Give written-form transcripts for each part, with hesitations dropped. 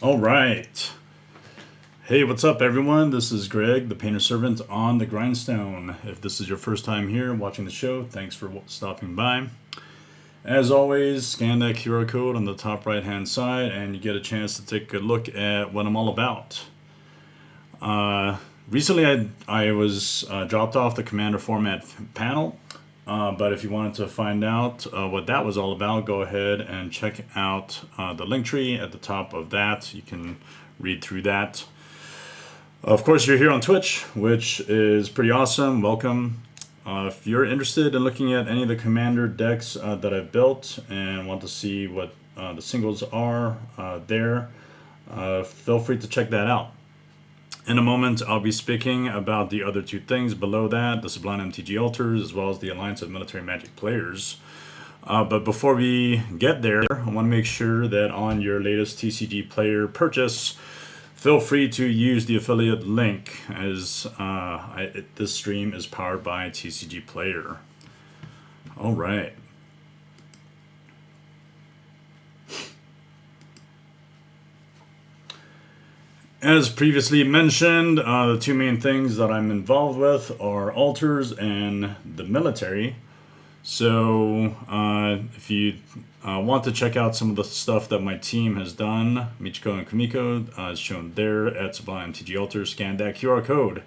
All right. Hey, what's up, everyone? This is Greg, the Painter Servant on the Grindstone. If this is your first time here watching the show, thanks for stopping by. As always, scan that QR code on the top right-hand side, and you get a chance to take a look at what I'm all about. Recently, I was dropped off the Commander Format panel, but if you wanted to find out what that was all about, go ahead and check out the link tree at the top of that. You can read through that. Of course, you're here on Twitch, which is pretty awesome. Welcome. If you're interested in looking at any of the Commander decks that I've built and want to see what the singles are there, feel free to check that out. In a moment, I'll be speaking about the other two things below that, the Sublime MTG Altars, as well as the Alliance of Military Magic Players. But before we get there, I want to make sure that on your latest TCG player purchase, feel free to use the affiliate link, as this stream is powered by TCG Player. All right. As previously mentioned, the two main things that I'm involved with are altars and the military. So if you want to check out some of the stuff that my team has done, Michiko and Kumiko is shown there at Sublime MTG Altars. Scan that QR code.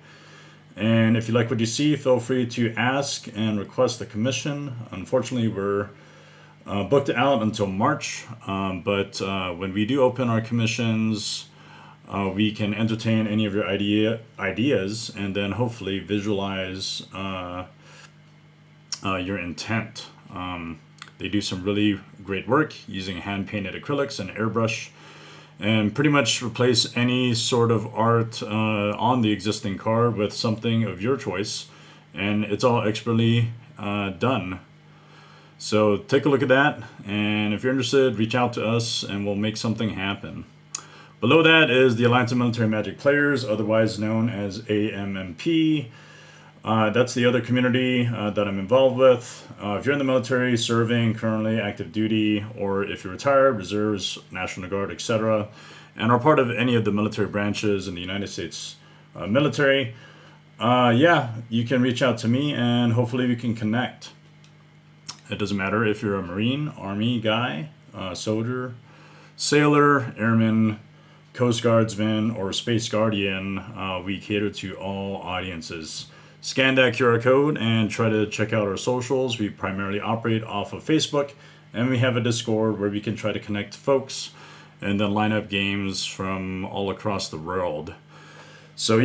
And if you like what you see, feel free to ask and request a commission. Unfortunately, we're booked out until March, but when we do open our commissions, we can entertain any of your ideas and then hopefully visualize your intent. They do some really great work using hand-painted acrylics and airbrush, and pretty much replace any sort of art on the existing card with something of your choice, and it's all expertly done. So take a look at that, and if you're interested, reach out to us and we'll make something happen. Below that is the Alliance of Military Magic Players, otherwise known as AMMP. That's the other community that I'm involved with. If you're in the military, serving, currently active duty, or if you're retired, reserves, National Guard, etc., and are part of any of the military branches in the United States military, you can reach out to me and hopefully we can connect. It doesn't matter if you're a Marine, Army guy, soldier, sailor, airman, Coast Guardsman, or Space Guardian. We cater to all audiences. Scan that QR code and try to check out our socials. We primarily operate off of Facebook, and we have a Discord where we can try to connect folks and then line up games from all across the world. So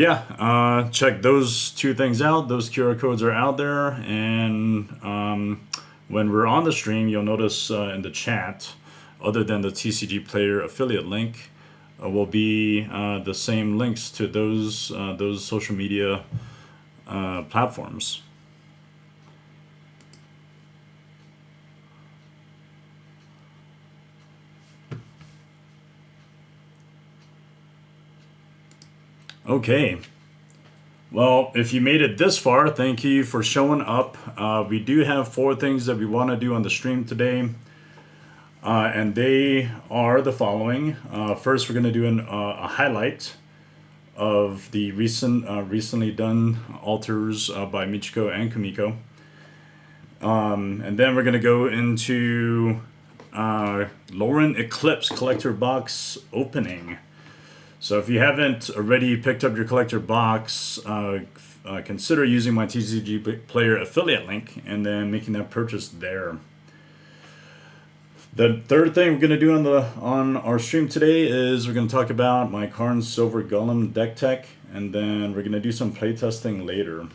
check those two things out. Those QR codes are out there, and when we're on the stream, you'll notice in the chat, other than the TCG Player affiliate link, will be the same links to those social media platforms. Okay. Well, if you made it this far, thank you for showing up. We do have 4 things that we want to do on the stream today. And they are the following. First, we're going to do a highlight of the recently done altars by Michiko and Kumiko. And then we're going to go into Lorwyn Eclipsed collector box opening. So if you haven't already picked up your collector box, consider using my TCG Player affiliate link and then making that purchase there. The third thing we're going to do on our stream today is we're going to talk about my Karn Silver Golem deck tech, and then we're going to do some playtesting later.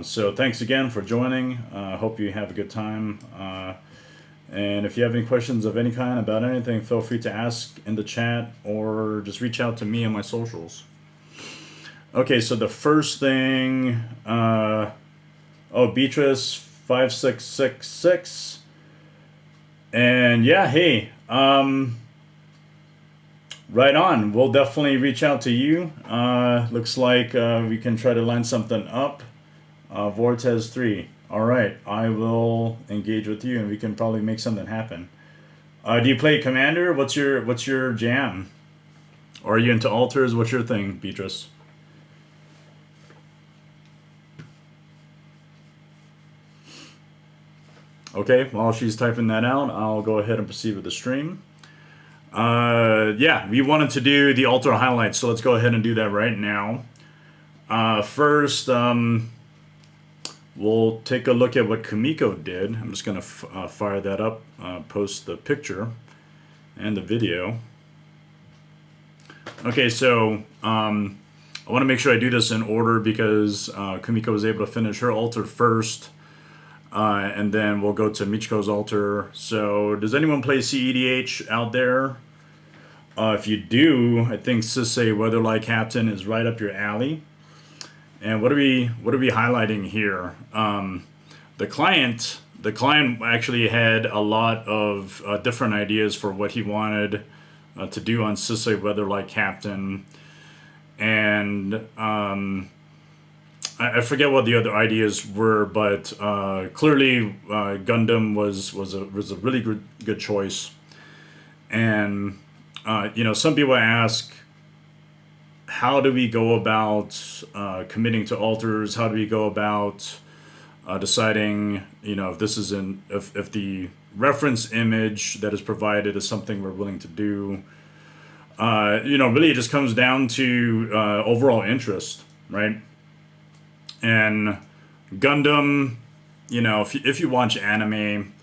So thanks again for joining. Hope you have a good time. And if you have any questions of any kind about anything, feel free to ask in the chat or just reach out to me on my socials. Okay, so the first thing, Beatrice 5666. And hey, right on. We'll definitely reach out to you. Looks like we can try to line something up. Vortex 3. All right, I will engage with you and we can probably make something happen. Do you play Commander? What's your jam? Or are you into altars? What's your thing, Beatrice? Okay, while she's typing that out, I'll go ahead and proceed with the stream. Yeah, we wanted to do the altar highlights, so let's go ahead and do that right now. First, we'll take a look at what Kumiko did. I'm just going to fire that up, post the picture and the video. Okay, so I want to make sure I do this in order because Kumiko was able to finish her altar first. And then we'll go to Michiko's altar. So, does anyone play CEDH out there? If you do, I think Sisay Weatherlight Captain is right up your alley. And what are we highlighting here? The client actually had a lot of different ideas for what he wanted to do on Sisay Weatherlight Captain, and I forget what the other ideas were, but clearly Gundam was a really good choice. And some people ask, how do we go about committing to altars? How do we go about deciding, if this is if the reference image that is provided is something we're willing to do? Really it just comes down to overall interest, right? And Gundam, if you watch anime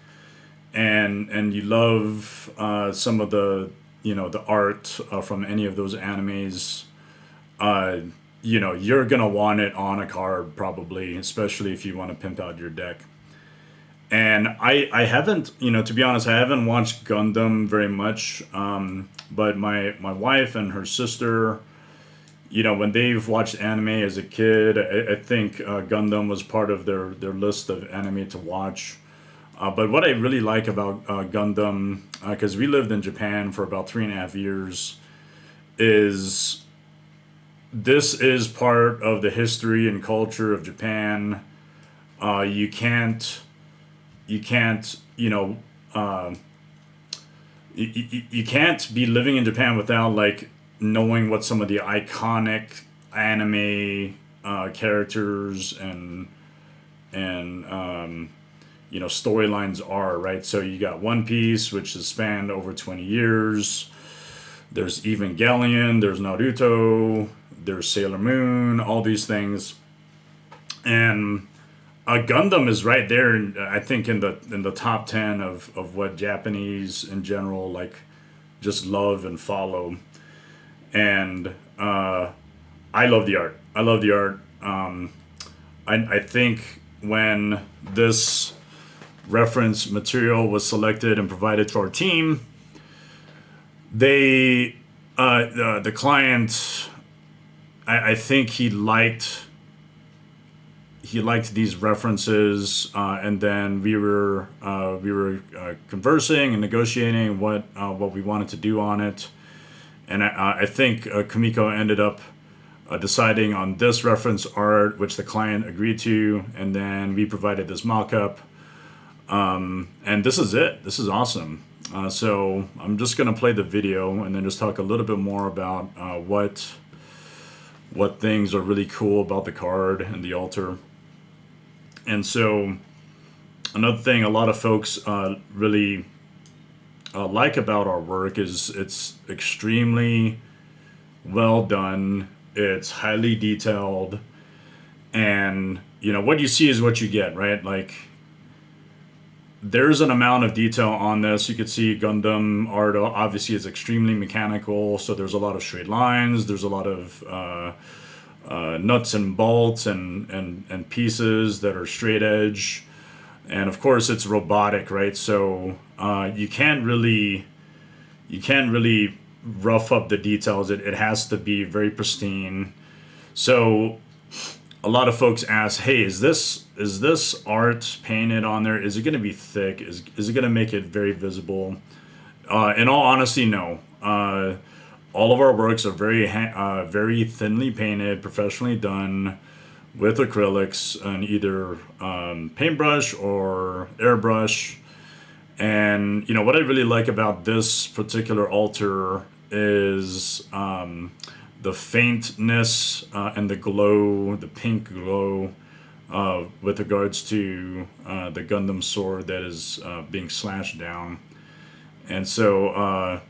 and you love some of the the art from any of those animes, you're gonna want it on a card probably, especially if you want to pimp out your deck. And I haven't, to be honest, I haven't watched Gundam very much, but my wife and her sister, when they've watched anime as a kid, I think Gundam was part of their list of anime to watch. But what I really like about Gundam, because we lived in Japan for about 3.5 years, is this is part of the history and culture of Japan. You can't, you can't be living in Japan without knowing what some of the iconic anime characters and storylines are, right? So you got One Piece, which has spanned over 20 years. There's Evangelion, there's Naruto, there's Sailor Moon, all these things. And Gundam is right there, I think, in the top 10 of what Japanese in general just love and follow. And I love the art. I love the art. I think when this reference material was selected and provided to our team, the client, I think he liked these references, and then we were conversing and negotiating what we wanted to do on it. And I think Kumiko ended up deciding on this reference art, which the client agreed to, and then we provided this mock-up. And this is it. This is awesome. So I'm just going to play the video and then just talk a little bit more about what things are really cool about the card and the altar. And so another thing a lot of folks really like about our work is it's extremely well done. It's highly detailed, and what you see is what you get, right? There's an amount of detail on this. You could see Gundam art obviously is extremely mechanical, so there's a lot of straight lines, there's a lot of nuts and bolts and pieces that are straight edge, and of course it's robotic, right? So you can't really rough up the details. It has to be very pristine. So a lot of folks ask, hey, is this art painted on there? Is it going to be thick? Is it going to make it very visible? In all honesty, no. All of our works are very thinly painted, professionally done with acrylics and either paintbrush or airbrush. And you know what I really like about this particular altar is the faintness and the glow, the pink glow, with regards to the Gundam sword that is being slashed down. And so,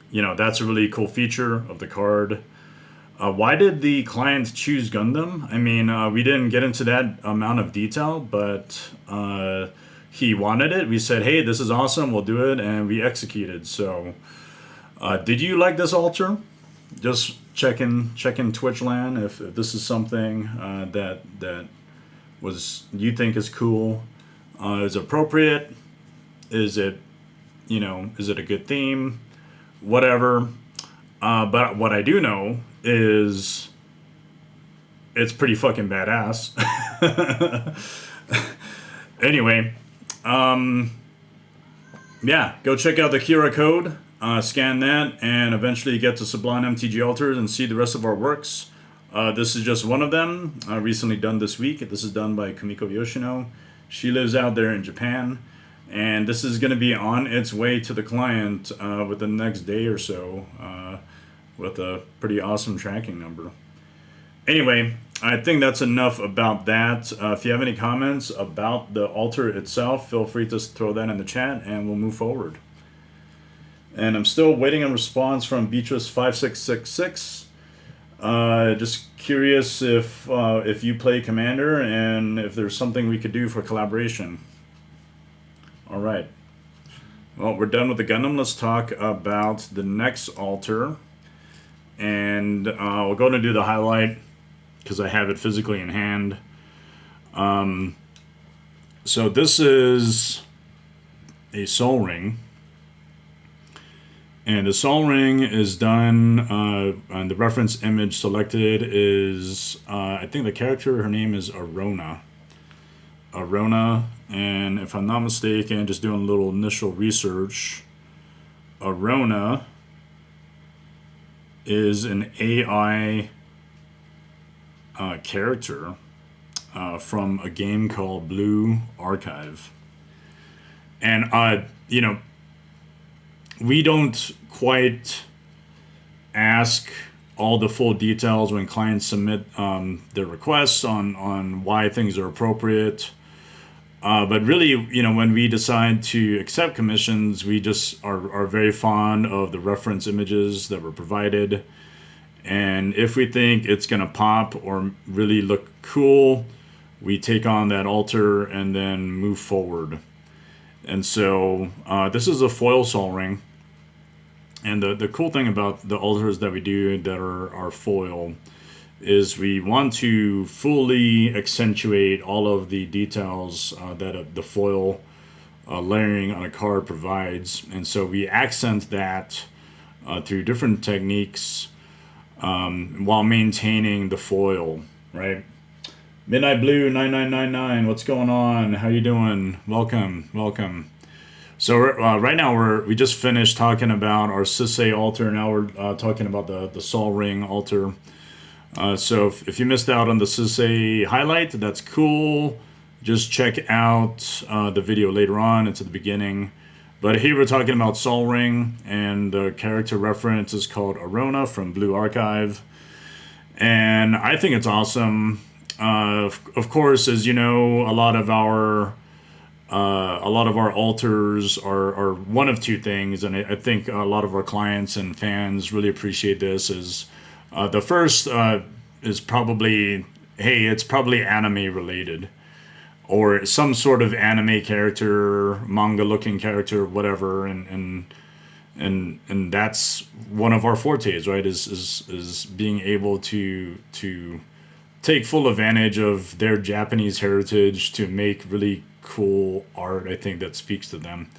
you know, that's a really cool feature of the card. Why did the client choose Gundam? I mean, we didn't get into that amount of detail, but he wanted it. We said, hey, this is awesome, we'll do it, and we executed. So, did you like this altar? Just checking Twitch land if this is something that was you think is cool, is appropriate, is it, you know, is it a good theme, whatever. But what I do know is it's pretty fucking badass. Anyway, yeah, go check out the QR code, scan that, and eventually get to Sublime MTG Altars and see the rest of our works. This is just one of them, recently done this week. This is done by Kumiko Yoshino. She lives out there in Japan, and this is going to be on its way to the client within the next day or so, with a pretty awesome tracking number. Anyway, I think that's enough about that. If you have any comments about the altar itself, feel free to throw that in the chat and we'll move forward. And I'm still waiting a response from Beatrice5666. Just curious if you play Commander and if there's something we could do for collaboration. All right. Well, we're done with the Gundam. Let's talk about the next altar. And we're going to do the highlight because I have it physically in hand. So this is a Soul Ring. And the Soul Ring is done, and the reference image selected is, I think the character, her name is Arona. Arona, and if I'm not mistaken, just doing a little initial research, Arona is an AI character from a game called Blue Archive. And, you know, we don't quite ask all the full details when clients submit their requests on why things are appropriate. But really, you know, when we decide to accept commissions, we just are very fond of the reference images that were provided. And if we think it's going to pop or really look cool, we take on that altar and then move forward. And so this is a foil Soul Ring. And the cool thing about the altars that we do that are foil is we want to fully accentuate all of the details that the foil layering on a card provides. And so we accent that through different techniques while maintaining the foil, right? Midnight Blue 9999, what's going on? How you doing? Welcome. So right now we just finished talking about our Sisay altar. Now we're talking about the Soul Ring altar. So if you missed out on the Sisay highlight, that's cool. Just check out the video later on. It's at the beginning. But here we're talking about Soul Ring, and the character reference is called Arona from Blue Archive. And I think it's awesome. Of course, as you know, a lot of our altars are one of two things, and I think a lot of our clients and fans really appreciate this. Is the first is probably, hey, it's probably anime related, or some sort of anime character, manga looking character, whatever, and that's one of our fortes, right? Is being able to take full advantage of their Japanese heritage to make really cool art, I think, that speaks to them.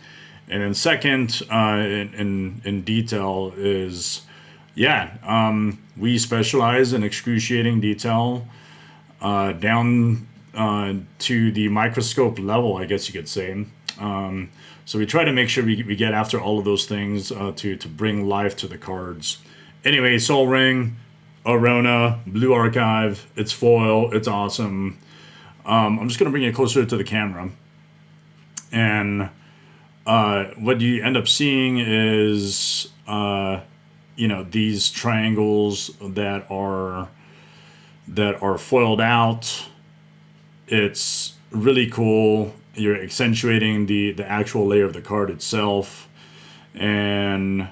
And then second, in detail is, we specialize in excruciating detail down to the microscope level, I guess you could say. So we try to make sure we get after all of those things to bring life to the cards. Anyway, Soul Ring, Arona, Blue Archive, it's foil, it's awesome. I'm just going to bring it closer to the camera. And what you end up seeing is, these triangles that are foiled out. It's really cool. You're accentuating the actual layer of the card itself. And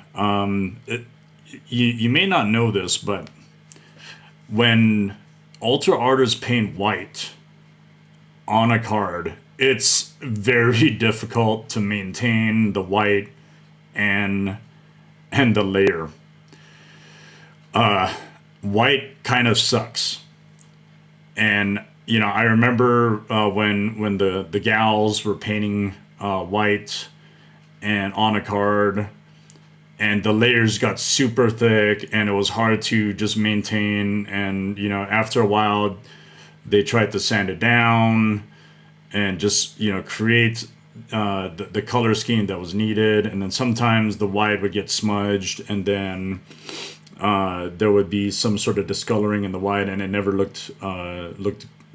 you may not know this, but when Ultra artists paint white on a card, it's very difficult to maintain the white and the layer. White kind of sucks. And I remember when the gals were painting white and on a card, and the layers got super thick, and it was hard to just maintain. And after a while, they tried to sand it down and just create the color scheme that was needed. And then sometimes the white would get smudged, and then there would be some sort of discoloring in the white, and it never looked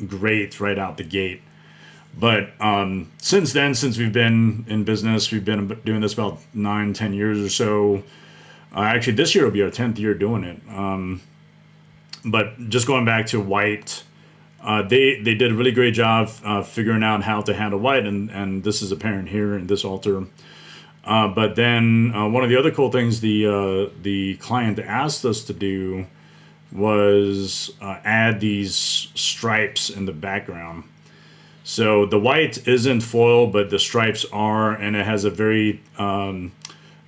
great right out the gate. But since then, since we've been in business, we've been doing this about 9-10 years or so. Actually, this year will be our 10th year doing it. But just going back to white, they did a really great job figuring out how to handle white, and this is apparent here in this altar. But then one of the other cool things the client asked us to do was add these stripes in the background. So the white isn't foil, but the stripes are, and it has a very,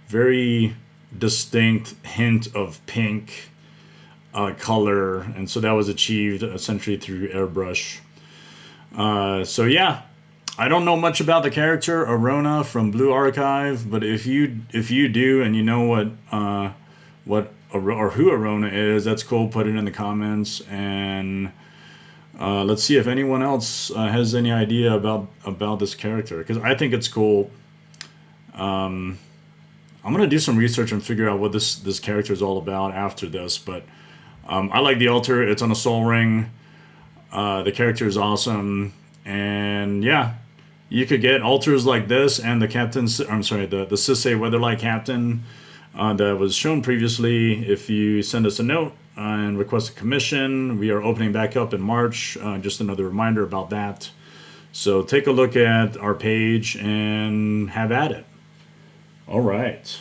very distinct hint of pink color, and so that was achieved essentially through airbrush. So yeah, I don't know much about the character Arona from Blue Archive, but if you do and you know what or who Arona is, that's cool. Put it in the comments, and let's see if anyone else has any idea about this character, because I think it's cool. I'm gonna do some research and figure out what this character is all about after this, but I like the altar. It's on a soul ring. The character is awesome, and yeah, you could get altars like this and the Sisay Weatherlight Captain that was shown previously if you send us a note and request a commission. We are opening back up in March. Just another reminder about that. So take a look at our page and have at it. All right.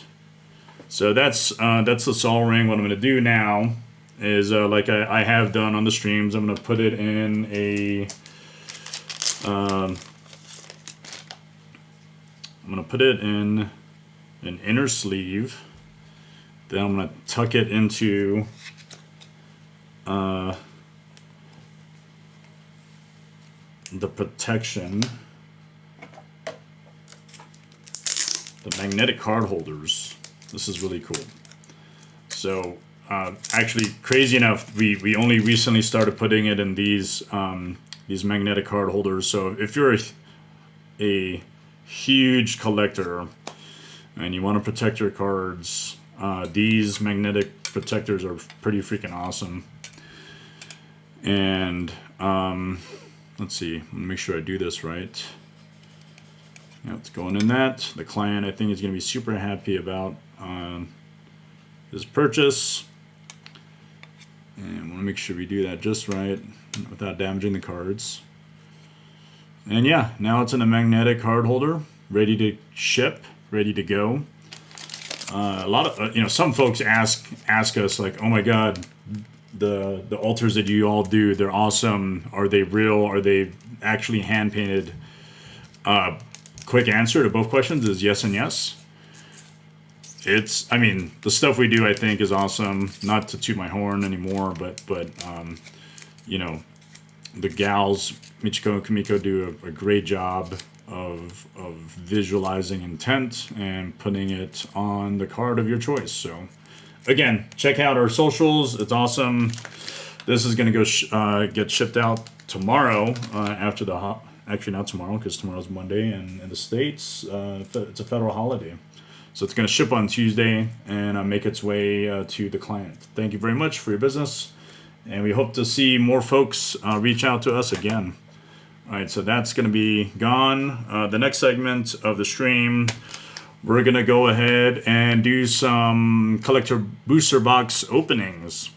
So that's the sol ring. What I'm going to do now is like I have done on the streams. I'm going to put it in a I'm going to put it in an inner sleeve. Then I'm going to tuck it into the protection, the magnetic card holders. This is really cool. So actually, crazy enough, we only recently started putting it in these magnetic card holders. So if you're a huge collector and you want to protect your cards, these magnetic protectors are pretty freaking awesome. And let's see, make sure I do this right. Yeah, it's going in that. The client, I think, is going to be super happy about this purchase. And I want to make sure we do that just right without damaging the cards. And yeah, now it's in a magnetic card holder, ready to ship, ready to go. A lot of some folks ask us like, oh my god, the altars that you all do, they're awesome. Are they real? Are they actually hand painted? Quick answer to both questions is yes and yes. The stuff we do, I think, is awesome. Not to toot my horn anymore, but the gals, Michiko and Kumiko, do a great job of visualizing intent and putting it on the card of your choice. So again, check out our socials. It's awesome. This is going to go get shipped out tomorrow after the actually not tomorrow, because tomorrow's Monday, and in the States it's a federal holiday. So it's going to ship on Tuesday and make its way to the client. Thank you very much for your business, and we hope to see more folks reach out to us again. All right, so that's going to be gone. The next segment of the stream, we're going to go ahead and do some collector booster box openings.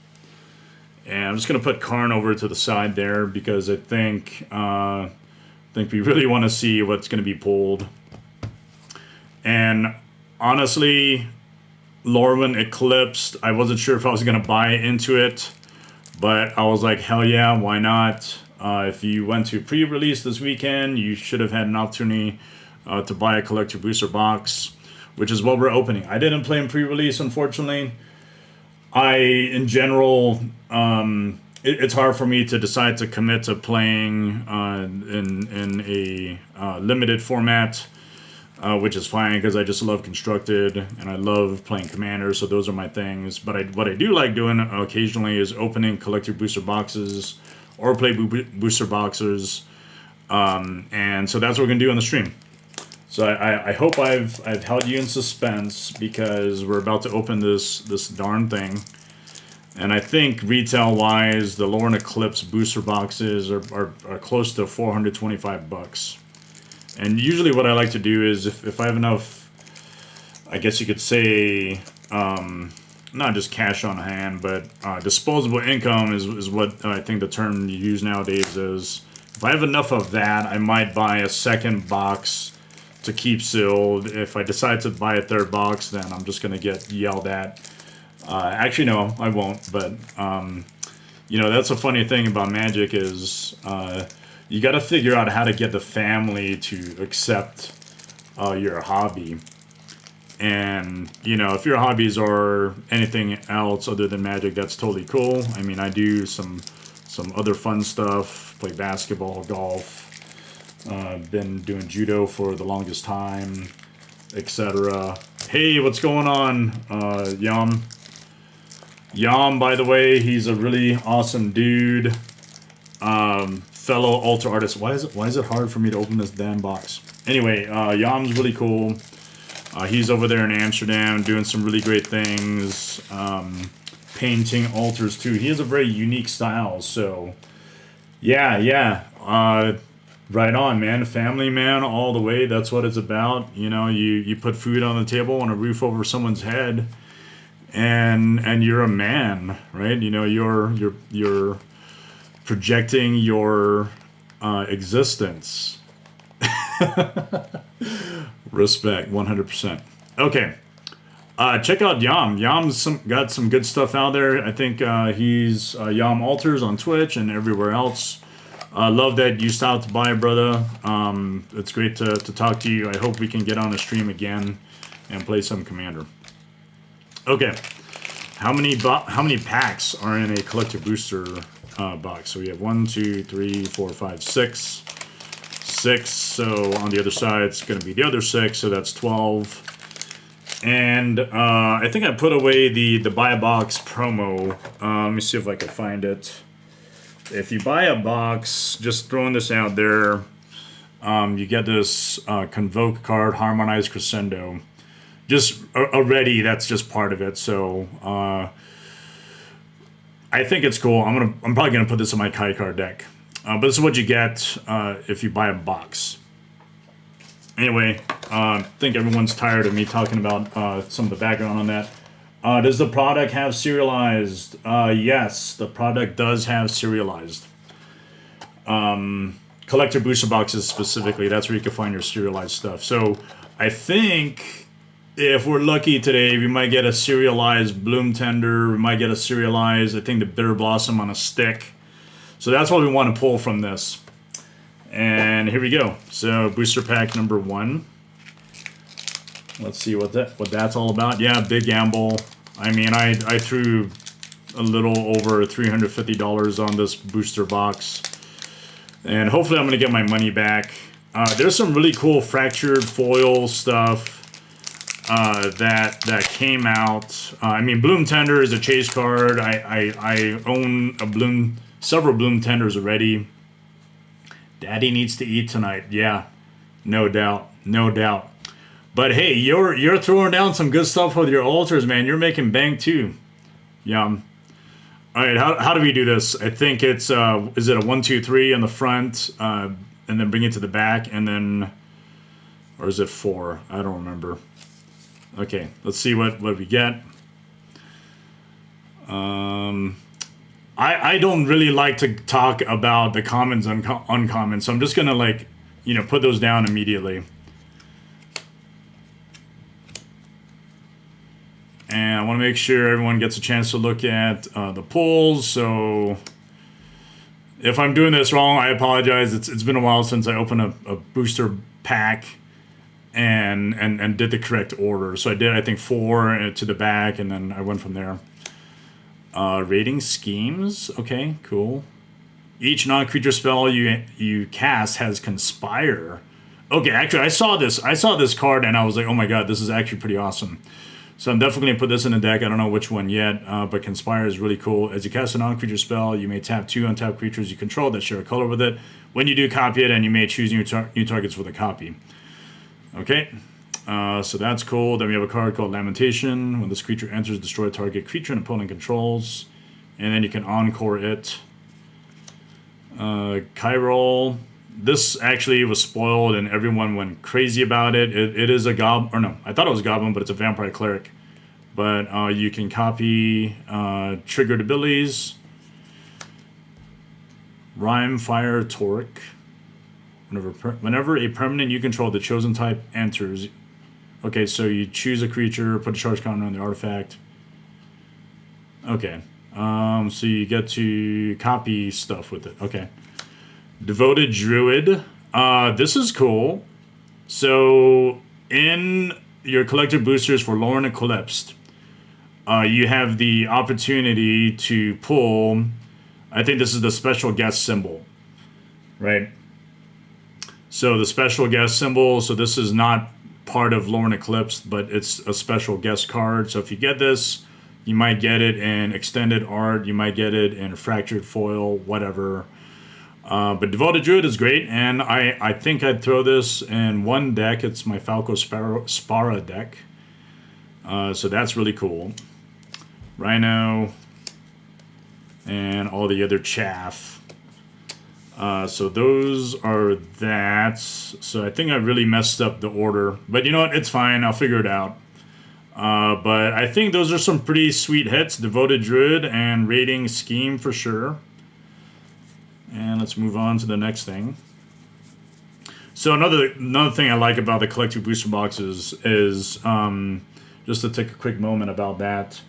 And I'm just going to put Karn over to the side there because I think we really want to see what's going to be pulled. And honestly, Lorwyn Eclipsed, I wasn't sure if I was going to buy into it, but I was like, hell yeah, why not? If you went to pre-release this weekend, you should have had an opportunity to buy a collector booster box, which is what we're opening. I didn't play in pre-release, unfortunately. In general, it's hard for me to decide to commit to playing in a limited format, which is fine because I just love Constructed and I love playing Commander, so those are my things. But what I do like doing occasionally is opening collector booster boxes or play booster boxers, and so that's what we're gonna do on the stream. So I hope I've held you in suspense because we're about to open this darn thing, and I think retail wise the Lorwyn Eclipsed booster boxes are close to $425. And usually what I like to do is if I have enough, I guess you could say, not just cash on hand, but disposable income is what I think the term you use nowadays is. If I have enough of that, I might buy a second box to keep sealed. If I decide to buy a third box, then I'm just going to get yelled at. Actually, no, I won't. But, you know, that's a funny thing about Magic is you got to figure out how to get the family to accept your hobby. And, you know, if your hobbies are anything else other than Magic, that's totally cool. I mean, I do some other fun stuff, play basketball, golf, been doing judo for the longest time, etc. Hey, what's going on, Yam? Yam, by the way, he's a really awesome dude. Fellow altar artist. Why is it hard for me to open this damn box? Anyway, Yam's really cool. He's over there in Amsterdam doing some really great things, painting altars too. He has a very unique style, so yeah, right on, man. Family man all the way. That's what it's about. You know, you put food on the table and a roof over someone's head, and you're a man, right? You know, you're projecting your existence. Respect, 100%. Okay, check out Yam. Yam's got some good stuff out there. I think he's Yam Altars on Twitch and everywhere else. Love that you stopped by, brother. It's great to talk to you. I hope we can get on a stream again and play some Commander. Okay, how many packs are in a collector booster box? So we have 1, 2, 3, 4, 5, 6. 6, so on the other side it's going to be the other 6, so that's 12. And I think I put away the buy a box promo. Let me see if I can find it. If you buy a box, just throwing this out there, you get this Convoke card, Harmonized Crescendo. Just already, that's just part of it. So I think it's cool. I'm probably gonna put this in my Kai card deck. But this is what you get if you buy a box. Anyway, I think everyone's tired of me talking about some of the background on that. Does the product have serialized? Yes, the product does have serialized. Collector booster boxes specifically, that's where you can find your serialized stuff. So I think if we're lucky today, we might get a serialized Bloom Tender, we might get a serialized, I think the Bitter Blossom on a stick. So that's what we want to pull from this. And here we go. So booster pack number 1. Let's see what that's all about. Yeah, big gamble. I mean, I threw a little over $350 on this booster box. And hopefully I'm going to get my money back. There's some really cool fractured foil stuff that came out. I mean, Bloom Tender is a chase card. I own several Bloom Tenders already. Daddy needs to eat tonight. Yeah, no doubt. But hey, you're throwing down some good stuff with your altars, man. You're making bank too. Yum. All right, how do we do this? I think it's is it a 1, 2, 3 on the front, and then bring it to the back, and then, or is it 4? I don't remember. Okay, let's see what we get. I don't really like to talk about the commons and uncommons, so I'm just gonna like, you know, put those down immediately. And I want to make sure everyone gets a chance to look at the polls. So if I'm doing this wrong, I apologize. It's been a while since I opened a booster pack and did the correct order. So I did, I think, 4 to the back, and then I went from there. Rating schemes. Okay, cool. Each non-creature spell you cast has Conspire. Okay, actually, I saw this card, and I was like, oh my god, this is actually pretty awesome. So I'm definitely going to put this in the deck. I don't know which one yet, but Conspire is really cool. As you cast a non-creature spell, you may tap 2 untapped creatures you control that share a color with it. When you do, copy it, and you may choose new targets for the copy. Okay, so that's cool. Then we have a card called Lamentation. When this creature enters, destroy a target creature an opponent controls. And then you can encore it. Chiral. This actually was spoiled and everyone went crazy about it. It is a goblin, or no, I thought it was a goblin, but it's a vampire cleric. But you can copy triggered abilities. Rhyme, Fire, Torque. Whenever a permanent you control the chosen type enters. Okay, so you choose a creature, put a charge counter on the artifact. Okay, so you get to copy stuff with it. Okay. Devoted Druid. This is cool. So in your collector boosters for Lorwyn Eclipsed, you have the opportunity to pull, I think this is the special guest symbol, right? So the special guest symbol, so this is not part of Lorwyn Eclipsed, but it's a special guest card. So if you get this, you might get it in extended art, you might get it in fractured foil, whatever. But Devoted Druid is great, and I think I'd throw this in one deck. It's my Falco Spara deck. So that's really cool. Rhino, and all the other chaff. So those are that. So I think I really messed up the order. But you know what? It's fine. I'll figure it out. But I think those are some pretty sweet hits. Devoted Druid and Rating Scheme for sure. And let's move on to the next thing. So another thing I like about the collective booster boxes is just to take a quick moment about that.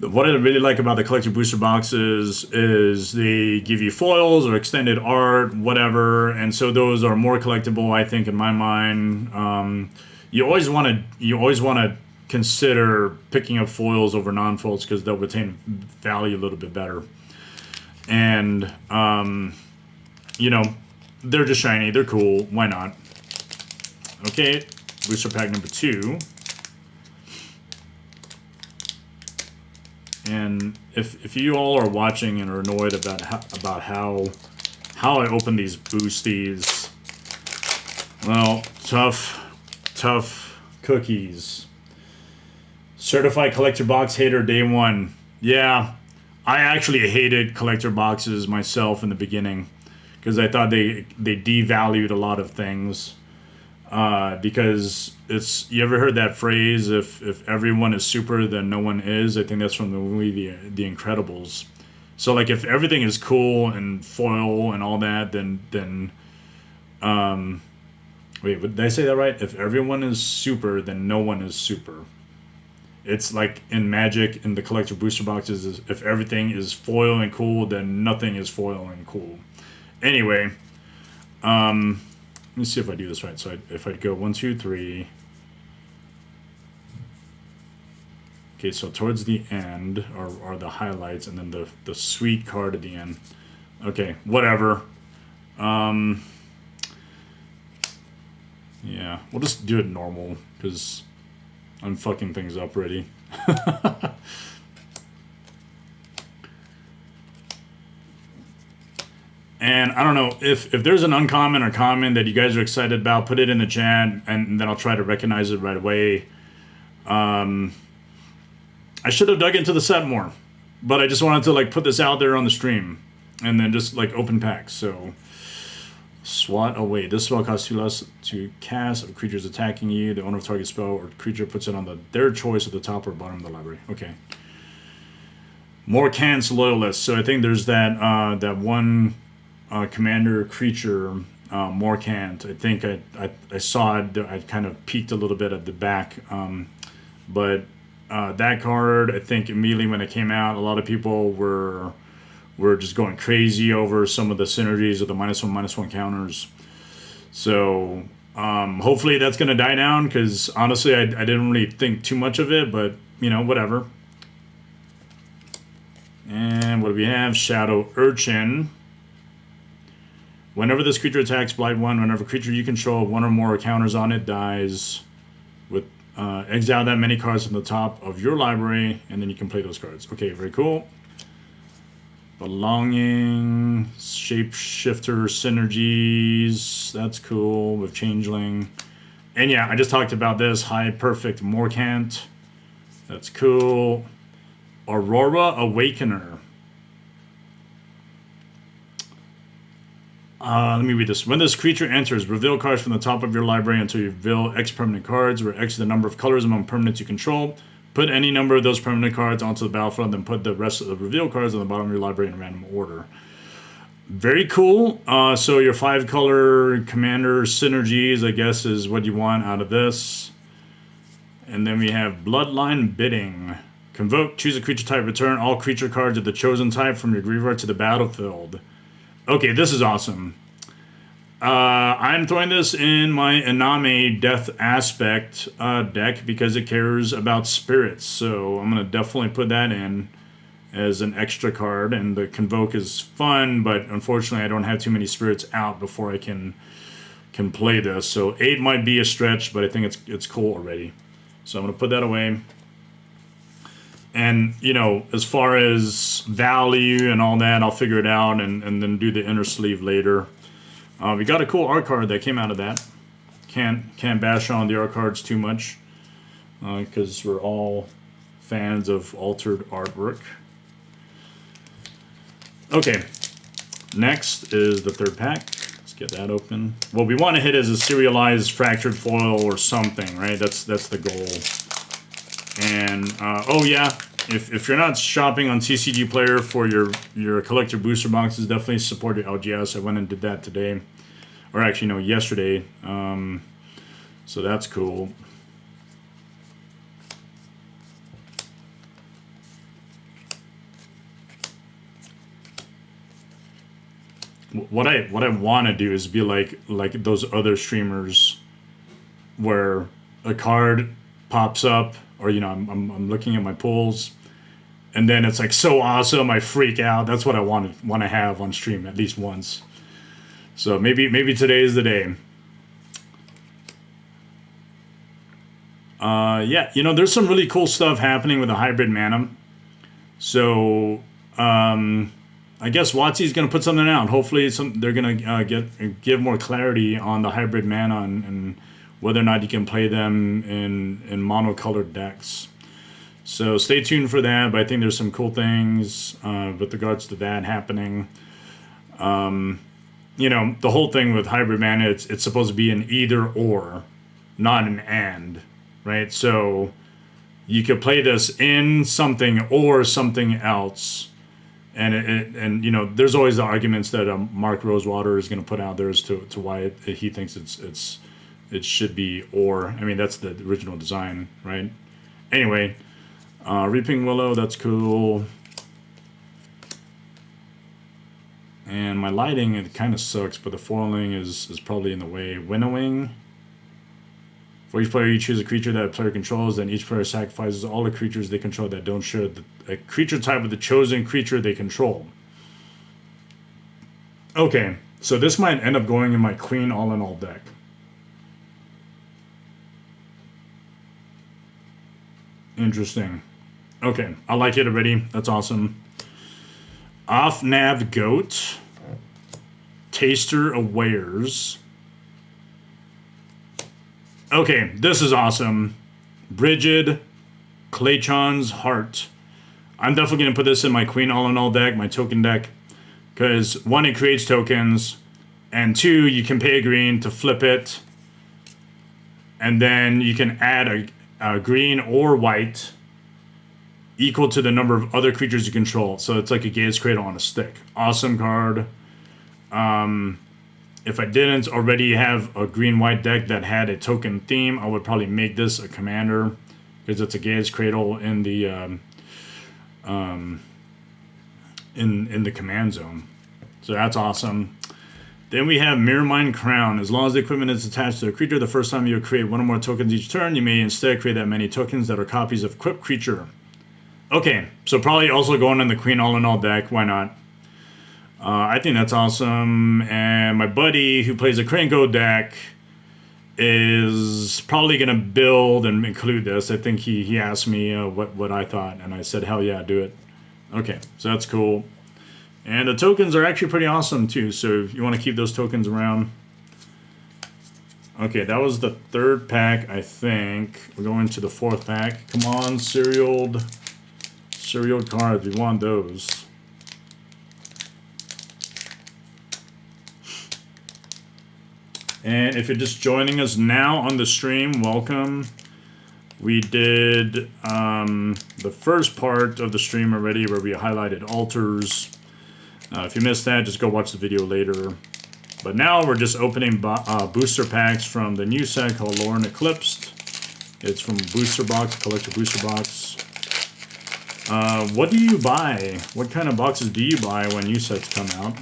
What I really like about the collective booster boxes is they give you foils or extended art, whatever, and so those are more collectible, I think, in my mind. You always want to consider picking up foils over non-foils because they'll retain value a little bit better. And, you know, they're just shiny. They're cool. Why not? Okay, booster pack number 2. And if you all are watching and are annoyed about how I open these boosties, well, tough cookies. Certified collector box hater day 1. Yeah. I actually hated collector boxes myself in the beginning because I thought they devalued a lot of things. Because you ever heard that phrase, if everyone is super, then no one is? I think that's from the movie The Incredibles. So like if everything is cool and foil and all that, then wait, did I say that right? If everyone is super, then no one is super. It's like in Magic, in the collector booster boxes, if everything is foil and cool, then nothing is foil and cool. Anyway, let me see if I do this right. So if I go 1, 2, 3. Okay, so towards the end are the highlights, and then the sweet card at the end. Okay, whatever. Yeah, we'll just do it normal, because I'm fucking things up already. And I don't know, if there's an uncommon or common that you guys are excited about, put it in the chat, and then I'll try to recognize it right away. I should have dug into the set more, but I just wanted to like put this out there on the stream, and then just like open packs. So Swat away. This spell costs 2 less to cast if creatures attacking you. The owner of target spell or creature puts it on their choice at the top or bottom of the library. Okay. More Cants Loyalists. So I think there's that that one commander creature, Morcant. I think I saw it. I kind of peeked a little bit at the back. But that card, I think immediately when it came out, a lot of people were just going crazy over some of the synergies of the -1/-1 counters. So hopefully that's going to die down, because honestly I didn't really think too much of it, but you know, whatever. And what do we have? Shadow Urchin. Whenever this creature attacks, blight 1. Whenever a creature you control, 1 or more counters on it dies. With exile that many cards from the top of your library, and then you can play those cards. Okay, very cool. Belonging, Shapeshifter synergies, that's cool with Changeling. And yeah, I just talked about this, High Perfect Morcant, that's cool. Aurora Awakener. Let me read this. When this creature enters, reveal cards from the top of your library until you reveal X permanent cards, where X is the number of colors among permanents you control. Put any number of those permanent cards onto the battlefield, and then put the rest of the reveal cards on the bottom of your library in random order. Very cool. So your 5-color commander synergies, I guess, is what you want out of this. And then we have Bloodline Bidding. Convoke, choose a creature type, return all creature cards of the chosen type from your graveyard to the battlefield. Okay, this is awesome. I'm throwing this in my Iname Death Aspect deck because it cares about spirits. So I'm going to definitely put that in as an extra card. And the Convoke is fun, but unfortunately I don't have too many spirits out before I can play this. So 8 might be a stretch, but I think it's cool already. So I'm going to put that away. And, you know, as far as value and all that, I'll figure it out and then do the inner sleeve later. We got a cool art card that came out of that. Can't bash on the art cards too much, because we're all fans of altered artwork. Okay, next is the 3rd pack. Let's get that open. What we want to hit is a serialized fractured foil or something, right? That's the goal. And oh yeah, if you're not shopping on TCG Player for your collector booster boxes, definitely support your LGS. I went and did that today, or actually no, yesterday. So that's cool. What I want to do is be like those other streamers, where a card pops up, or you know, I'm looking at my pulls, and then it's like so awesome, I freak out. That's what I want to have on stream at least once. So maybe today is the day. Yeah, you know, there's some really cool stuff happening with the hybrid mana. So I guess WotC's gonna put something out. Hopefully they're gonna give more clarity on the hybrid mana and whether or not you can play them in monocolored decks. So stay tuned for that, but I think there's some cool things with regards to that happening. You know, the whole thing with hybrid mana, it's supposed to be an either or, not an and, right? So you could play this in something or something else. And you know, there's always the arguments that Mark Rosewater is going to put out there as to why he thinks it should be or. I mean, that's the original design, right? Anyway, Reaping Willow, that's cool. And my lighting, it kind of sucks, but the foiling is probably in the way. Winnowing. For each player, you choose a creature that a player controls, then each player sacrifices all the creatures they control that don't share a creature type of the chosen creature they control. Okay, so this might end up going in my Queen all-in-all deck. Interesting. Okay, I like it already. That's awesome. Off-Nav Goat. Taster of Wares. Okay, this is awesome. Brigid, Claychon's Heart. I'm definitely going to put this in my Queen all-in-all deck, my token deck. Because, one, it creates tokens. And 2, you can pay a green to flip it. And then you can add a green or white equal to the number of other creatures you control. So it's like a Gaze Cradle on a stick. Awesome card. If I didn't already have a green-white deck that had a token theme, I would probably make this a commander, because it's a Gaze Cradle in the in the command zone. So that's awesome. Then we have Mirror Mind Crown. As long as the equipment is attached to a creature, the first time you create one or more tokens each turn, you may instead create that many tokens that are copies of equipped creature. Okay, so probably also going in the Queen All-in-All deck. Why not? I think that's awesome. And my buddy who plays a Krenko deck is probably going to build and include this. I think he asked me what I thought, and I said, hell yeah, do it. Okay, so that's cool. And the tokens are actually pretty awesome too, so if you want to keep those tokens around. Okay, that was the 3rd pack, I think. We're going to the 4th pack. Come on, serial cards, we want those. And if you're just joining us now on the stream, welcome. We did the first part of the stream already where we highlighted altars. If you missed that, just go watch the video later. But now we're just opening booster packs from the new set called Lorwyn Eclipsed. It's from Booster Box, Collector Booster Box. What do you buy? What kind of boxes do you buy when new sets come out?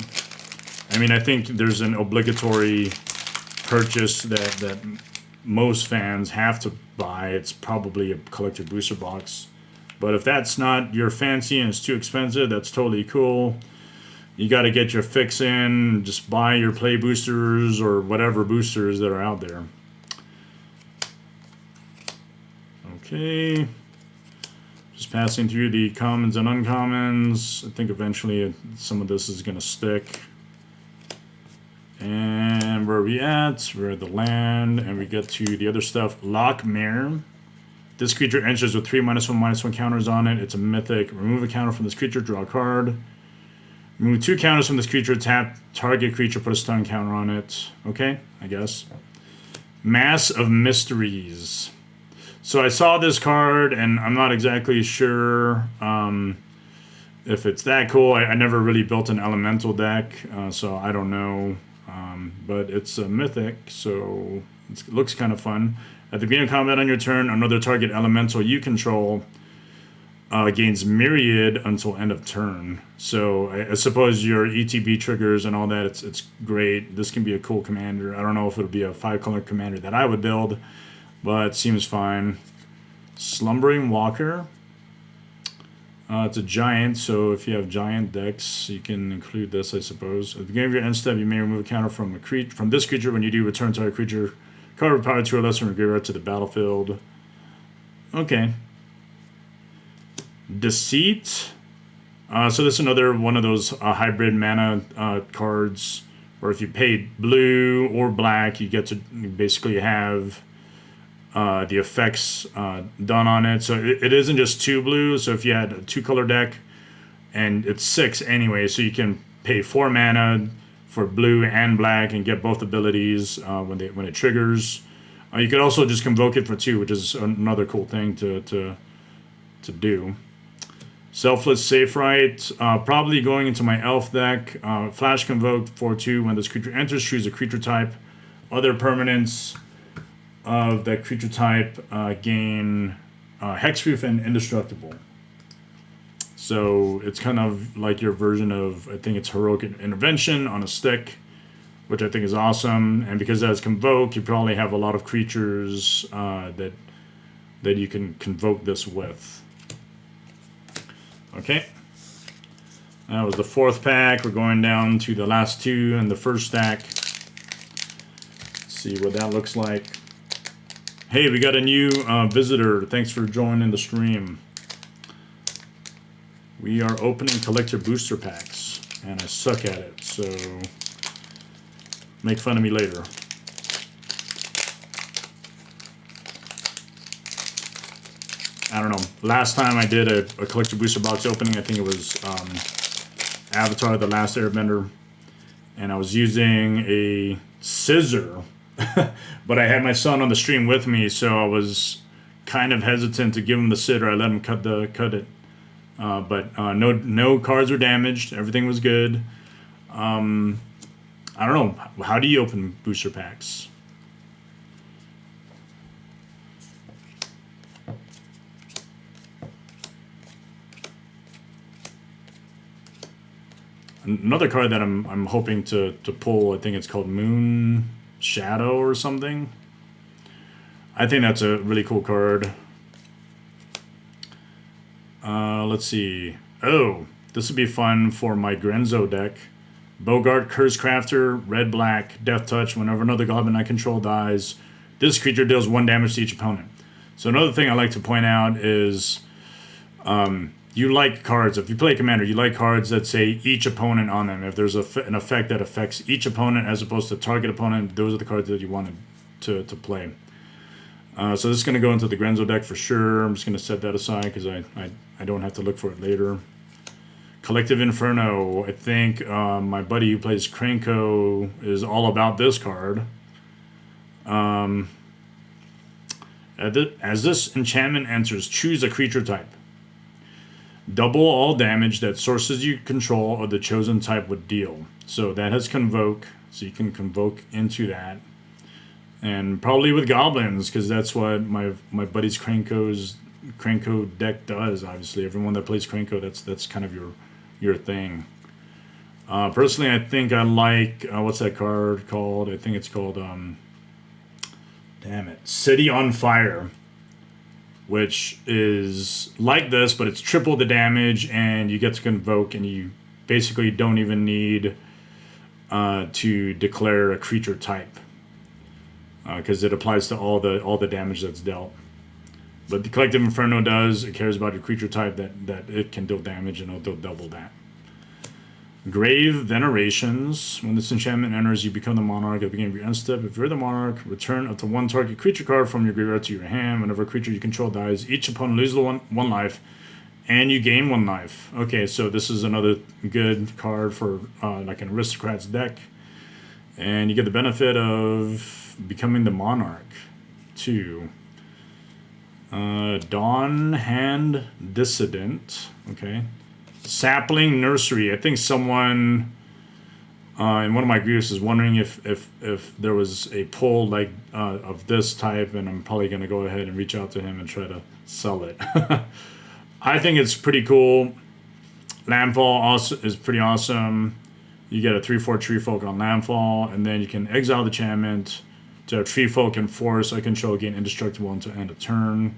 I mean, I think there's an obligatory purchase that most fans have to buy. It's probably a Collector Booster Box. But if that's not your fancy and it's too expensive, that's totally cool. You got to get your fix in, just buy your play boosters or whatever boosters that are out there. Okay. Just passing through the commons and uncommons. I think eventually some of this is going to stick. And where are we at? We're at the land, and we get to the other stuff. Lockmare. This creature enters with 3/1/1 counters on it. It's a mythic. Remove a counter from this creature, draw a card. Remove 2 counters from this creature, tap target creature, put a stun counter on it. Okay, I guess. Mass of Mysteries. So I saw this card, and I'm not exactly sure if it's that cool. I never really built an elemental deck, so I don't know. But it's a mythic, so it looks kind of fun. At the beginning of combat on your turn, another target elemental you control gains Myriad until end of turn. So I suppose your ETB triggers and all that, it's great. This can be a cool commander. I don't know if it'll be a 5-color commander that I would build, but it seems fine. Slumbering Walker. It's a giant, so if you have giant decks, you can include this, I suppose. At the beginning of your end step, you may remove a counter from this creature. When you do, return target creature card with power 2 or less from your graveyard to the battlefield. Okay. Deceit. So this is another one of those hybrid mana cards where if you pay blue or black, you get to basically have the effects done on it. So it isn't just 2 blue. So if you had a 2-color deck, and it's 6 anyway, so you can pay 4 mana for blue and black and get both abilities when it triggers. You could also just convoke it for 2, which is another cool thing to do. Selfless Safe Right, probably going into my elf deck. Flash Convoke 4/2. When this creature enters, choose a creature type. Other permanents of that creature type gain Hexproof and Indestructible. So it's kind of like your version of, I think it's Heroic Intervention on a stick, which I think is awesome. And because that's Convoke, you probably have a lot of creatures that you can convoke this with. Okay, that was the 4th pack. We're going down to the last 2 in the first stack. Let's see what that looks like. Hey, we got a new visitor. Thanks for joining the stream. We are opening collector booster packs, and I suck at it, so make fun of me later. I don't know. Last time I did a collector booster box opening, I think it was Avatar: The Last Airbender, and I was using a scissor, but I had my son on the stream with me, so I was kind of hesitant to give him the scissor. I let him cut it, but no cards were damaged. Everything was good. I don't know. How do you open booster packs? Another card that I'm hoping to pull, I think it's called Moon Shadow or something. I think that's a really cool card. Let's see. Oh, this would be fun for my Grenzo deck. Bogart, Curse Crafter, red black, Death Touch. Whenever another goblin I control dies, this creature deals 1 damage to each opponent. So another thing I like to point out is you like cards. If you play Commander, you like cards that say each opponent on them. If there's an effect that affects each opponent as opposed to target opponent, those are the cards that you want to play. So this is going to go into the Grenzo deck for sure. I'm just going to set that aside because I don't have to look for it later. Collective Inferno. I think my buddy who plays Krenko is all about this card. As this enchantment enters, choose a creature type. Double all damage that sources you control of the chosen type would deal. So that has Convoke, so you can Convoke into that. And probably with goblins, because that's what my buddy's Krenko deck does. Obviously, everyone that plays Krenko, that's kind of your thing. Personally, I think I like what's that card called? I think it's called City on Fire, which is like this, but it's triple the damage, and you get to Convoke, and you basically don't even need to declare a creature type. Because it applies to all the damage that's dealt. But the Collective Inferno does, it cares about your creature type that it can deal damage, and it'll double that. Grave Venerations. When this enchantment enters, you become the monarch at the beginning of your end step. If you're the monarch, return up to 1 target creature card from your graveyard to your hand. Whenever a creature you control dies, each opponent loses one life, and you gain 1 life. Okay, so this is another good card for like an Aristocrat's deck. And you get the benefit of becoming the monarch too. Dawn Hand Dissident. Okay. Sapling Nursery. I think someone in one of my groups is wondering if there was a pull like of this type, and I'm probably going to go ahead and reach out to him and try to sell it. I think it's pretty cool. Landfall also is pretty awesome. You get a 3/4 Tree Folk on Landfall, and then you can exile the enchantment to have Tree Folk and Forest. I control, gain indestructible until end of turn.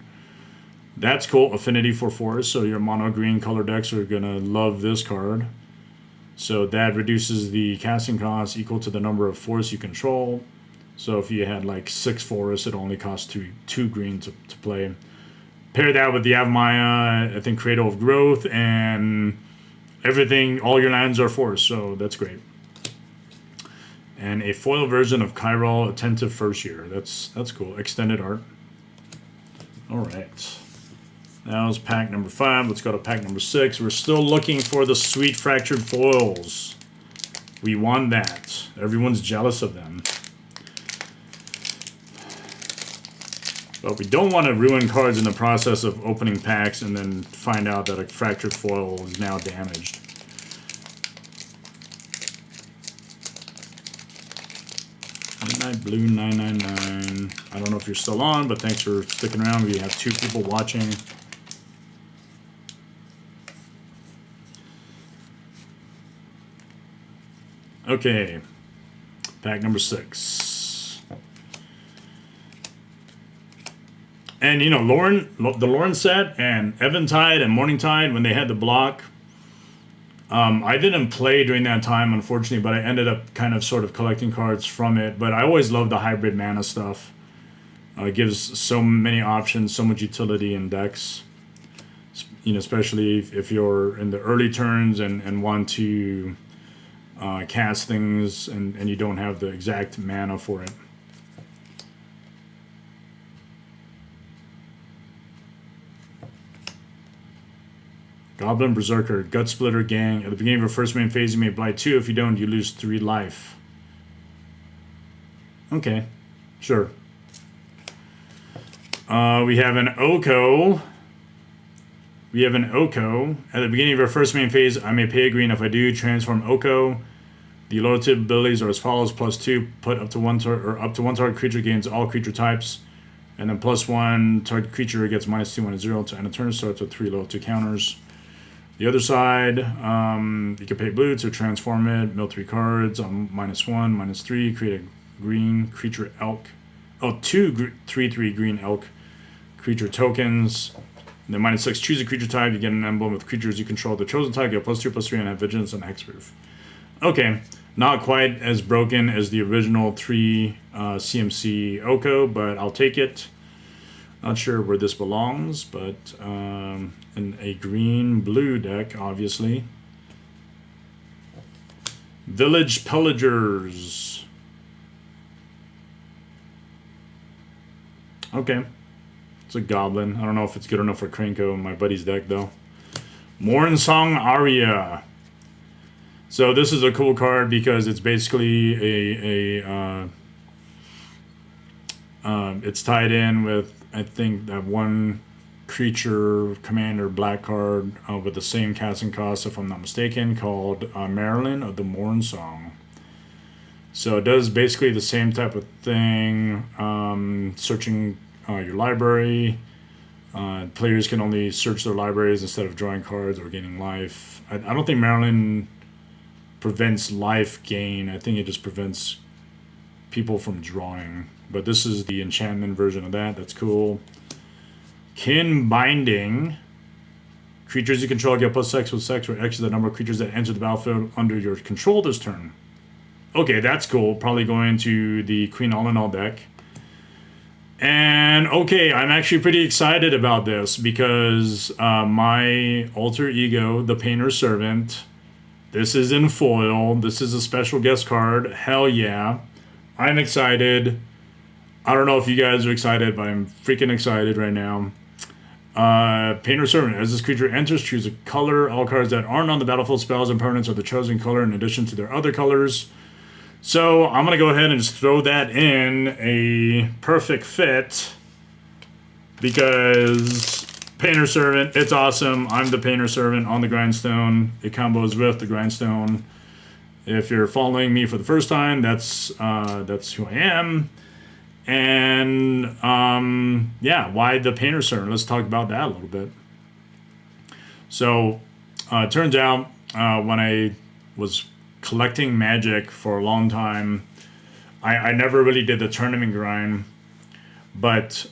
That's cool. Affinity for Forest, so your mono green color decks are gonna love this card. So that reduces the casting cost equal to the number of forests you control. So if you had like 6 forests, it only costs two green to play. Pair that with the Avmaya, I think Cradle of Growth, and everything, all your lands are forests, so that's great. And a foil version of Chiral Attentive First Year. That's cool. Extended art. Alright. That was pack number 5. Let's go to pack number 6. We're still looking for the sweet fractured foils. We want that. Everyone's jealous of them. But we don't want to ruin cards in the process of opening packs and then find out that a fractured foil is now damaged. Midnight Blue 999. I don't know if you're still on, but thanks for sticking around. We have 2 people watching. Okay, pack number 6. And you know, the Lorwyn set and Eventide and Morningtide, when they had the block, I didn't play during that time, unfortunately, but I ended up kind of sort of collecting cards from it. But I always loved the hybrid mana stuff. It gives so many options, so much utility in decks. You know, especially if you're in the early turns and want to cast things and you don't have the exact mana for it. Goblin, Berserker, Gut Splitter, Gang. At the beginning of your first main phase, you may blight 2. If you don't, you lose 3 life. Okay, sure. We have an Oko. At the beginning of your first main phase, I may pay a green. If I do, transform Oko. The loyalty abilities are as follows: +2, put up to one target creature gains all creature types, and then +1 target creature gets -2, -0 to end a turn. Starts with 3 loyalty counters. The other side, you can pay blue to transform it. Mill 3 cards on -1, -3. Create a green creature elk. Oh, 2 3/3 green elk creature tokens. And then -6, choose a creature type. You get an emblem with creatures you control. The chosen type, get +2/+3, and have vigilance and hexproof. Okay, not quite as broken as the original 3 CMC Oko, but I'll take it. Not sure where this belongs, but in a green-blue deck, obviously. Village Pillagers. Okay. It's a goblin. I don't know if it's good enough for Krenko in my buddy's deck, though. Mornsong Aria. So this is a cool card because it's basically it's tied in with, I think, that one creature commander black card with the same casting cost, if I'm not mistaken, called Marilyn of the Mornsong. So it does basically the same type of thing, searching your library. Players can only search their libraries instead of drawing cards or gaining life. I don't think Marilyn prevents life gain. I think it just prevents people from drawing. But this is the enchantment version of that. That's cool. Kin Binding. Creatures you control get +X with X, where X is the number of creatures that enter the battlefield under your control this turn. Okay, that's cool. Probably going to the Queen All-in-All deck. And okay, I'm actually pretty excited about this because my alter ego, the Painter's Servant, this is in foil. This is a special guest card. Hell yeah. I'm excited. I don't know if you guys are excited, but I'm freaking excited right now. Painter's Servant. As this creature enters, choose a color. All cards that aren't on the battlefield, spells, and permanents are the chosen color in addition to their other colors. So I'm going to go ahead and just throw that in a perfect fit because Painter Servant, it's awesome. I'm the Painter Servant on the Grindstone. It combos with the Grindstone. If you're following me for the first time, that's who I am. And yeah, why the Painter Servant? Let's talk about that a little bit. So it turns out when I was collecting Magic for a long time, I never really did the tournament grind, but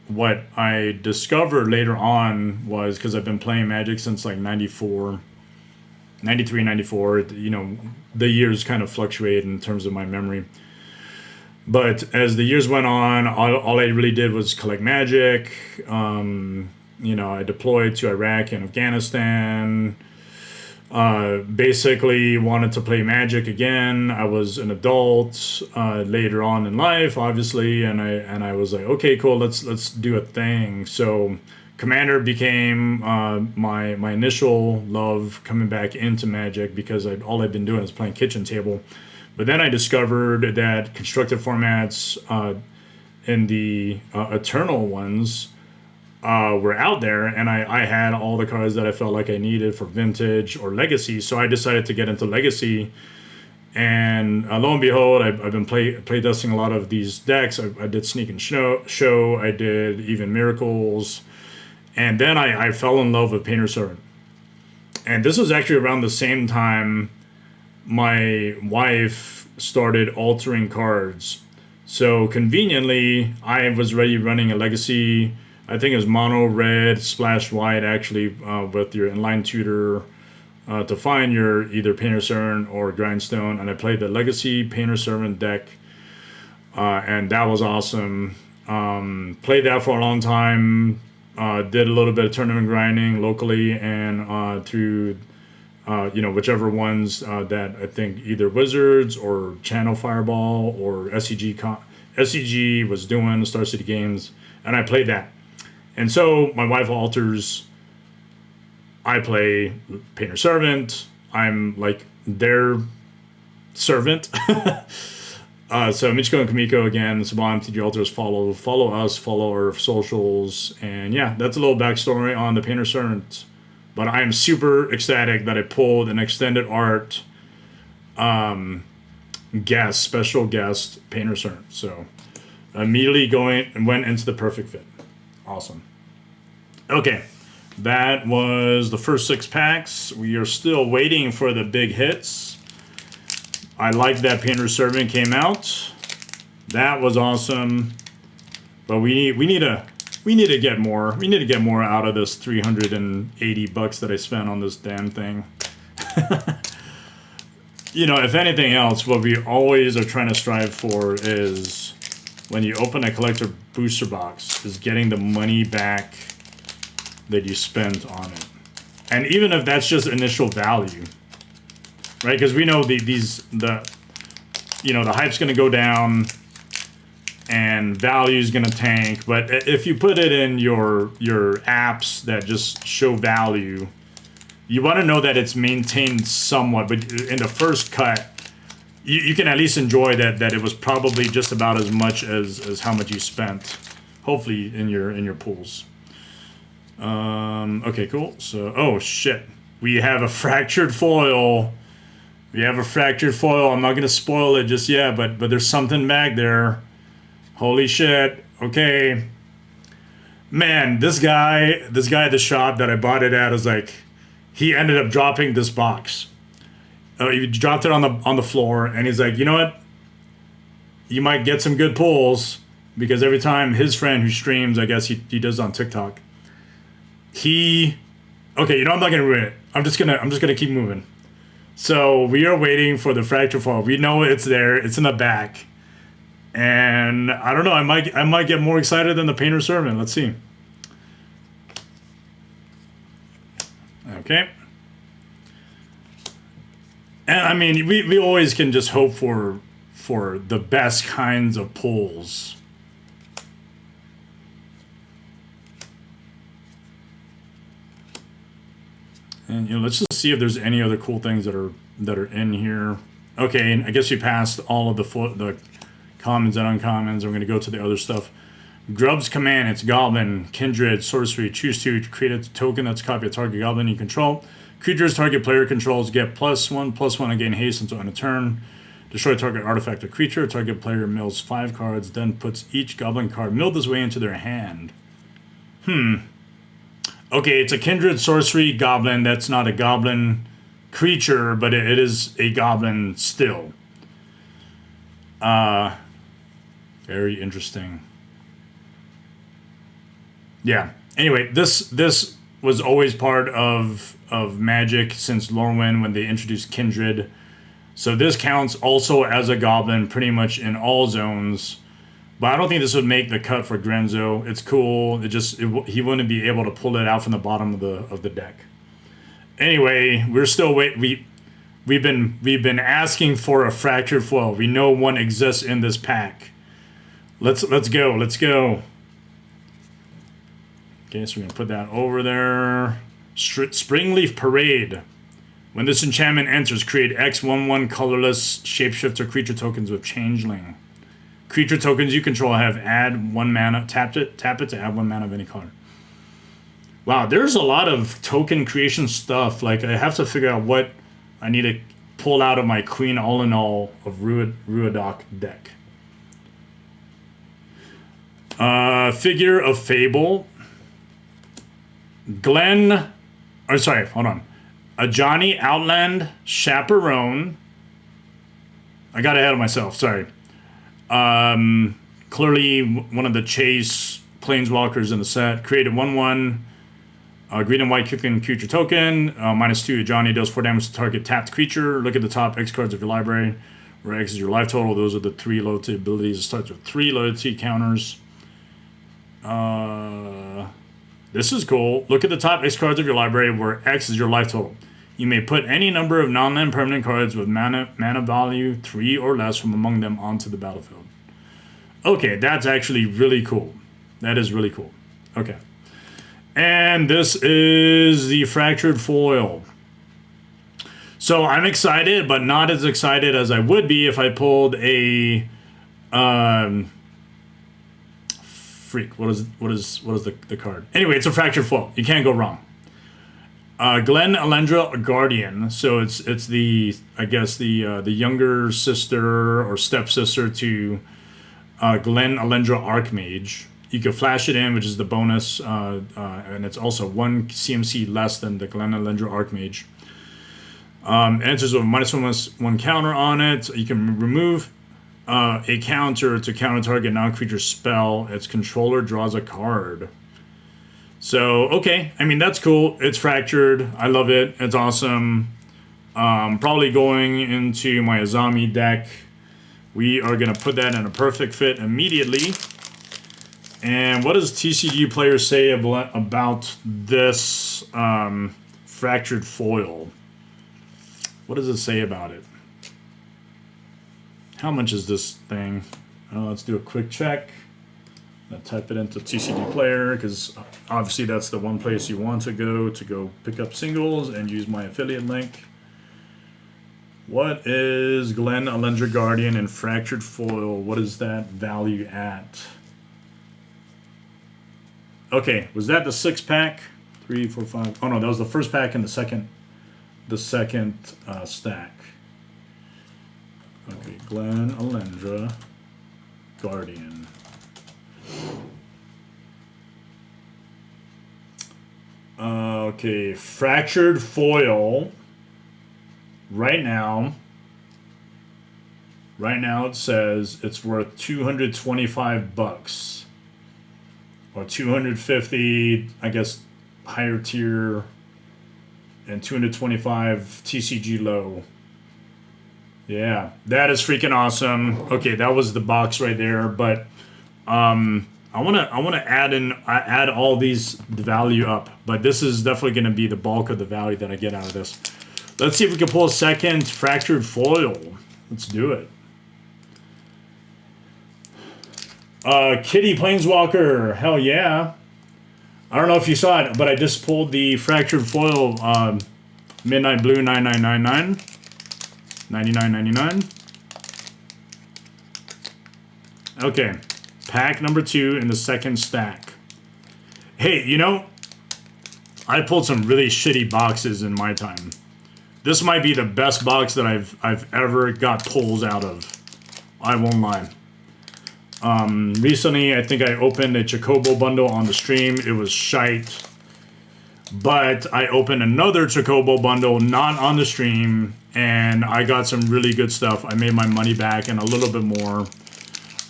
what I discovered later on was, because I've been playing Magic since like 94, 93, 94, you know, the years kind of fluctuate in terms of my memory. But as the years went on, all I really did was collect Magic. You know, I deployed to Iraq and Afghanistan. Basically wanted to play Magic again. I was an adult later on in life, obviously, and I was like, okay, cool, let's do a thing. So Commander became my initial love coming back into Magic because all I'd been doing is playing Kitchen Table. But then I discovered that constructed formats in the Eternal ones were out there, and I had all the cards that I felt like I needed for Vintage or Legacy, so I decided to get into Legacy. And lo and behold, I've been playtesting a lot of these decks. I did Sneak and Show, I did even Miracles, and then I fell in love with Painter Servant. And this was actually around the same time my wife started altering cards. So conveniently, I was already running a Legacy. I think it was mono red / white, actually, with your inline tutor to find your either Painter Servant or Grindstone. And I played the Legacy Painter Servant deck, and that was awesome. Played that for a long time. Did a little bit of tournament grinding locally and through you know, whichever ones that I think either Wizards or Channel Fireball or SCG was doing, Star City Games, and I played that. And so my wife alters I play Painter Servant. I'm like their servant. So Michiko and Kumiko again, Sublime TG Alters, follow us, follow our socials, and yeah, that's a little backstory on the Painter Servant. But I am super ecstatic that I pulled an extended art special guest Painter Servant. So immediately went into the perfect fit. Awesome. Okay, that was the first 6 packs. We are still waiting for the big hits. I like that Painter Servant came out. That was awesome. But we need to get more. We need to get more out of this $380 that I spent on this damn thing. You know, if anything else, what we always are trying to strive for is when you open a collector booster box, is getting the money back that you spent on it. And even if that's just initial value, right? Because we know the hype's going to go down and value's going to tank. But if you put it in your apps that just show value, you want to know that it's maintained somewhat. But in the first cut, you can at least enjoy that it was probably just about as much as how much you spent, hopefully in your pools. Okay, cool. So, oh shit, we have a fractured foil. I'm not gonna spoil it just yet, but there's something back there. Holy shit. Okay, man, this guy at the shop that I bought it at was like, he ended up dropping this box. He dropped it on the floor, and he's like, you know what? You might get some good pulls, because every time his friend who streams, I guess he does on TikTok. Okay, you know, I'm not gonna ruin it. I'm just gonna keep moving. So we are waiting for the fracture foil. We know it's there. It's in the back, and I don't know. I might get more excited than the Painter Servant. Let's see. Okay. And I mean, we always can just hope for the best kinds of pulls. And let's just see if there's any other cool things that are in here. Okay, and I guess we passed all of the commons and uncommons. We're gonna go to the other stuff. Grub's Command. It's Goblin, Kindred, Sorcery. Choose to create a token that's a copy of target Goblin you control. Creatures target player controls get +1/+1 and gain haste until end of turn. Destroy target artifact or creature. Target player mills 5 cards, then puts each Goblin card milled this way into their hand. Okay, it's a Kindred Sorcery Goblin. That's not a Goblin creature, but it is a Goblin still. Very interesting. Yeah. Anyway, this was always part of Magic since Lorwyn when they introduced Kindred. So this counts also as a Goblin pretty much in all zones. But I don't think this would make the cut for Grenzo. It's cool. He wouldn't be able to pull it out from the bottom of the deck. Anyway, we're still we've been asking for a fractured foil. We know one exists in this pack. Let's go. Okay, so we're gonna put that over there. Springleaf Parade. When this enchantment enters, create X/1/1 colorless shapeshifter creature tokens with Changeling. Creature tokens you control have add 1 mana. Tap it to add 1 mana of any color. Wow, there's a lot of token creation stuff. Like, I have to figure out what I need to pull out of my Queen All-in-All of Ruidoc deck. Figure of Fable. A Johnny Outland Chaperone. I got ahead of myself, sorry. Clearly one of the chase planeswalkers in the set. Created 1/1. Green and white kicking creature token. -2. Johnny does 4 damage to target tapped creature. Look at the top X cards of your library, where X is your life total. Those are the 3 loyalty abilities. It starts with 3 loyalty counters. This is cool. Look at the top X cards of your library, where X is your life total. You may put any number of non-land permanent cards with mana value 3 or less from among them onto the battlefield. Okay, that's actually really cool. That is really cool. Okay. And this is the fractured foil. So I'm excited, but not as excited as I would be if I pulled a freak. What is the card? Anyway, it's a fractured foil. You can't go wrong. Glen Alendra Guardian. So it's the, I guess, the younger sister or stepsister to Glen Alendra Archmage. You can flash it in, which is the bonus, and it's also 1 CMC less than the Glen Alendra Archmage. Enters with a -1/-1 counter on it. You can remove a counter to counter target non-creature spell. Its controller draws a card. So, okay. I mean, that's cool. It's fractured. I love it. It's awesome. Probably going into my Azami deck. We are going to put that in a perfect fit immediately. And what does TCG players say about this fractured foil? What does it say about it? How much is this thing? Let's do a quick check. I'll type it into TCG Player, because obviously that's the one place you want to go pick up singles and use my affiliate link. What is Glen Alendra Guardian and Fractured Foil? What is that value at? Okay, was that the 6-pack? 3, 4, 5. Oh no, that was the first pack and the second stack. Okay, Glen Alendra Guardian. Okay, fractured foil. Right now it says it's worth $225 or 250, I guess, higher tier, and 225 TCG low. Yeah, that is freaking awesome. Okay, that was the box right there, but I wanna add all these the value up, but this is definitely gonna be the bulk of the value that I get out of this. Let's see if we can pull a second fractured foil. Let's do it. Kitty Planeswalker, hell yeah. I don't know if you saw it, but I just pulled the fractured foil Midnight Blue 9999. 99.99. Okay, pack number 2 in the second stack. Hey, you know, I pulled some really shitty boxes in my time. This might be the best box that I've ever got pulls out of. I won't lie. Recently, I think I opened a Chocobo bundle on the stream. It was shite. But I opened another Chocobo bundle not on the stream, and I got some really good stuff. I made my money back and a little bit more.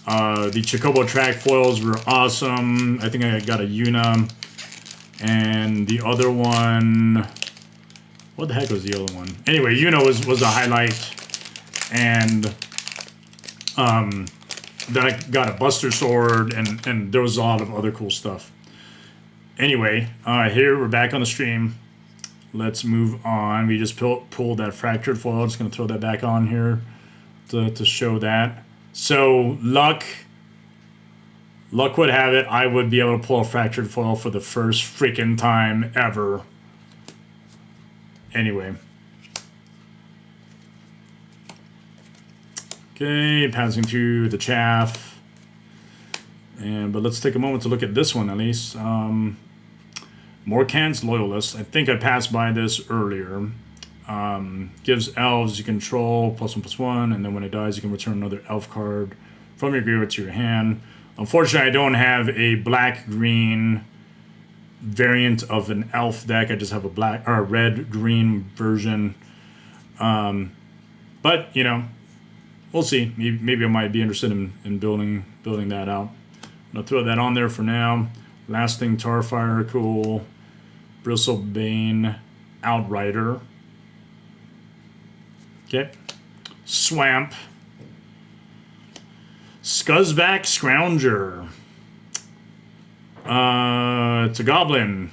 The Chocobo track foils were awesome. I think I got a Yuna. And the other one... What the heck was the other one? Anyway, Yuna was a highlight. And then I got a Buster Sword, and there was a lot of other cool stuff. Anyway, here we're back on the stream. Let's move on. We just pulled that fractured foil. I'm just going to throw that back on here to show that. So, luck would have it, I would be able to pull a fractured foil for the first freaking time ever. Anyway. Okay, passing through the chaff. But let's take a moment to look at this one at least. Morkant's Loyalist. I think I passed by this earlier. Gives elves you control +1/+1, and then when it dies, you can return another elf card from your graveyard to your hand. Unfortunately, I don't have a black-green variant of an elf deck. I just have a red-green version. But you know, we'll see. Maybe I might be interested in building that out. I'm gonna throw that on there for now. Lasting Tarfire, cool. Bristlebane, Outrider. Okay. Swamp. Scuzzback Scrounger. It's a Goblin.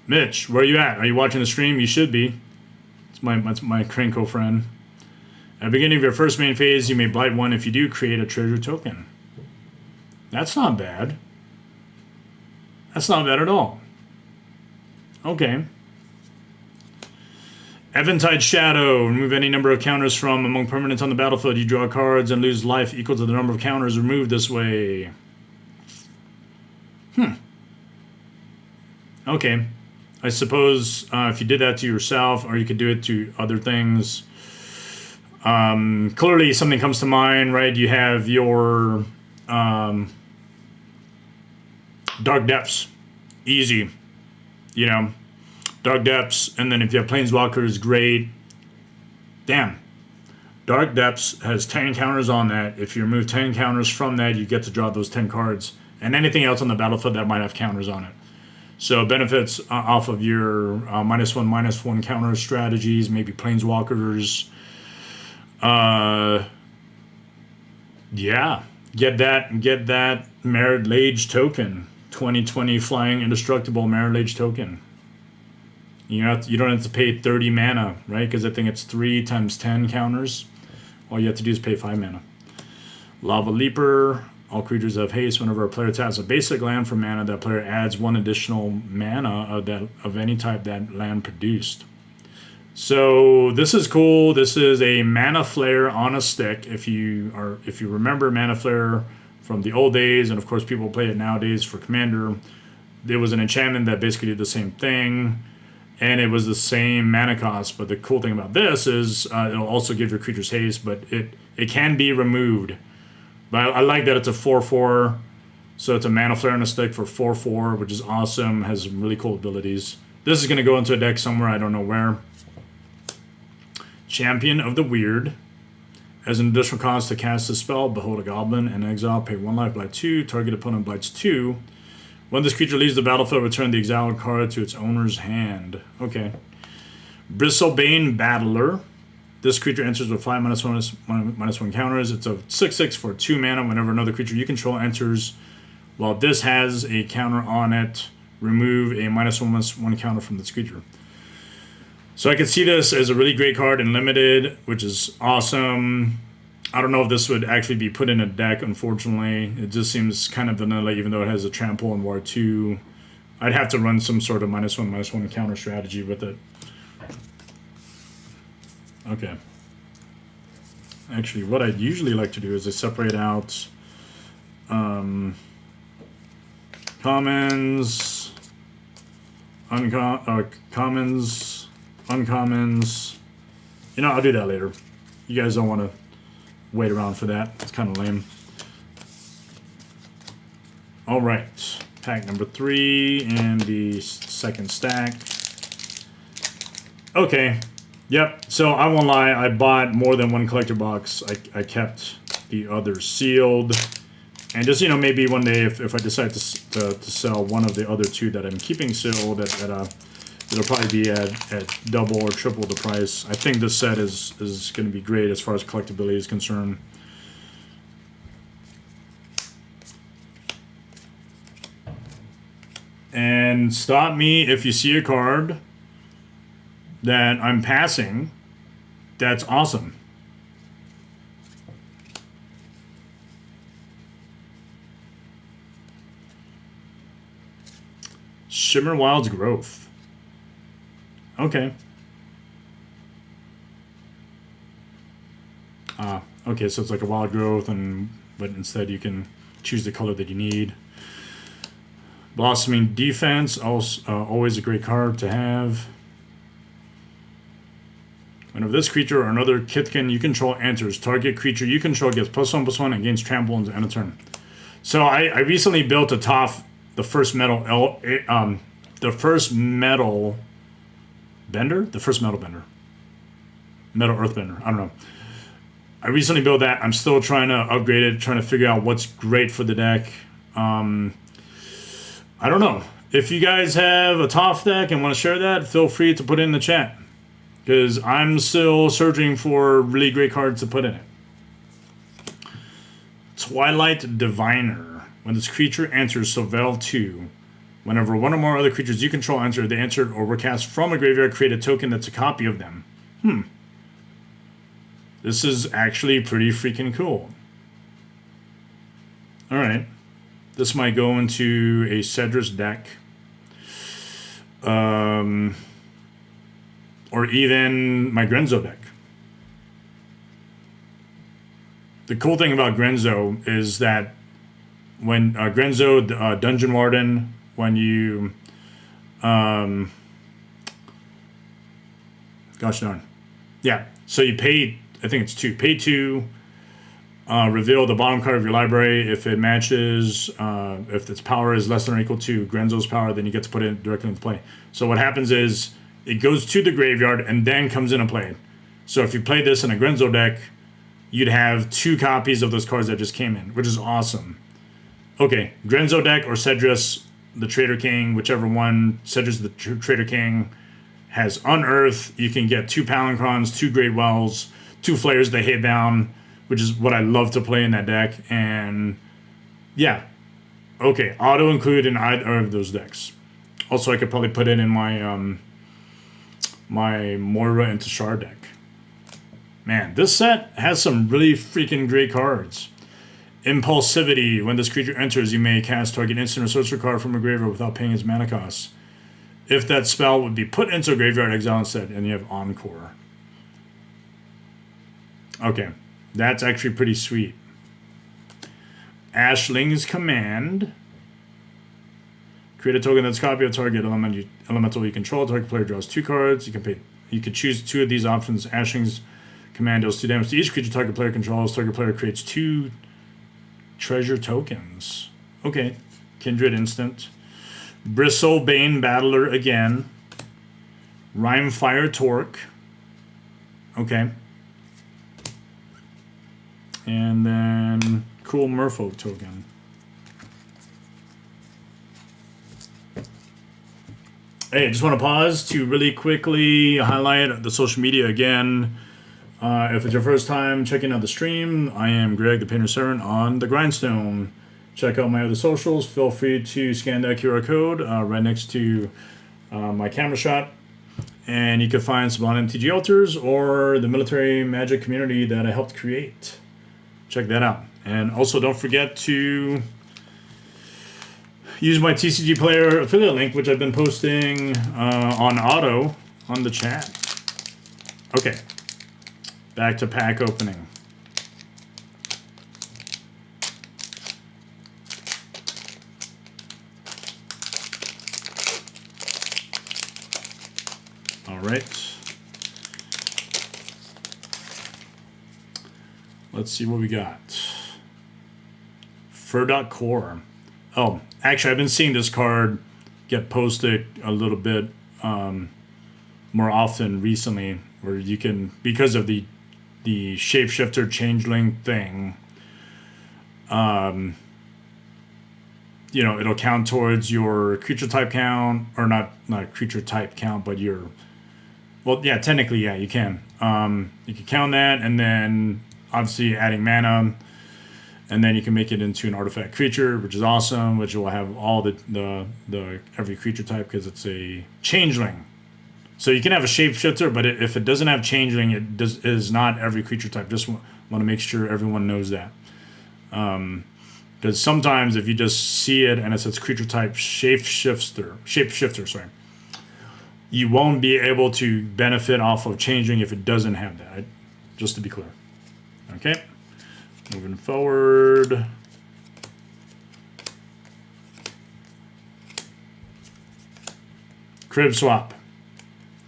Mitch, where are you at? Are you watching the stream? You should be. It's my Krenko friend. At the beginning of your first main phase, you may blight one. If you do, create a treasure token. That's not bad. That's not bad at all. Okay. Eventide Shadow. Remove any number of counters from among permanents on the battlefield. You draw cards and lose life equal to the number of counters removed this way. Okay. I suppose if you did that to yourself, or you could do it to other things. Clearly something comes to mind, right? You have your Dark Depths. Easy. You know, Dark Depths, and then if you have Planeswalkers, great. Damn. Dark Depths has 10 counters on that. If you remove 10 counters from that, you get to draw those 10 cards. And anything else on the battlefield that might have counters on it. So it benefits off of your -1/-1 counter strategies, maybe Planeswalkers. Yeah. Get that Merit Lage token. 2020 Flying Indestructible Merit Lage token. You don't have to pay 30 mana, right? Because I think it's 3 times 10 counters. All you have to do is pay 5 mana. Lava Leaper. All creatures have haste. Whenever a player taps a basic land for mana, that player adds 1 additional mana of any type that land produced. So this is cool. This is a Mana Flare on a stick. If you remember Mana Flare from the old days, and of course people play it nowadays for Commander, there was an enchantment that basically did the same thing, and it was the same mana cost. But the cool thing about this is it'll also give your creatures haste, but it can be removed. But I like that it's a 4/4, so it's a Mana Flare on a stick for 4/4, which is awesome. Has some really cool abilities. This is going to go into a deck somewhere, I don't know where. Champion of the Weird. As an additional cost to cast a spell, behold a goblin and exile, pay 1 life, blight 2, target opponent blights 2. When this creature leaves the battlefield, return the exiled card to its owner's hand. Okay. Bristlebane Battler. This creature enters with 5 -1 counters. It's a 6/6 for 2 mana. Whenever another creature you control enters, while this has a counter on it, remove a -1/-1 counter from this creature. So I could see this as a really great card in Limited, which is awesome. I don't know if this would actually be put in a deck, unfortunately. It just seems kind of vanilla, even though it has a trample and War 2. I'd have to run some sort of -1/-1 counter strategy with it. Okay. Actually, what I'd usually like to do is I separate out commons, commons, uncommons. You know, I'll do that later. You guys don't want to wait around for that. It's kind of lame. All right. Pack number 3 and the second stack. Okay. Yep. So I won't lie. I bought more than one collector box. I kept the others sealed. And just, you know, maybe one day if I decide to sell one of the other 2 that I'm keeping sealed it'll probably be at double or triple the price. I think this set is going to be great as far as collectability is concerned. And stop me if you see a card that I'm passing. That's awesome. Shimmer Wild's Growth. Okay. Okay, so it's like a wild growth, but instead you can choose the color that you need. Blossoming Defense, also, always a great card to have. Whenever this creature or another Kithkin you control enters, target creature you control gets +1/+1 and gains trample on a turn. So I recently built the first metal bender? The first metal bender. Metal earthbender. I don't know. I recently built that. I'm still trying to upgrade it, trying to figure out what's great for the deck. I don't know. If you guys have a Toph deck and want to share that, feel free to put it in the chat. Because I'm still searching for really great cards to put in it. Twilight Diviner. When this creature enters Sovel 2, whenever one or more other creatures you control enter, they entered or were cast from a graveyard, create a token that's a copy of them. This is actually pretty freaking cool. Alright. This might go into a Cedrus deck. Or even my Grenzo deck. The cool thing about Grenzo is that when Grenzo, Dungeon Warden, when you, gosh darn, yeah. So you pay, I think it's 2. Pay 2, reveal the bottom card of your library. If it matches, if its power is less than or equal to Grenzo's power, then you get to put it directly into play. So what happens is it goes to the graveyard and then comes into play. So if you play this in a Grenzo deck, you'd have 2 copies of those cards that just came in, which is awesome. Okay, Grenzo deck or Cedrus, the Trader King, whichever one. Cedrus, the Trader King, has Unearth. You can get 2 Palinchrons, 2 Great Wells, 2 Flayers that hit down, which is what I love to play in that deck. And yeah, okay, auto include in either of those decks. Also, I could probably put it in my my Moira into Shard deck. Man, this set has some really freaking great cards. Impulsivity. When this creature enters, you may cast target instant or sorcery card from a graveyard without paying its mana cost. If that spell would be put into a graveyard, exile instead, and you have Encore. Okay, that's actually pretty sweet. Ashling's Command. Create a token that's a copy of target elemental you control. Target player draws 2 cards. You can choose 2 of these options. Ashling's Command deals 2 damage to each creature target player controls. Target player creates 2 treasure tokens. Okay. Kindred instant. Bristlebane Battler again. Rhymefire Torque. Okay. And then Cool Merfolk token. Hey, I just want to pause to really quickly highlight the social media again. If it's your first time checking out the stream, I am Greg, the Painter Servant on the Grindstone. Check out my other socials. Feel free to scan that QR code right next to my camera shot. And you can find Sublime MTG Altars or the military magic community that I helped create. Check that out. And also don't forget to use my TCG Player affiliate link, which I've been posting on auto on the chat. Okay. Back to pack opening. All right. Let's see what we got. Fur.Core. Core. Oh, actually, I've been seeing this card get posted a little bit more often recently, where you can, because of the shapeshifter changeling thing, you know, it'll count towards your creature type count, or not creature type count, but your, well, yeah, technically, yeah, you can. You can count that, and then obviously adding mana, and then you can make it into an artifact creature, which is awesome, which will have all the every creature type, because it's a changeling. So you can have a shapeshifter, but if it doesn't have changeling, it is not every creature type. Just want to make sure everyone knows that. Because sometimes if you just see it and it says creature type shapeshifter, sorry, you won't be able to benefit off of changing if it doesn't have that. Right? Just to be clear. Okay, moving forward. Crib Swap.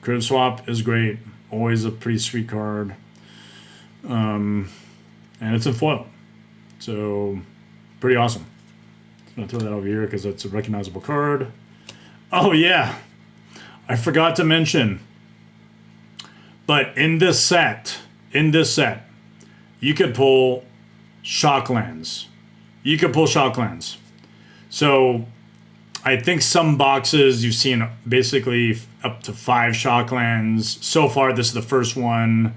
Crib Swap is great. Always a pretty sweet card. And it's in foil. So, pretty awesome. I'm going to throw that over here because it's a recognizable card. Oh, yeah. I forgot to mention. But in this set, you could pull Shocklands. So, I think some boxes you've seen basically up to 5 Shocklands. So far, this is the first one,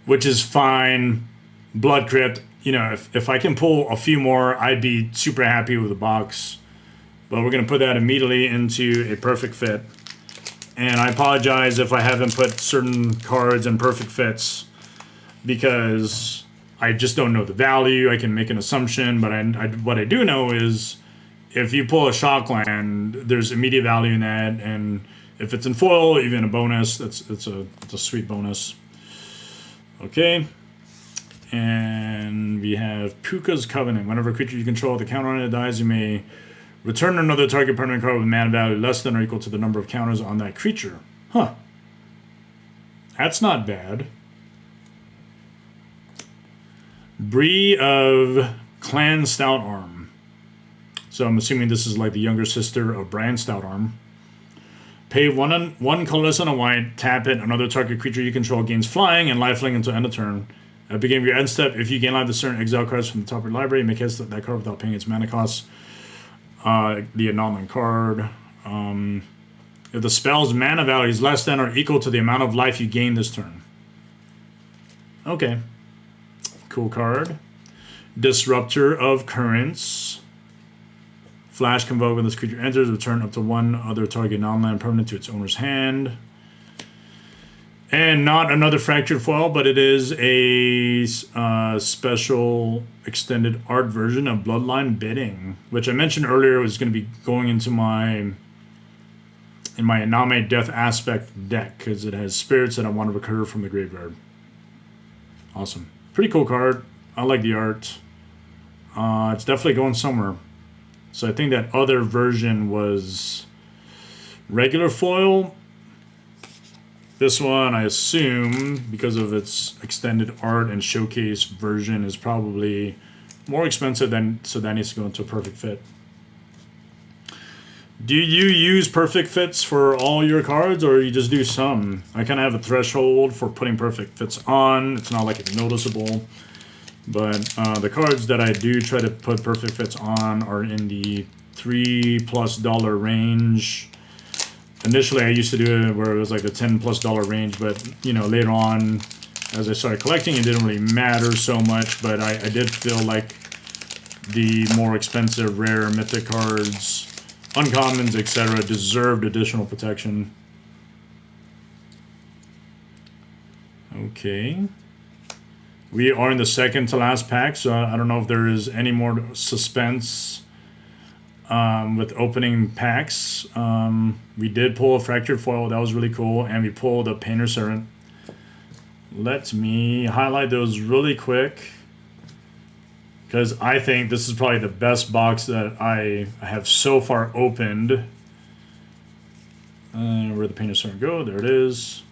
which is fine. Blood Crypt, you know, if I can pull a few more, I'd be super happy with the box. But we're going to put that immediately into a perfect fit. And I apologize if I haven't put certain cards in perfect fits, because I just don't know the value. I can make an assumption, but what I do know is if you pull a Shockland, there's immediate value in that, and if it's in foil, even a bonus, it's a sweet bonus. Okay. And we have Puka's Covenant. Whenever a creature you control with a counter on it dies, you may return another target permanent card with mana value less than or equal to the number of counters on that creature. Huh. That's not bad. Bree of Clan Stoutarm. So I'm assuming this is like the younger sister of Bran Stoutarm. Pay one colorless and a white, tap it, another target creature you control gains flying and lifelink until end of turn. At the beginning of your end step, if you gain life this turn, exile cards from the top of your library, make cast that card without paying its mana cost. The annulment card. If the spell's mana value is less than or equal to the amount of life you gain this turn. Okay. Cool card. Disruptor of Currents. Flash Convoke when this creature enters, return up to one other target non-land permanent to its owner's hand. And not another Fractured Foil, but it is a special extended art version of Bloodline Bidding, which I mentioned earlier was going to be going into my Iname Death Aspect deck, because it has spirits that I want to recur from the graveyard. Awesome. Pretty cool card. I like the art. It's definitely going somewhere. So I think that other version was regular foil. This one, I assume, because of its extended art and showcase version, is probably more expensive than, so that needs to go into a perfect fit. Do you use perfect fits for all your cards, or you just do some? I kind of have a threshold for putting perfect fits on. It's not like it's noticeable. But the cards that I do try to put perfect fits on are in the $3+ range. Initially, I used to do it where it was like the $10+ range, but you know, later on, as I started collecting, it didn't really matter so much. But I did feel like the more expensive, rare, mythic cards, uncommons, etc., deserved additional protection. Okay. We are in the second to last pack, so I don't know if there is any more suspense with opening packs. We did pull a Fractured Foil, that was really cool, and we pulled a Painter Servant. Let me highlight those really quick, because I think this is probably the best box that I have so far opened. Where'd the Painter Servant go? There it is.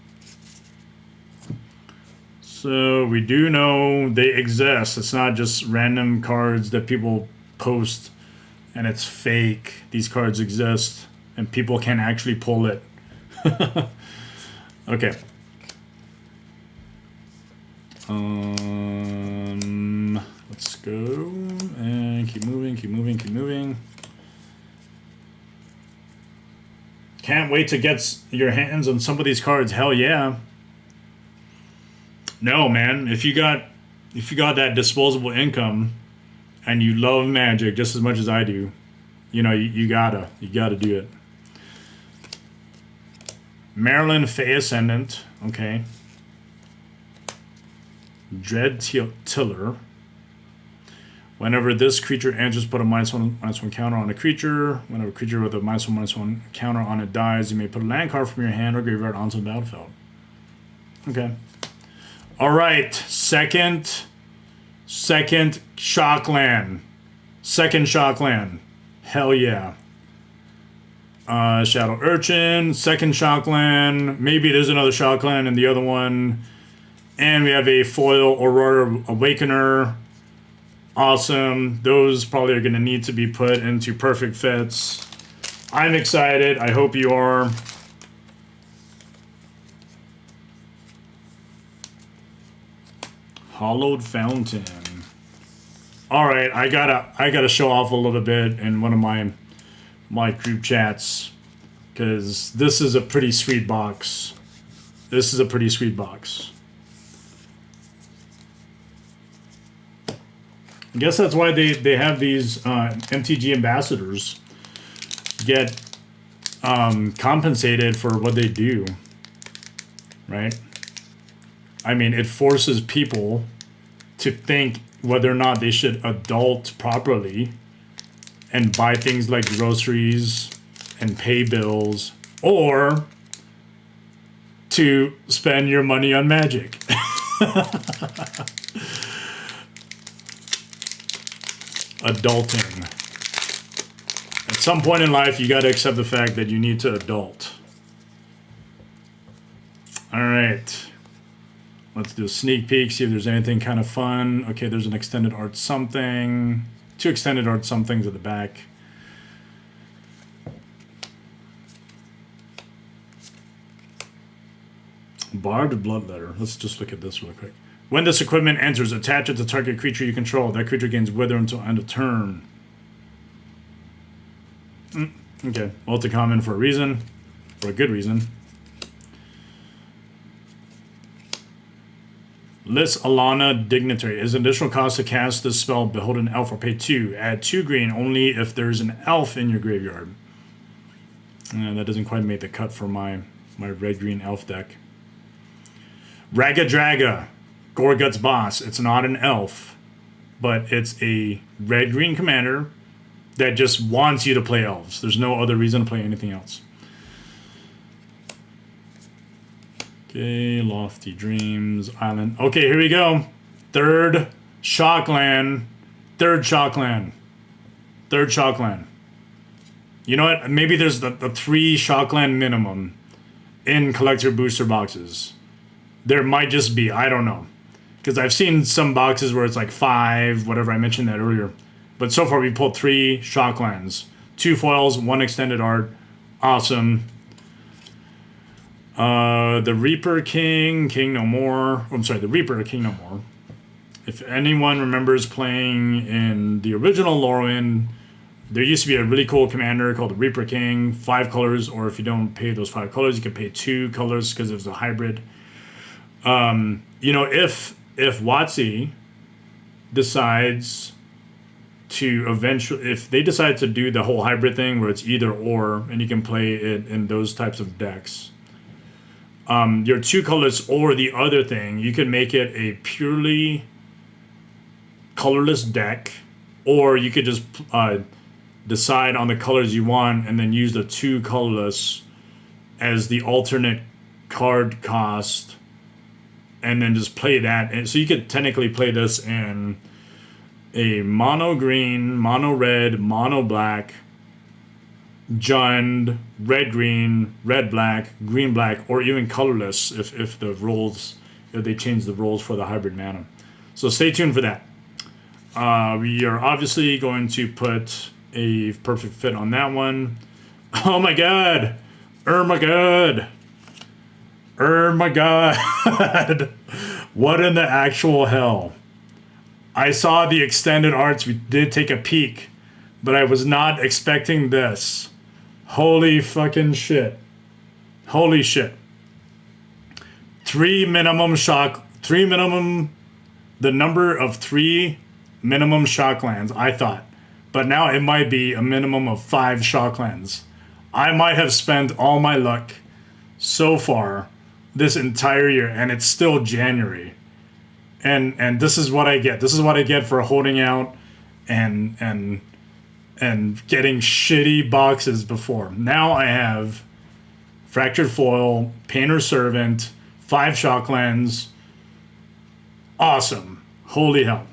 So we do know they exist. It's not just random cards that people post and it's fake. These cards exist and people can actually pull it. Okay. Let's go and keep moving. Can't wait to get your hands on some of these cards. Hell yeah. No, man, if you got that disposable income and you love Magic just as much as I do, you know, you gotta do it. Marilyn Fey Ascendant, okay. Dread Tiller. Whenever this creature enters, put a -1/-1 counter on a creature. Whenever a creature with a -1/-1 counter on it dies, you may put a land card from your hand or graveyard onto the battlefield. Okay. All right, second Shockland. Second Shockland. Hell yeah. Shadow Urchin, second Shockland. Maybe there's another Shockland in the other one. And we have a foil Aurora Awakener. Awesome. Those probably are going to need to be put into perfect fits. I'm excited. I hope you are. Hollowed Fountain. All right, I gotta show off a little bit in one of my group chats, because this is a pretty sweet box. I guess that's why they have these MTG ambassadors get compensated for what they do, right? I mean, it forces people to think whether or not they should adult properly and buy things like groceries and pay bills, or to spend your money on magic. Adulting. At some point in life, you got to accept the fact that you need to adult. All right. Let's do a sneak peek, see if there's anything kind of fun. Okay, there's an extended art something. 2 extended art somethings at the back. Barbed blood letter. Let's just look at this real quick. When this equipment enters, attach it to target creature you control. That creature gains wither until end of turn. Okay, multi-common for a reason. For a good reason. List Arona Dignitary. Is an additional cost to cast this spell, behold an elf, or pay 2. Add 2 green only if there's an elf in your graveyard. That doesn't quite make the cut for my red-green elf deck. Raga Draga. Gorgut's boss. It's not an elf, but it's a red-green commander that just wants you to play elves. There's no other reason to play anything else. Okay, Lofty Dreams, Island. Okay, here we go. Third Shockland. Third Shockland. Third Shockland. You know what? Maybe there's the 3 Shockland minimum in collector booster boxes. There might just be. I don't know. Because I've seen some boxes where it's like 5, whatever, I mentioned that earlier. But so far we pulled 3 Shocklands. 2 foils, 1 extended art. Awesome. The Reaper King, King No More. Oh, I'm sorry, the Reaper King No More. If anyone remembers playing in the original Lorwyn, there used to be a really cool commander called the Reaper King. 5 colors, or if you don't pay those 5 colors, you can pay 2 colors because it was a hybrid. You know, if WotC decides to eventually, if they decide to do the whole hybrid thing where it's either or, and you can play it in those types of decks, your 2 colors or the other thing, you can make it a purely colorless deck, or you could just decide on the colors you want and then use the 2 colorless as the alternate card cost, and then just play that. And so you could technically play this in a mono green, mono red, mono black, Jund, red green, red black, green black, or even colorless if the rules, if they change the rules for the hybrid mana. So stay tuned for that. We are obviously going to put a perfect fit on that one. Oh my god! Oh my god! Oh my god! What in the actual hell? I saw the extended arts, we did take a peek, but I was not expecting this. Holy fucking shit. Holy shit. 3 minimum shock, 3 minimum, the number of 3 minimum Shocklands, I thought. But now it might be a minimum of 5 Shocklands. I might have spent all my luck so far this entire year, and it's still January. And this is what I get. This is what I get for holding out and getting shitty boxes before. Now I have Fractured Foil, Painter Servant, 5 Shocklands. Awesome. Holy hell.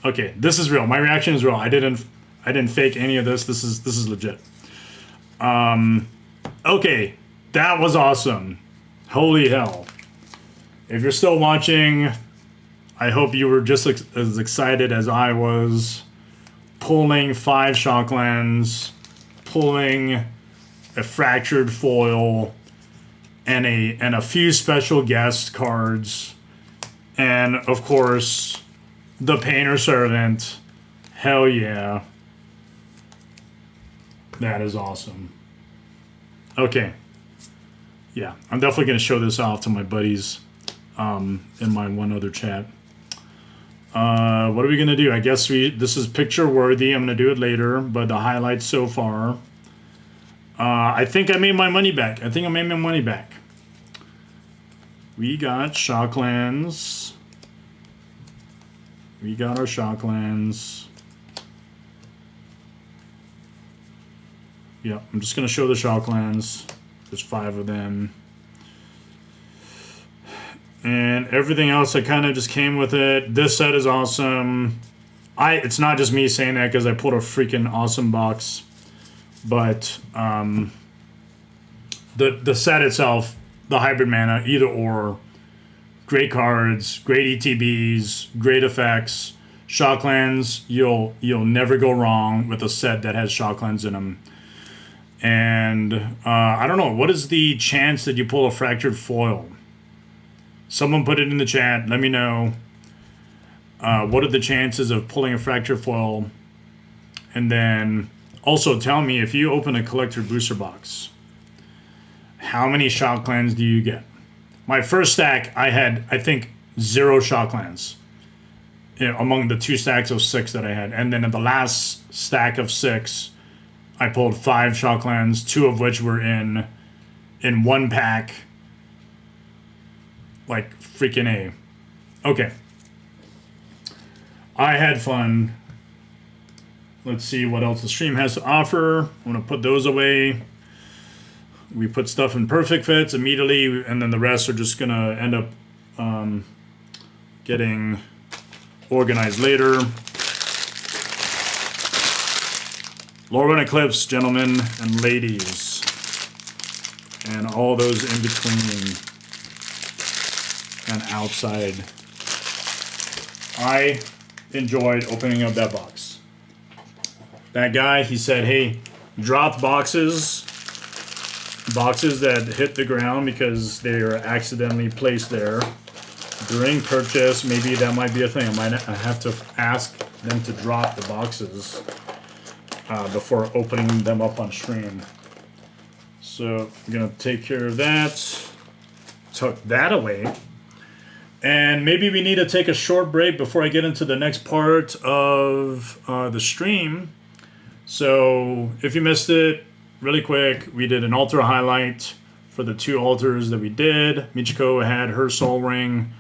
Okay, this is real. My reaction is real. I didn't fake any of this. This is legit. Okay, that was awesome. Holy hell. If you're still watching, I hope you were just as excited as I was pulling 5 Shocklands, pulling a Fractured Foil, and a few special guest cards, and of course the Painter Servant. Hell yeah. That is awesome. Okay. Yeah, I'm definitely going to show this off to my buddies in my one other chat. What are we going to do? I guess this is picture worthy. I'm going to do it later, but the highlights so far. I think I made my money back. We got Shocklands. We got our Shocklands. yeah, I'm just gonna show the Shocklands. There's 5 of them. And everything else that kind of just came with it. This set is awesome. It's not just me saying that because I pulled a freaking awesome box. But the set itself, the hybrid mana, either or, great cards, great ETBs, great effects. Shocklands, you'll never go wrong with a set that has Shocklands in them. And I don't know, what is the chance that you pull a fractured foil? Someone put it in the chat. Let me know. What are the chances of pulling a fractured foil? And then also tell me, if you open a collector booster box, how many Shocklands do you get? My first stack, I had, I think, 0 Shocklands, you know, among the 2 stacks of 6 that I had. And then in the last stack of 6, I pulled 5 Shocklands, 2 of which were in 1 pack. Like freaking A. Okay. I had fun. Let's see what else the stream has to offer. I'm going to put those away. We put stuff in perfect fits immediately, and then the rest are just going to end up getting organized later. Lorwyn Eclipsed, gentlemen and ladies, and all those in between and outside. I enjoyed opening up that box. That guy, he said, hey, drop boxes that hit the ground because they're accidentally placed there during purchase. Maybe that might be a thing. I have to ask them to drop the boxes before opening them up on stream. So I'm gonna take care of that. Tuck that away. And maybe we need to take a short break before I get into the next part of the stream. So if you missed it, really quick, we did an altar highlight for the 2 altars that we did. Michiko had her soul ring,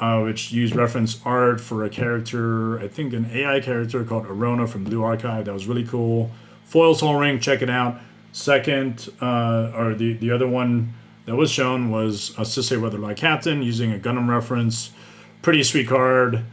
which used reference art for a character, I think an AI character called Arona from Blue Archive. That was really cool. Foil soul ring, check it out. Second, or the other one that was shown was a Sisay Weatherlight Captain using a Gundam reference. Pretty sweet card.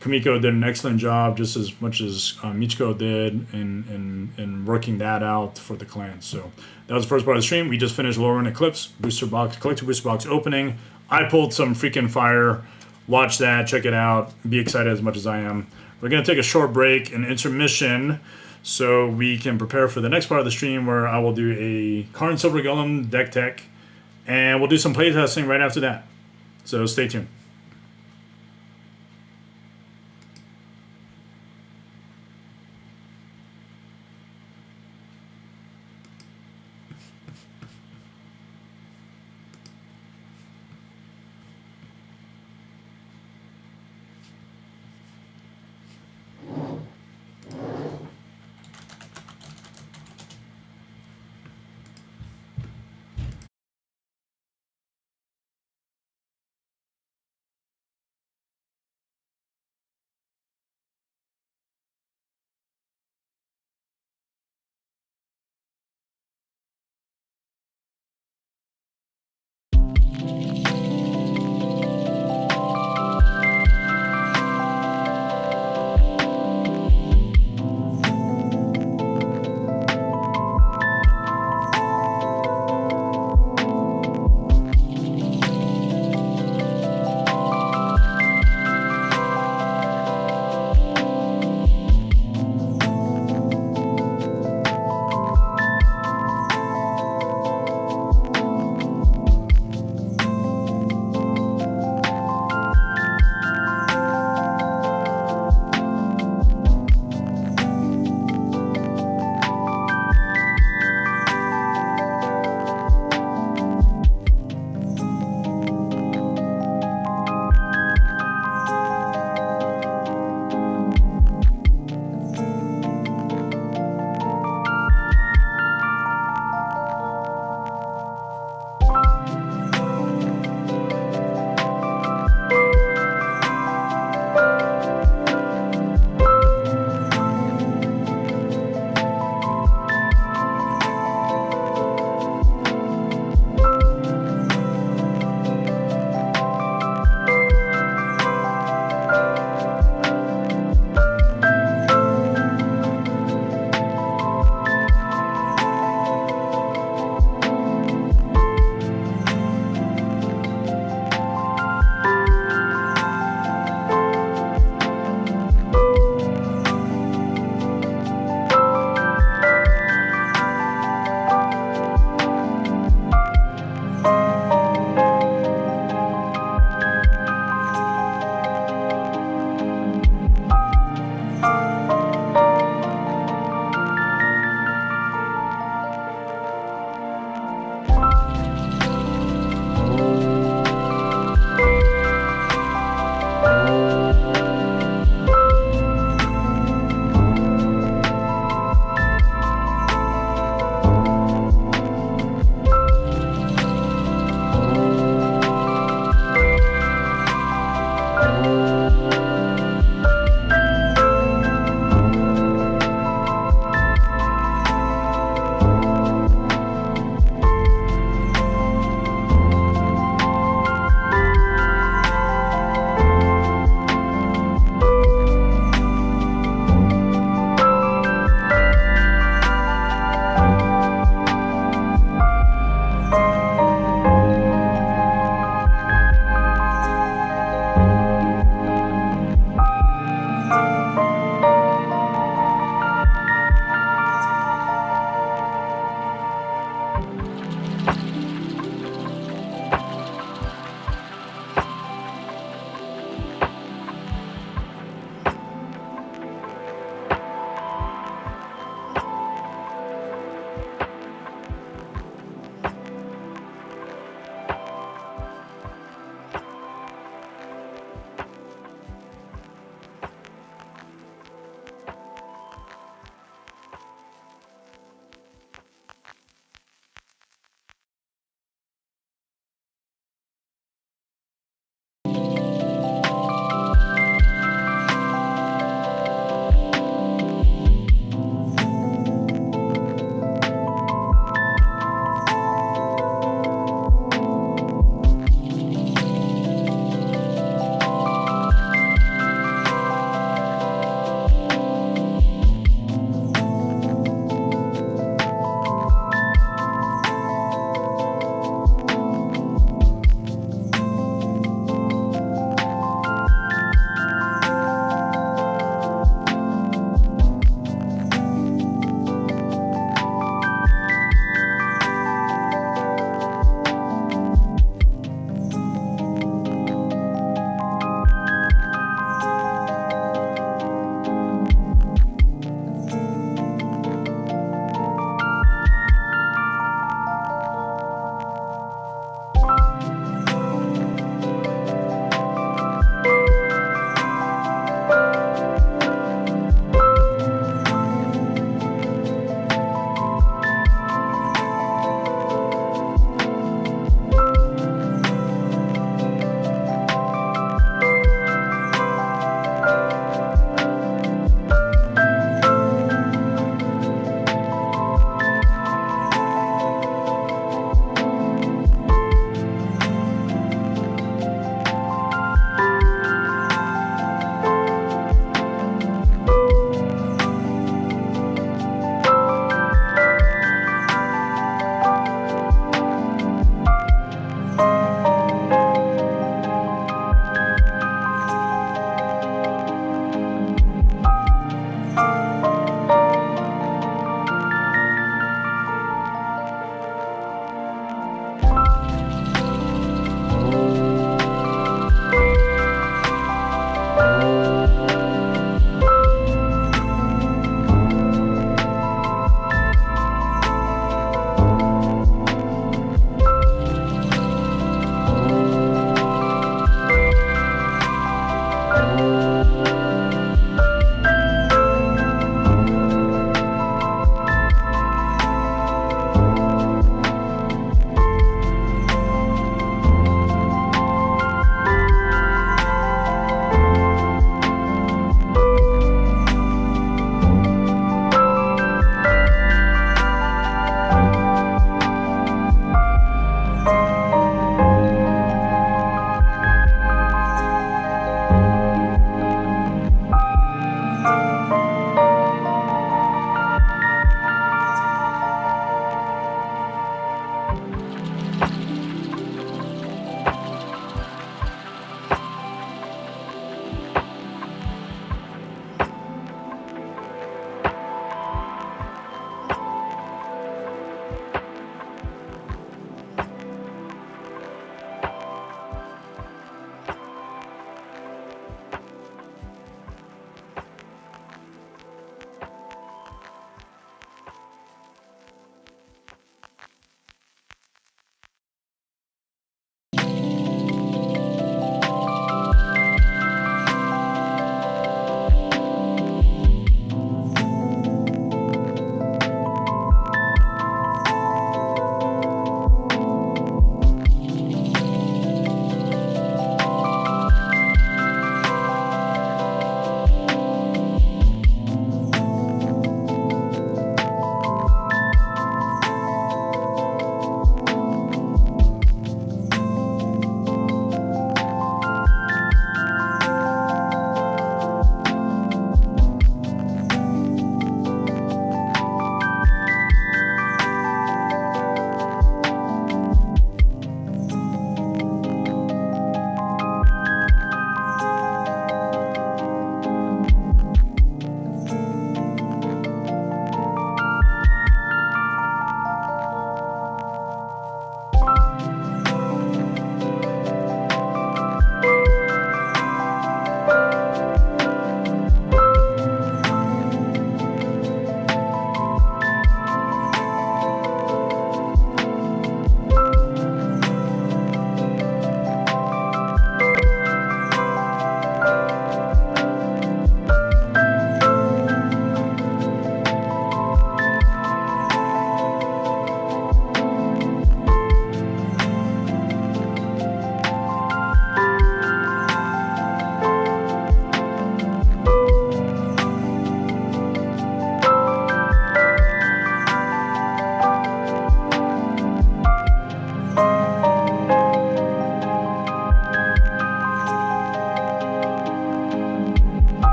Kumiko did an excellent job, just as much as Michiko did in working that out for the clan. So that was the first part of the stream. We just finished Lorwyn Eclipsed booster box, collector booster box opening. I pulled some freaking fire. Watch that, check it out. Be excited as much as I am. We're gonna take a short break, an intermission, so we can prepare for the next part of the stream where I will do a Karn Silver Golem deck tech. And we'll do some playtesting right after that. So stay tuned.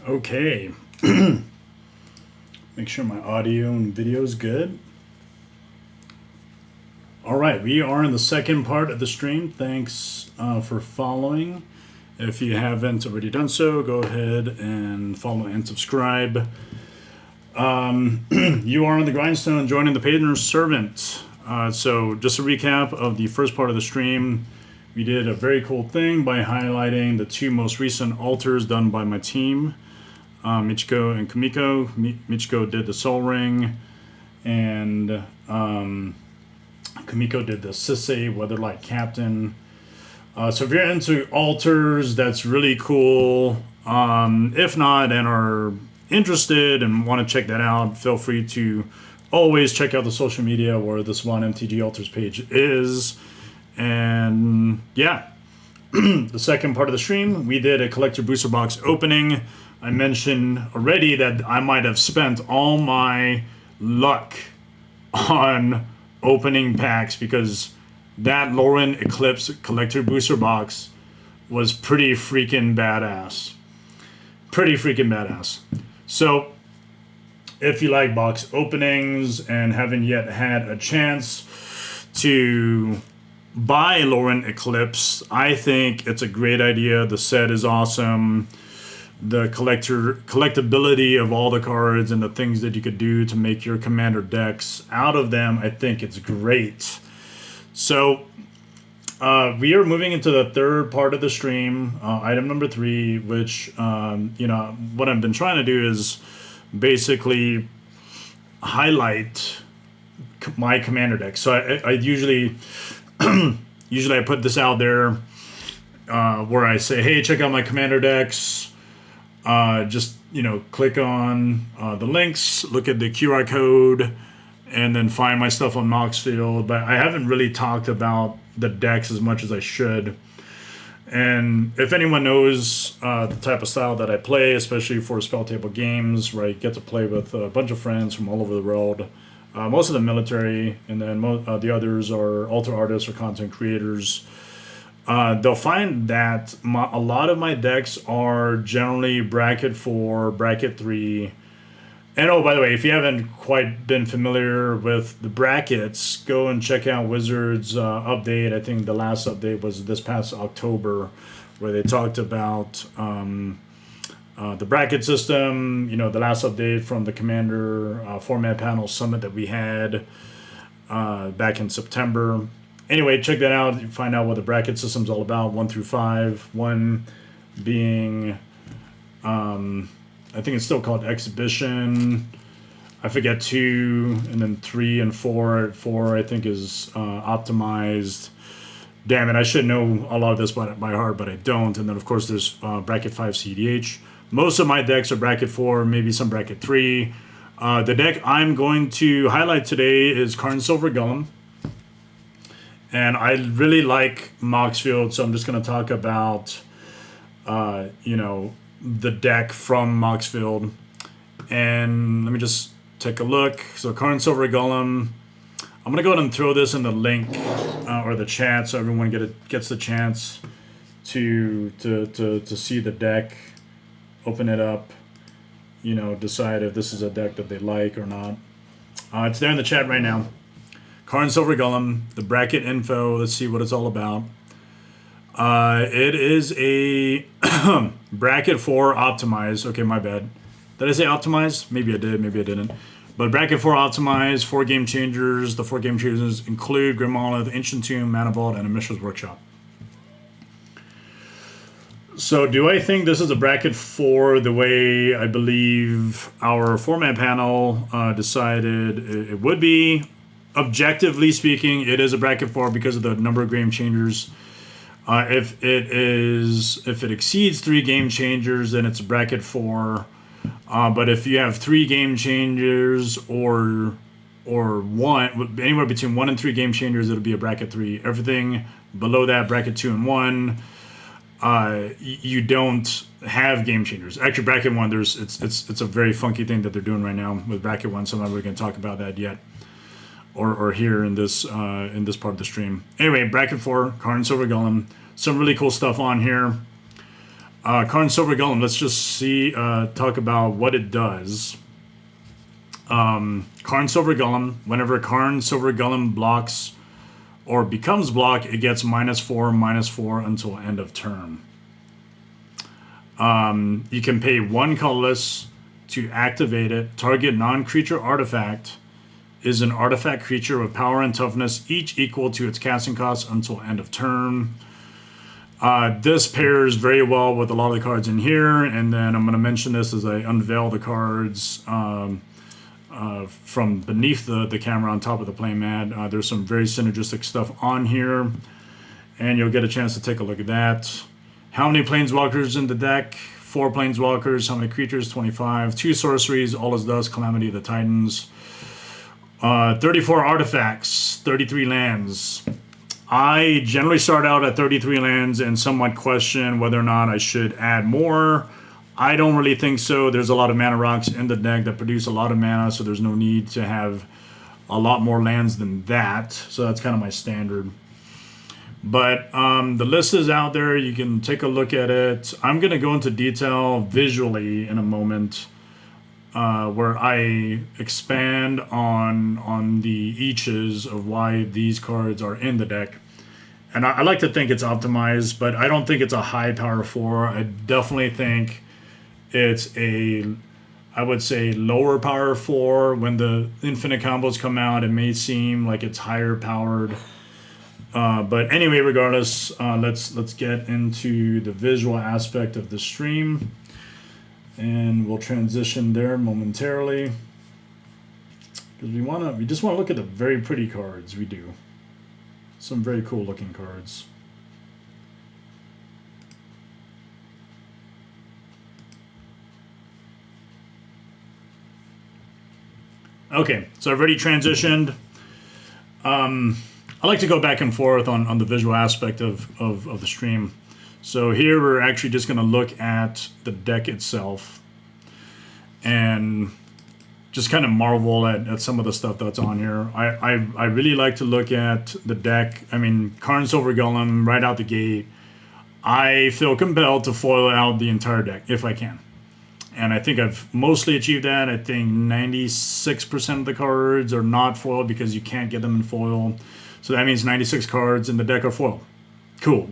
Okay. Make sure my audio and video is good. All right, we are in the second part of the stream. Thanks for following. If you haven't already done so, go ahead and follow and subscribe. You are on the grindstone, joining the Patron Servant. So just a recap of the first part of the stream. We did a very cool thing by highlighting the two most recent altars done by my team, Michiko and Kumiko. Michiko did the Soul Ring, and Kumiko did the Sisay Weatherlight Captain. So if you're into altars, that's really cool. If not and are interested and want to check that out, feel free to always check out the social media where the Swan MTG Altars page is. And yeah, the second part of the stream, we did a collector booster box opening. I mentioned already that I might have spent all my luck on opening packs because that Lorwyn Eclipsed collector booster box was pretty freaking badass. So if you like box openings and haven't yet had a chance to buy Lorwyn Eclipsed, I think it's a great idea. The set is awesome. The collectability of all the cards and the things that you could do to make your commander decks out of them, I think it's great. So we are moving into the third part of the stream, item number 3, which what I've been trying to do is basically highlight my commander deck. So I usually I put this out there where I say, hey, check out my commander decks. Just click on the links, look at the QR code, and then find my stuff on Moxfield. But I haven't really talked about the decks as much as I should. And if anyone knows the type of style that I play, especially for spell table games, where I get to play with a bunch of friends from all over the world, most of them military, and then the others are altar artists or content creators, they'll find that a lot of my decks are generally bracket 4, bracket 3. And oh, by the way, if you haven't quite been familiar with the brackets, go and check out Wizards' update. I think the last update was this past October, where they talked about the bracket system. The last update from the Commander format panel summit that we had back in September. Anyway, check that out. You find out what the bracket system's all about, 1 through 5. 1 being, I think it's still called Exhibition. I forget 2, and then 3 and 4. 4, I think, is optimized. Damn it, I should know a lot of this by heart, but I don't. And then, of course, there's bracket 5 CDH. Most of my decks are bracket 4, maybe some bracket 3. The deck I'm going to highlight today is Karn Silver Golem. And I really like Moxfield, so I'm just going to talk about, the deck from Moxfield. And let me just take a look. So Karn Silver Golem. I'm going to go ahead and throw this in the link or the chat so everyone gets the chance to see the deck, open it up, decide if this is a deck that they like or not. It's there in the chat right now. Karn Silver Golem, the bracket info. Let's see what it's all about. It is a bracket 4 optimized. Okay, my bad. Did I say optimized? Maybe I did, maybe I didn't. But bracket 4 optimized, 4 game changers. The 4 game changers include Grim Monolith, Ancient Tomb, Mana Vault, and a Mishra's Workshop. So do I think this is a bracket 4 the way I believe our format panel decided it would be? Objectively speaking, it is a bracket 4 because of the number of game changers. If it exceeds 3 game changers, then it's a bracket 4. But if you have 3 game changers or 1, anywhere between 1 and 3 game changers, it'll be a bracket 3. Everything below that, bracket 2 and 1, you don't have game changers. Actually, bracket 1, it's a very funky thing that they're doing right now with bracket 1. So I'm not really going to talk about that yet. Or here in this part of the stream. Anyway, bracket 4, Karn Silver Golem. Some really cool stuff on here. Karn Silver Golem. Let's just see, talk about what it does. Karn Silver Golem. Whenever Karn Silver Golem blocks or becomes blocked, it gets -4/-4 until end of turn. You can pay 1 colorless to activate it. Target non-creature artifact is an artifact creature with power and toughness, each equal to its casting cost until end of turn. This pairs very well with a lot of the cards in here, and then I'm going to mention this as I unveil the cards from beneath the camera on top of the playmat. There's some very synergistic stuff on here, and you'll get a chance to take a look at that. How many planeswalkers in the deck? 4 planeswalkers. How many creatures? 25. 2 sorceries. All is Dust. Calamity of the Titans. 34 artifacts. 33 lands. I generally start out at 33 lands and somewhat question whether or not I should add more. I don't really think so. There's a lot of mana rocks in the deck that produce a lot of mana, so there's no need to have a lot more lands than that. So that's kind of my standard. But the list is out there. You can take a look at it. I'm going to go into detail visually in a moment, where I expand on the eaches of why these cards are in the deck. And I like to think it's optimized, but I don't think it's a high power 4. I definitely think it's I would say lower power 4. When the infinite combos come out, it may seem like it's higher powered. But anyway, regardless, let's get into the visual aspect of the stream, and we'll transition there momentarily because we just want to look at the very pretty cards. We do some very cool looking cards. Okay, so I've already transitioned. I like to go back and forth on the visual aspect of the stream. So here we're actually just going to look at the deck itself and just kind of marvel at some of the stuff that's on here. I really like to look at the deck. I mean, Karn Silver Golem right out the gate. I feel compelled to foil out the entire deck if I can. And I think I've mostly achieved that. I think 96% of the cards are not foiled because you can't get them in foil. So that means 96 cards in the deck are foiled. Cool.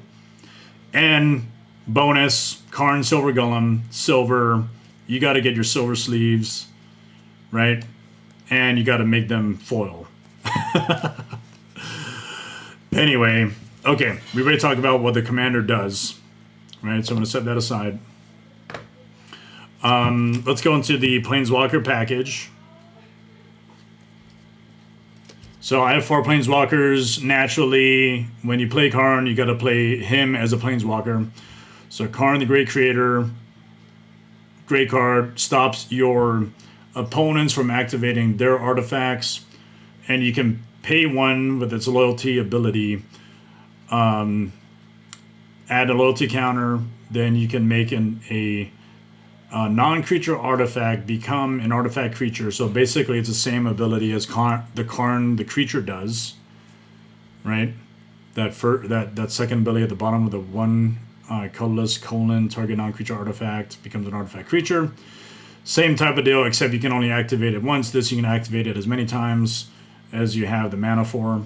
And bonus, Karn Silver Golem, silver. You got to get your silver sleeves, right? And you got to make them foil. Anyway, okay. We already talked about what the commander does, right? So I'm going to set that aside. Let's go into the Planeswalker package. So I have 4 Planeswalkers. Naturally, when you play Karn, you got to play him as a Planeswalker. So Karn, the Great Creator, great card, stops your opponents from activating their artifacts, and you can pay 1 with its loyalty ability. Add a loyalty counter, then you can make a non-creature artifact become an artifact creature. So basically it's the same ability as Karn the creature does, right? That second ability at the bottom of the 1 colorless : target non-creature artifact becomes an artifact creature. Same type of deal, except you can only activate it once. This you can activate it as many times as you have the mana for.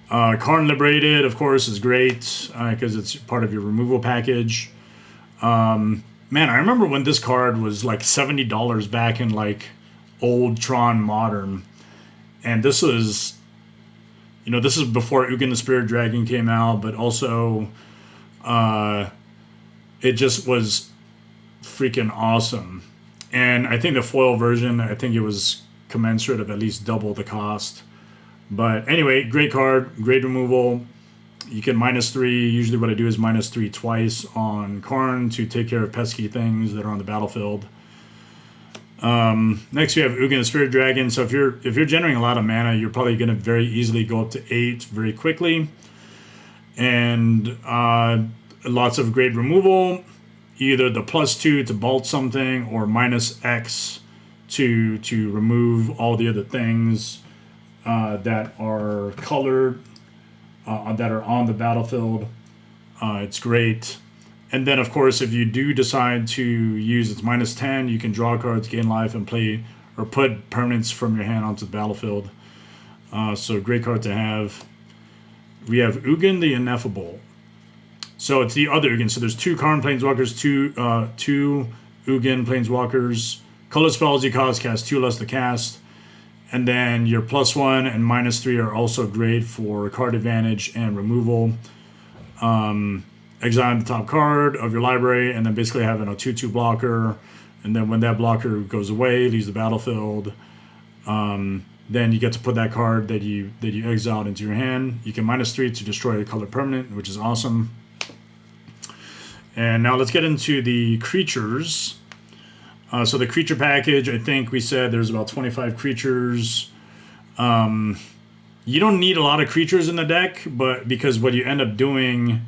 Karn Liberated, of course, is great because it's part of your removal package. Man, I remember when this card was like $70 back in like old Tron Modern. And this was, this is before Ugin the Spirit Dragon came out, but also it just was freaking awesome. And I think the foil version, I think it was commensurate of at least double the cost. But anyway, great card, great removal. You can -3. Usually what I do is -3 twice on Karn to take care of pesky things that are on the battlefield. Next we have Ugin the Spirit Dragon. So if you're generating a lot of mana, you're probably going to very easily go up to 8 very quickly. And lots of great removal. Either the +2 to bolt something or -X to remove all the other things that are colored. That are on the battlefield. It's great. And then, of course, if you do decide to use its -10, you can draw cards, gain life, and play or put permanents from your hand onto the battlefield. So great card to have. We have Ugin the Ineffable. So it's the other Ugin. So there's 2 Karn Planeswalkers, two Ugin Planeswalkers. Color spells you cast 2 less to cast. And then your +1 and -3 are also great for card advantage and removal. Exile the top card of your library, and then basically having a 2/2 blocker. And then when that blocker goes away, leaves the battlefield, then you get to put that card that you exiled into your hand. You can -3 to destroy a color permanent, which is awesome. And now let's get into the creatures. So the creature package, I think we said there's about 25 creatures. You don't need a lot of creatures in the deck, but because what you end up doing,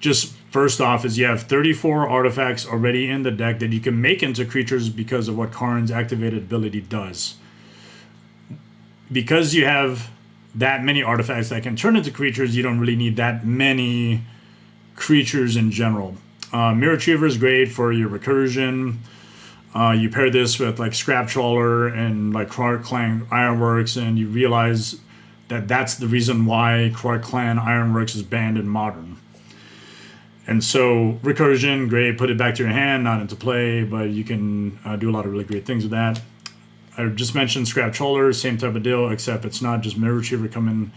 just first off, is you have 34 artifacts already in the deck that you can make into creatures because of what Karn's activated ability does. Because you have that many artifacts that can turn into creatures, you don't really need that many creatures in general. Mirror Retriever is great for your recursion. You pair this with like Scrap Trawler and like Clark Clan Ironworks, and you realize that that's the reason why Clark Clan Ironworks is banned in Modern. And so recursion, great, put it back to your hand, not into play, but you can do a lot of really great things with that. I just mentioned Scrap Trawler, same type of deal, except it's not just Mirror Retriever coming,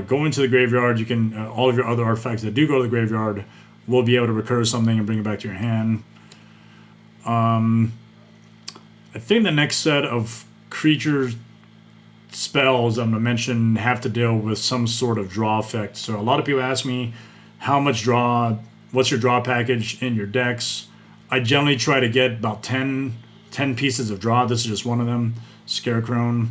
go into the graveyard. You can all of your other artifacts that do go to the graveyard will be able to recur something and bring it back to your hand. I think the next set of creature spells I'm going to mention have to deal with some sort of draw effect. So a lot of people ask me how much draw, what's your draw package in your decks. I generally try to get about 10 pieces of draw. This is just one of them. Scarecrow.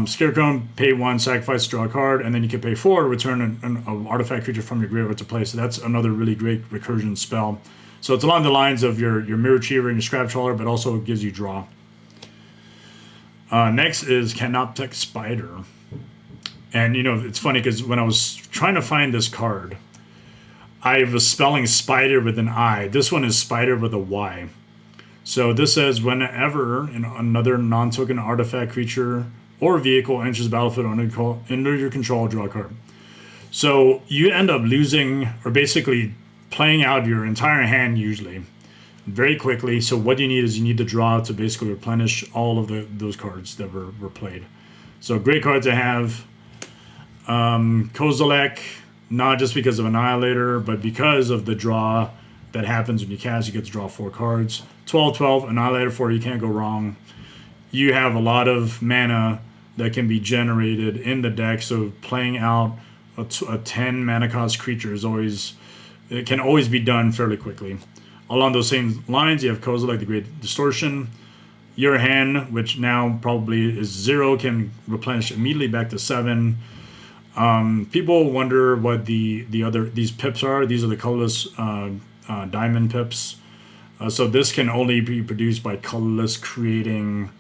Scarecrow, pay 1, sacrifice, draw a card, and then you can pay 4 to return an artifact creature from your graveyard to play. So that's another really great recursion spell. So it's along the lines of your Mirror Retriever and your Scrap Trawler, but also gives you draw. Next is Canoptek Spider. And, you know, it's funny because when I was trying to find this card, I was spelling spider with an I. This one is spider with a Y. So this says, whenever another non-token artifact creature or vehicle enters the battlefield under your control, draw a card. So you end up losing, or basically playing out your entire hand usually very quickly. So what you need is you need to draw to basically replenish all of those cards that were played. So great card to have. Kozilek, not just because of Annihilator, but because of the draw that happens when you cast. You get to draw 4 cards. 12/12, Annihilator 4, you can't go wrong. You have a lot of mana that can be generated in the deck, so playing out a 10 mana cost creature is always, it can always be done fairly quickly. Along those same lines, you have Kozilek, the Great Distortion. Your hand, which now probably is 0, can replenish immediately back to 7. People wonder what these pips are. These are the colorless diamond pips. So this can only be produced by colorless creating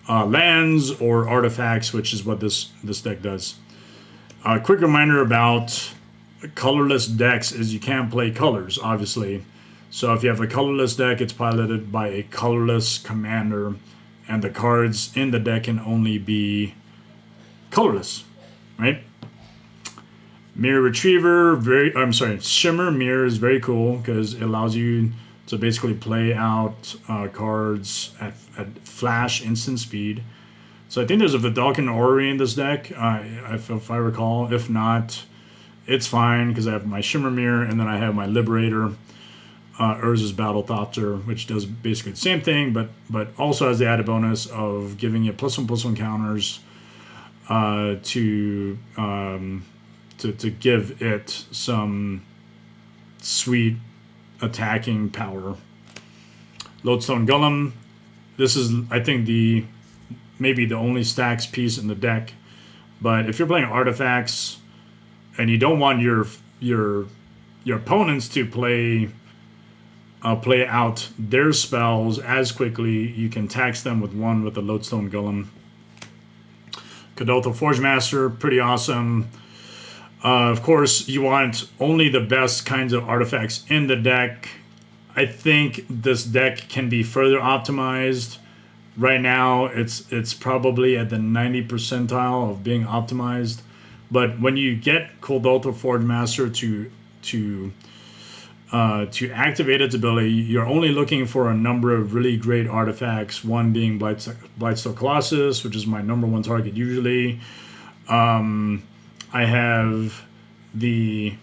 lands or artifacts, which is what this deck does. A quick reminder about colorless decks is you can't play colors, obviously. So if you have a colorless deck, it's piloted by a colorless commander, and the cards in the deck can only be colorless, right? Mirror Retriever, Shimmer Mirror is very cool because it allows you to basically play out cards at flash instant speed. So I think there's a Vidalcan Orrery in this deck, if I recall. If not, it's fine because I have my Shimmer Mirror and then I have my Liberator, Urza's Battlethopter, which does basically the same thing, but also has the added bonus of giving you +1/+1 counters to give it some sweet attacking power. Lodestone Golem. This is, I think, maybe the only stacks piece in the deck. But if you're playing artifacts and you don't want your opponents to play out their spells as quickly, you can tax them with one with the Lodestone Golem. Kadotha Forge Master, pretty awesome. Of course, you want only the best kinds of artifacts in the deck. I think this deck can be further optimized. Right now, it's probably at the 90 percentile of being optimized. But when you get Coldalto Forge Master to activate its ability, you're only looking for a number of really great artifacts. One being Blightsteel Colossus, which is my number one target usually. I have the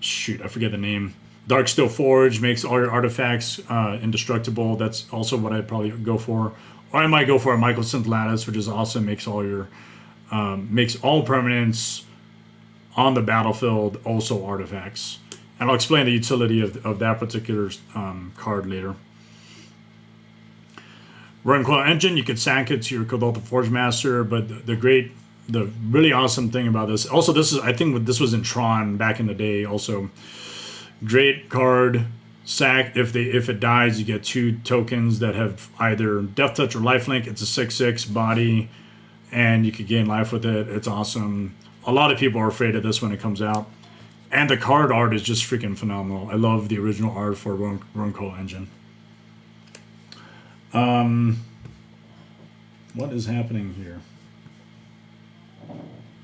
shoot, I forget the name. Darksteel Forge makes all your artifacts indestructible. That's also what I'd probably go for. Or I might go for a Michael Lattice, which is also makes all your makes all permanents on the battlefield also artifacts. And I'll explain the utility of that particular card later. Roaring Coil Engine, you could sack it to your Coldalto Forge Master, but the really awesome thing about this, also I think this was in Tron back in the day also. Great card, sack, if it dies, you get 2 tokens that have either Death Touch or Lifelink. It's a 6/6 body, and you could gain life with it. It's awesome. A lot of people are afraid of this when it comes out. And the card art is just freaking phenomenal. I love the original art for Roaring Coil Engine. What is happening here?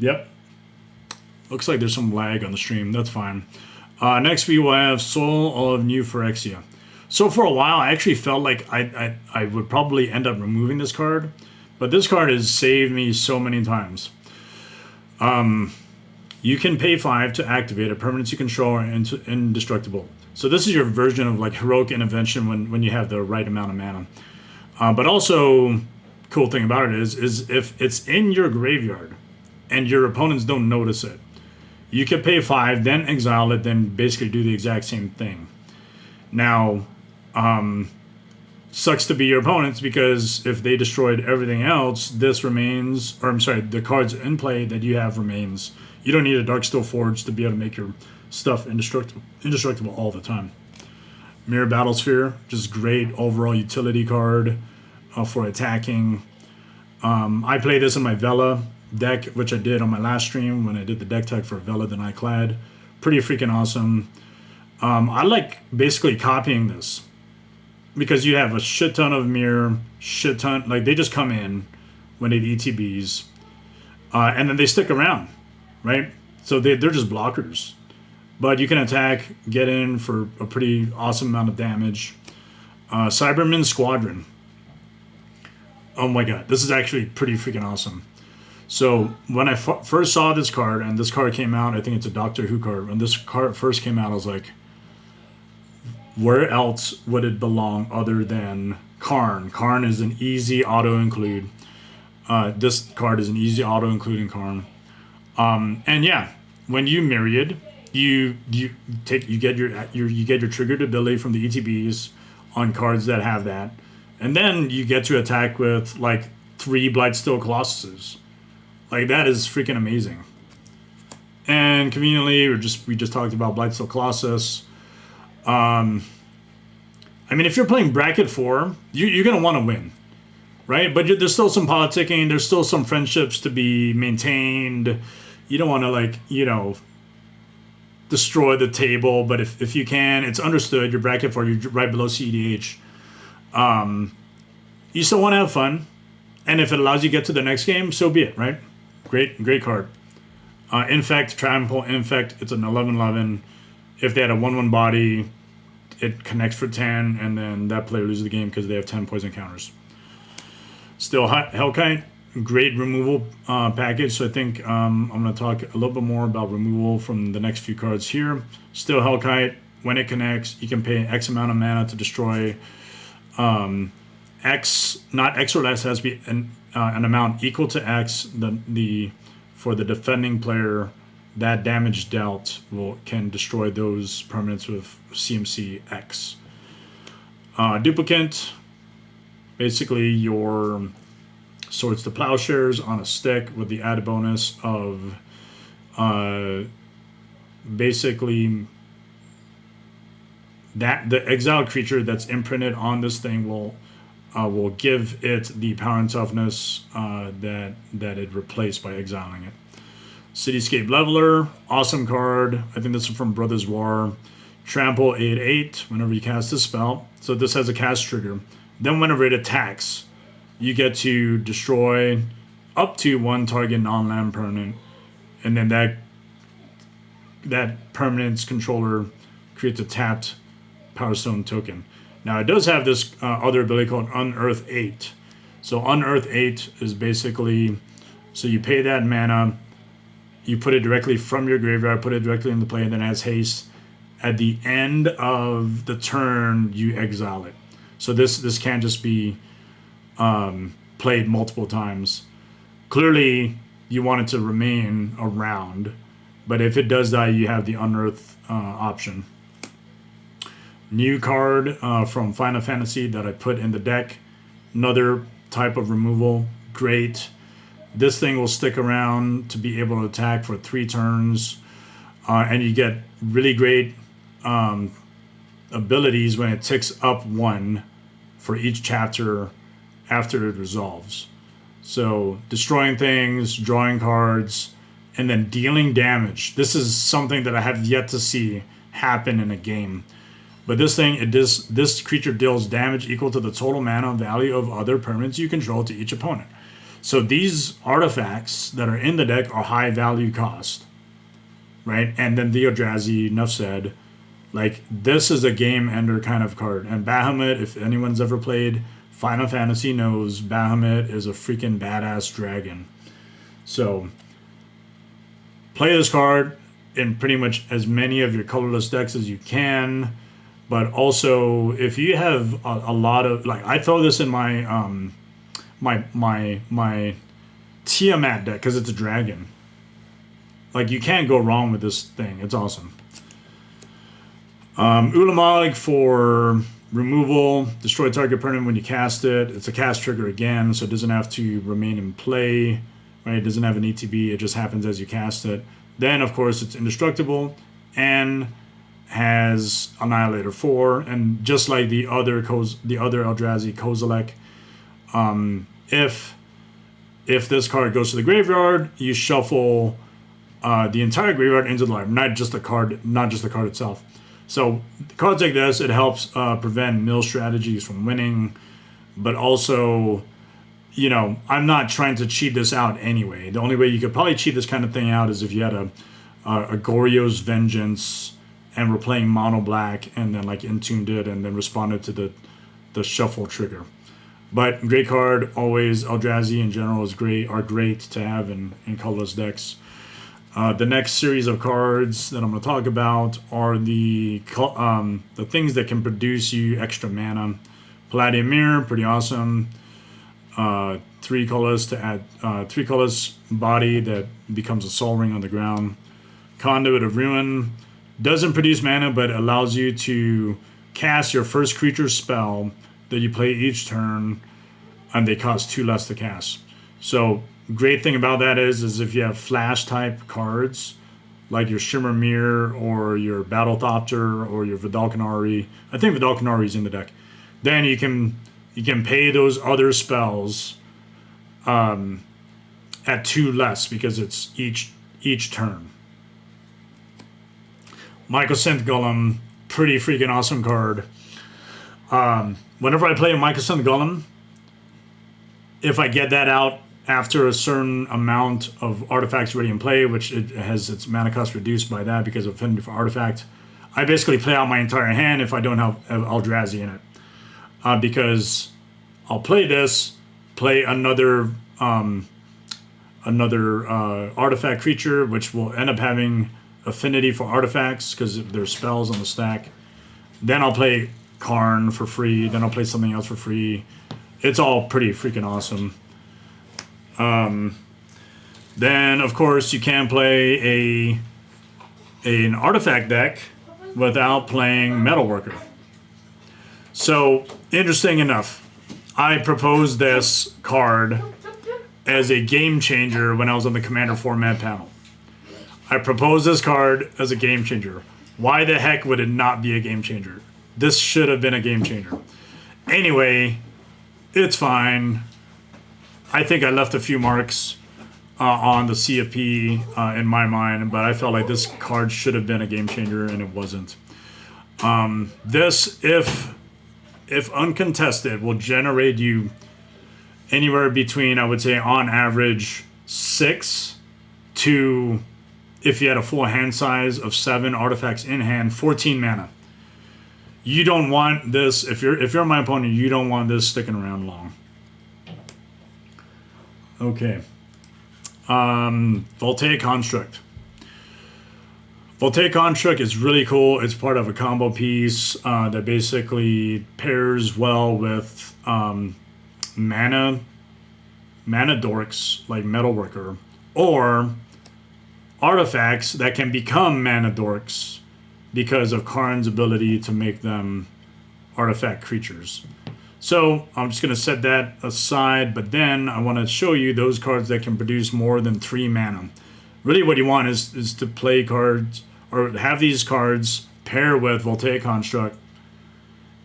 Yep. Looks like there's some lag on the stream. That's fine. Next we will have Soul of New Phyrexia. So for a while, I actually felt like I would probably end up removing this card. But this card has saved me so many times. You can pay 5 to activate a permanent you control into indestructible. So this is your version of like Heroic Intervention when you have the right amount of mana. But also, cool thing about it is if it's in your graveyard and your opponents don't notice it, you can pay 5, then exile it, then basically do the exact same thing. Now, sucks to be your opponents because if they destroyed everything else, this remains, or I'm sorry, the cards in play that you have remains. You don't need a Darksteel Forge to be able to make your stuff indestructible all the time. Mirror Battlesphere, just great overall utility card for attacking. I play this in my Vela deck, which I did on my last stream when I did the deck tech for Vela the Nightclad. Pretty freaking awesome. I like basically copying this because you have a shit ton of mirror, like they just come in when they ETBs, and then they stick around, right? So they're just blockers. But you can attack, get in for a pretty awesome amount of damage. Cyberman Squadron. Oh my god, this is actually pretty freaking awesome. So when I first saw this card, and this card came out, I think it's a Doctor Who card. When this card first came out, I was like, where else would it belong other than Karn? Karn is an easy auto-include. This card is an easy auto-include in Karn. And yeah, when you Myriad, you get your triggered ability from the ETBs on cards that have that, and then you get to attack with like 3 Blightsteel Colossuses. Like that is freaking amazing. And conveniently, we just talked about Blightsteel Colossus. I mean, if you're playing bracket 4, you're gonna want to win, right? But there's still some politicking. There's still some friendships to be maintained. You don't want to like destroy the table, but if you can, it's understood. You're bracket 4, you're right below CEDH. You still want to have fun, and if it allows you to get to the next game, so be it, right? Great card. Infect, Trample, Infect, it's an 11/11. If they had a 1/1 body, it connects for 10, and then that player loses the game because they have 10 poison counters. Still, Hellkite, great removal package, so I think I'm going to talk a little bit more about removal from the next few cards here. Still, Hellkite, when it connects, you can pay X amount of mana to destroy X, not X or less, has to be an amount equal to X. For the defending player, that damage dealt can destroy those permanents with CMC X. Duplicant, basically your Swords to Plowshares on a stick with the added bonus of basically that the exiled creature that's imprinted on this thing will give it the power and toughness that it replaced by exiling it. Cityscape Leveler, awesome card. I think this is from Brothers War. Trample 8/8 whenever you cast this spell. So this has a cast trigger. Then whenever it attacks, you get to destroy up to one target non-land permanent. And then that permanent's controller creates a tapped Power Stone token. Now it does have this other ability called Unearth 8. So Unearth 8 is basically, so you pay that mana, you put it directly from your graveyard, put it directly into play, and then it has haste. At the end of the turn, you exile it. So this can't just be played multiple times. Clearly, you want it to remain around, but if it does die, you have the Unearth option. New card from Final Fantasy that I put in the deck. Another type of removal. Great. This thing will stick around to be able to attack for 3 turns. And you get really great abilities when it ticks up 1 for each chapter after it resolves. So destroying things, drawing cards, and then dealing damage. This is something that I have yet to see happen in a game. But this thing, this creature deals damage equal to the total mana value of other permanents you control to each opponent. So these artifacts that are in the deck are high value cost, right? And then the Eldrazi, enough said. Like, this is a game ender kind of card. And Bahamut, if anyone's ever played Final Fantasy, knows Bahamut is a freaking badass dragon. So play this card in pretty much as many of your colorless decks as you can. But also, if you have a lot of, like, I throw this in my my Tiamat deck because it's a dragon. Like, you can't go wrong with this thing. It's awesome. Ulamog for removal. Destroy target permanent when you cast it. It's a cast trigger again, so it doesn't have to remain in play. Right? It doesn't have an ETB. It just happens as you cast it. Then, of course, it's indestructible and has Annihilator 4. And just like the other Eldrazi Kozilek, if this card goes to the graveyard, you shuffle the entire graveyard into the library, not just the card itself. So cards like this, it helps prevent mill strategies from winning, but also, you know, I'm not trying to cheat this out anyway. The only way you could probably cheat this kind of thing out is if you had a Goryo's Vengeance and we're playing mono black and then like Entombed it and then responded to the shuffle trigger. But great card, always. Eldrazi in general are great to have in colorless decks. The next series of cards that I'm going to talk about are the things that can produce you extra mana. Palladium Mirror, pretty awesome. 3 colors to add 3 colors body that becomes a soul ring on the ground. Conduit of Ruin doesn't produce mana, but allows you to cast your first creature spell that you play each turn, and they cost 2 less to cast. So great thing about that is if you have flash type cards like your Shimmer Mirror or your Battlethopter or your Vidalcanari, I think Vidalcanari is in the deck, then you can pay those other spells at 2 less because it's each turn. Mycosynth Golem, pretty freaking awesome card. Whenever I play a Mycosynth Golem, if I get that out after a certain amount of artifacts already in play, which it has its mana cost reduced by that because of affinity for artifact, I basically play out my entire hand if I don't have Eldrazi in it. Because I'll play this, play another artifact creature, which will end up having affinity for artifacts because there's spells on the stack. Then I'll play Karn for free. Then I'll play something else for free. It's all pretty freaking awesome. Then, of course, you can play an artifact deck without playing Metalworker. So, interesting enough, I proposed this card as a game changer when I was on the Commander format panel. I proposed this card as a game changer. Why the heck would it not be a game changer? This should have been a game changer. Anyway, it's fine. I think I left a few marks. on the CFP in my mind, but I felt like this card should have been a game changer, and it wasn't. This, if uncontested, will generate you anywhere between, I would say, on average, 6 to, if you had a full hand size of 7 artifacts in hand, 14 mana. You don't want this, if you're my opponent, you don't want this sticking around long. Okay. Voltaic Construct. Voltaic Construct is really cool. It's part of a combo piece that basically pairs well with mana dorks like Metalworker, or artifacts that can become mana dorks because of Karn's ability to make them artifact creatures. So I'm just going to set that aside, but then I want to show you those cards that can produce more than 3 mana. Really what you want is to play cards, or have these cards pair with Voltaic Construct,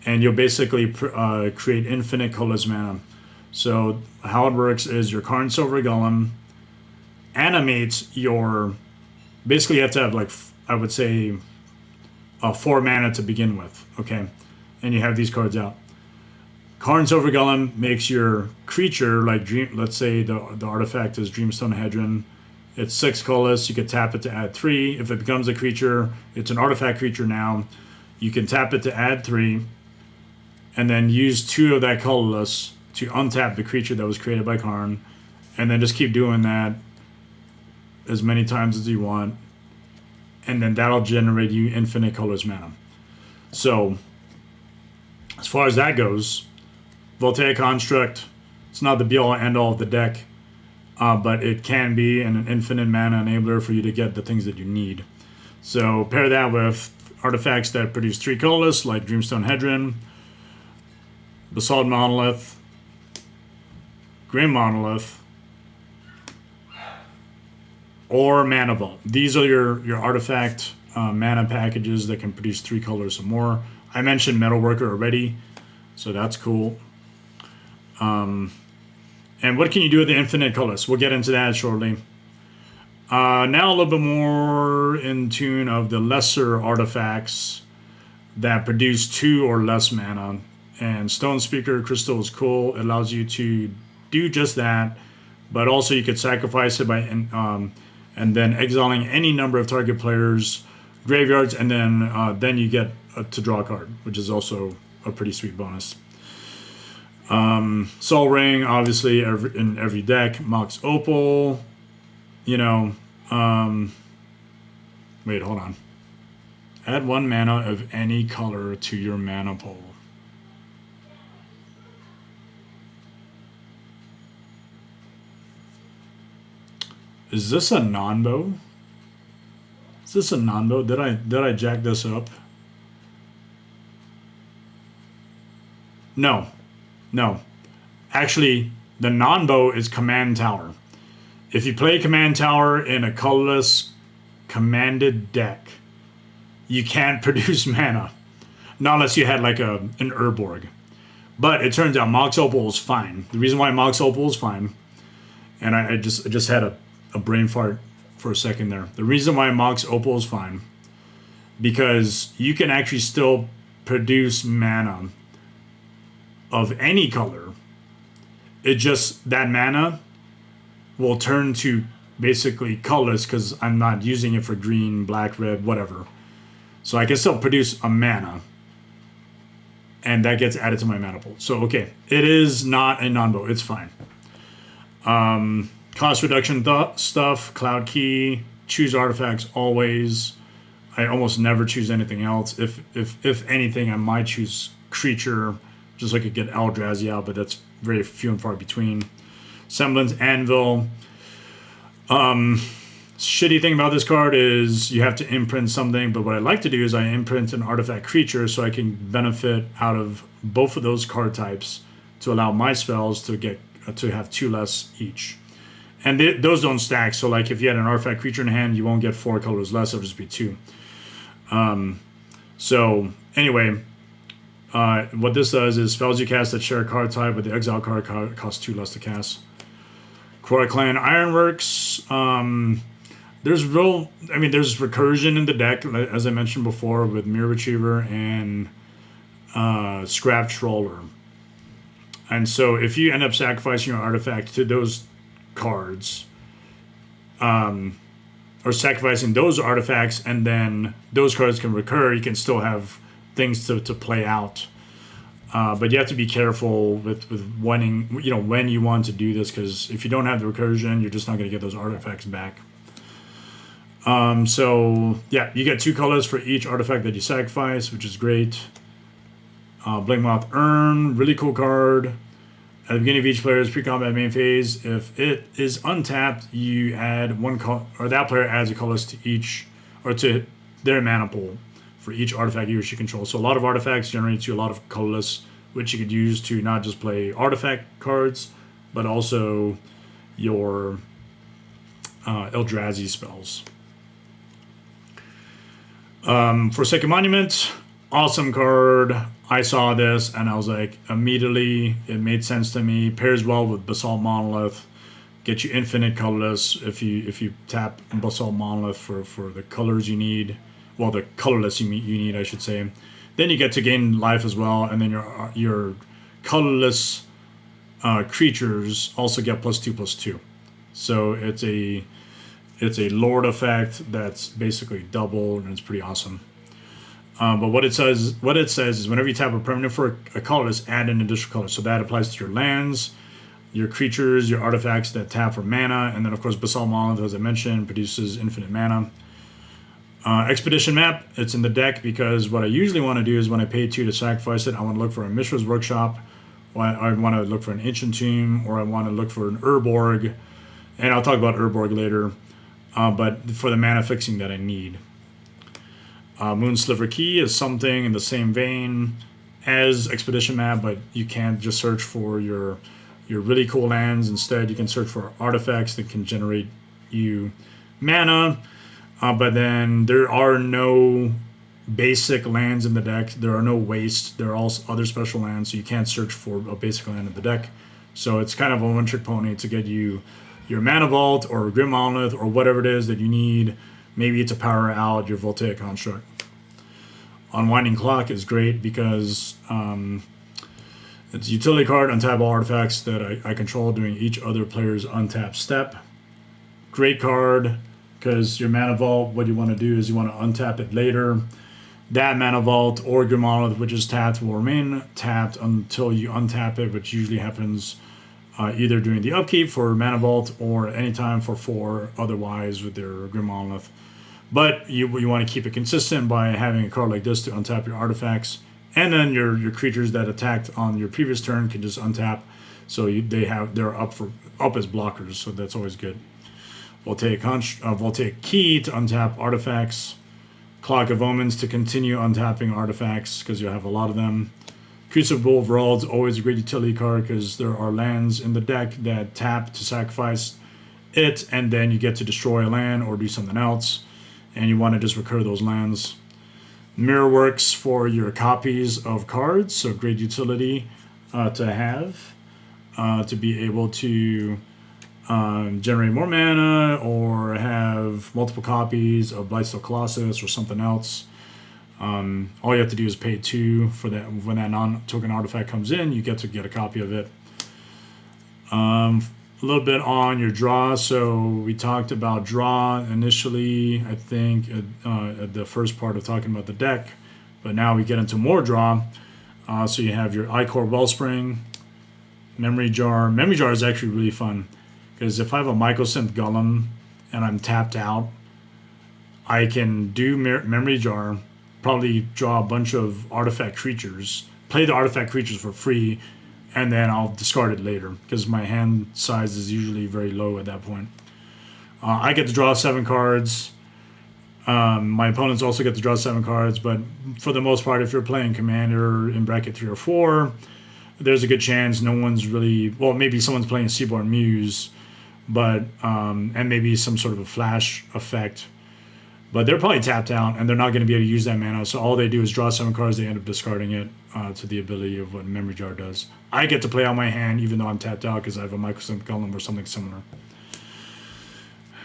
and you'll basically create infinite colorless mana. So how it works is your Karn Silver Golem animates your... Basically you have to have, like, I would say, 4 mana to begin with, okay? And you have these cards out. Karn Silver Golem makes your creature, like, let's say the artifact is Dreamstone Hedron. It's 6 colorless. You could tap it to add 3. If it becomes a creature, it's an artifact creature now. You can tap it to add 3, and then use 2 of that colorless to untap the creature that was created by Karn, and then just keep doing that as many times as you want, and then that'll generate you infinite colorless mana. So, as far as that goes, Voltaic Construct, it's not the be-all and end-all of the deck, but it can be an infinite mana enabler for you to get the things that you need. So pair that with artifacts that produce 3 colorless, like Dreamstone Hedron, Basalt Monolith, Grim Monolith, or Mana Vault. These are your artifact mana packages that can produce 3 colors or more. I mentioned Metalworker already, so that's cool. And what can you do with the infinite colors? We'll get into that shortly. Now a little bit more in tune of the lesser artifacts that produce 2 or less mana. And Stone Speaker Crystal is cool. It allows you to do just that, but also you could sacrifice it by and then exiling any number of target players' graveyards, and then you get to draw a card, which is also a pretty sweet bonus. Sol Ring, obviously, in every deck. Mox Opal, you know. Wait, hold on. Add 1 mana of any color to your mana pool. Is this a non-bow? Is this a non-bow? Did I jack this up? No. Actually, the non-bow is Command Tower. If you play Command Tower in a colorless commanded deck, you can't produce mana. Not unless you had like an Urborg. But it turns out Mox Opal is fine. The reason why Mox Opal is fine, and I just had a brain fart for a second there. The reason why Mox Opal is fine, because you can actually still produce mana of any color. It just, that mana will turn to basically colors because I'm not using it for green, black, red, whatever. So I can still produce a mana, and that gets added to my mana pool. So, okay, it is not a non-bow. It's fine. Cost reduction stuff, Cloud Key, choose artifacts always. I almost never choose anything else. If anything, I might choose creature, just so I could get Eldrazi out, but that's very few and far between. Semblance Anvil. Shitty thing about this card is you have to imprint something, but what I like to do is I imprint an artifact creature so I can benefit out of both of those card types to allow my spells to have 2 less each. And those don't stack, so like if you had an artifact creature in hand, you won't get 4 colors less, it'll just be 2. So anyway, what this does is spells you cast that share a card type with the exile card costs 2 less to cast. Croy Clan Ironworks. There's there's recursion in the deck, as I mentioned before, with Mirror Retriever and Scrap Trawler. And so if you end up sacrificing your artifact to those cards, or sacrificing those artifacts, and then those cards can recur, you can still have things to play out. But you have to be careful with when you want to do this, because if you don't have the recursion, you're just not going to get those artifacts back. So yeah, you get 2 colors for each artifact that you sacrifice, which is great. Blinkmouth Urn, really cool card. At the beginning of each player's pre-combat main phase, if it is untapped, you add or that player adds a colorless to each, or to their mana pool for each artifact you wish to control. So a lot of artifacts generates you a lot of colorless, which you could use to not just play artifact cards, but also your Eldrazi spells. For Second Monument, awesome card. I saw this and I was like, immediately it made sense to me. Pairs well with Basalt Monolith. Get you infinite colorless if you tap Basalt Monolith for the colors you need. Well, the colorless you need, I should say. Then you get to gain life as well, and then your colorless creatures also get +2/+2. So it's a Lord effect that's basically double, and it's pretty awesome. But what it says is whenever you tap a permanent for a colorless, add an additional color. So that applies to your lands, your creatures, your artifacts that tap for mana, and then of course Basalt Monolith, as I mentioned, produces infinite mana. Expedition Map, it's in the deck because what I usually want to do is when I pay 2 to sacrifice it, I want to look for a Mishra's Workshop, or I want to look for an Ancient Tomb, or I want to look for an Urborg, and I'll talk about Urborg later, but for the mana fixing that I need. Moonsliver Key is something in the same vein as Expedition Map, but you can't just search for your really cool lands. Instead, you can search for artifacts that can generate you mana. But then there are no basic lands in the deck. There are no wastes. There are also other special lands, so you can't search for a basic land in the deck. So it's kind of a one-trick pony to get you your Mana Vault or Grim Monolith or whatever it is that you need. Maybe to power out your Voltaic Construct. Unwinding Clock is great because it's a utility card, untap all artifacts that I control during each other player's untapped step. Great card because your Mana Vault, what you want to do is you want to untap it later. That Mana Vault or Grim Monolith, which is tapped, will remain tapped until you untap it, which usually happens either during the upkeep for Mana Vault or anytime for 4 otherwise with their Grim Monolith. But you want to keep it consistent by having a card like this to untap your artifacts, and then your creatures that attacked on your previous turn can just untap, so they're up as blockers. So that's always good. Voltaic Key to untap artifacts. Clock of Omens to continue untapping artifacts because you'll have a lot of them. Crucible of Worlds, always a great utility card because there are lands in the deck that tap to sacrifice it, and then you get to destroy a land or do something else, and you want to just recur those lands. Mirror works for your copies of cards, so great utility to have, to be able to generate more mana or have multiple copies of Blightsteel Colossus or something else. All you have to do is pay 2 for that. When that non-token artifact comes in, you get a copy of it. A little bit on your draw. So we talked about draw initially, I think, at the first part of talking about the deck. But now we get into more draw. So you have your Icor Wellspring, Memory Jar. Memory Jar is actually really fun because if I have a Mycosynth Golem and I'm tapped out, I can do Memory Jar, probably draw a bunch of artifact creatures, play the artifact creatures for free, and then I'll discard it later because my hand size is usually very low at that point. I get to draw 7 cards. My opponents also get to draw 7 cards, but for the most part, if you're playing Commander in bracket 3 or 4, there's a good chance no one's really, well, maybe someone's playing Seaborn Muse, but and maybe some sort of a flash effect. But they're probably tapped out, and they're not going to be able to use that mana. So all they do is draw 7 cards. They end up discarding it to the ability of what Memory Jar does. I get to play on my hand, even though I'm tapped out, because I have a Microsynth Golem or something similar.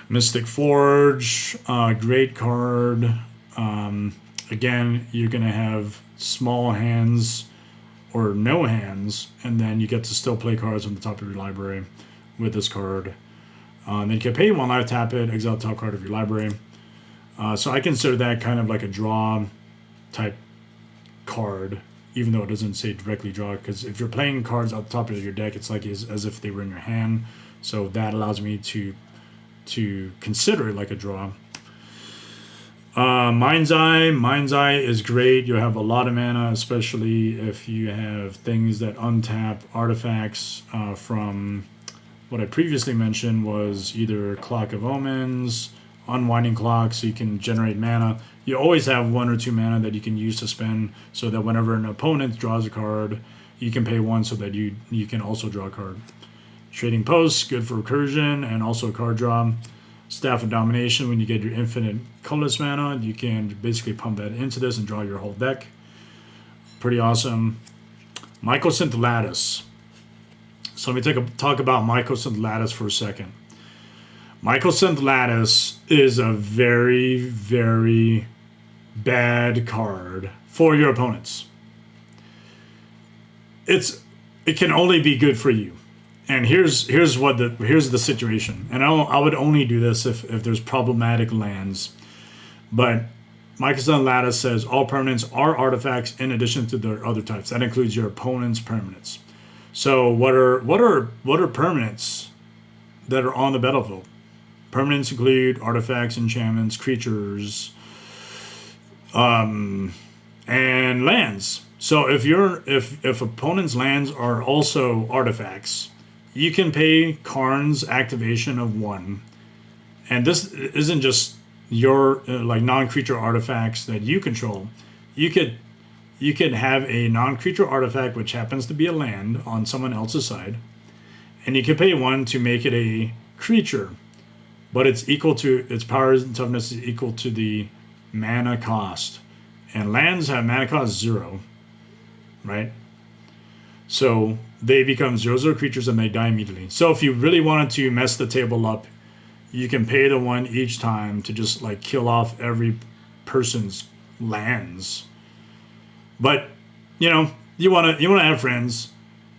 Mystic Forge, great card. Again, you're going to have small hands or no hands, and then you get to still play cards on the top of your library with this card. Then you can pay 1 life, tap it, exile the top card of your library. So I consider that kind of like a draw type card, even though it doesn't say directly draw, because if you're playing cards at the top of your deck, it's like as if they were in your hand. So that allows me to consider it like a draw. Mind's Eye is great. You have a lot of mana, especially if you have things that untap artifacts from what I previously mentioned was either Clock of Omens, Unwinding Clock, so you can generate mana. You always have 1 or 2 mana that you can use to spend, so that whenever an opponent draws a card, you can pay 1 so that you can also draw a card. Trading Posts, good for recursion and also a card draw. Staff of Domination, when you get your infinite colorless mana, you can basically pump that into this and draw your whole deck. Pretty awesome. Microsynth Lattice. So let me talk about Microsynth Lattice for a second. Microsynth Lattice is a very, very bad card for your opponents. It can only be good for you. And here's the situation. And I would only do this if there's problematic lands. But Microsynth Lattice says all permanents are artifacts in addition to their other types. That includes your opponent's permanents. So what are permanents that are on the battlefield? Permanents include artifacts, enchantments, creatures, and lands. So if opponents' lands are also artifacts, you can pay Karn's activation of 1. And this isn't just your like non-creature artifacts that you control. You could have a non-creature artifact which happens to be a land on someone else's side, and you can pay 1 to make it a creature, but it's equal to its power and toughness is equal to the mana cost. And lands have mana cost 0, right? So they become 0/0 creatures and they die immediately. So if you really wanted to mess the table up, you can pay the 1 each time to just like kill off every person's lands. But you want to have friends,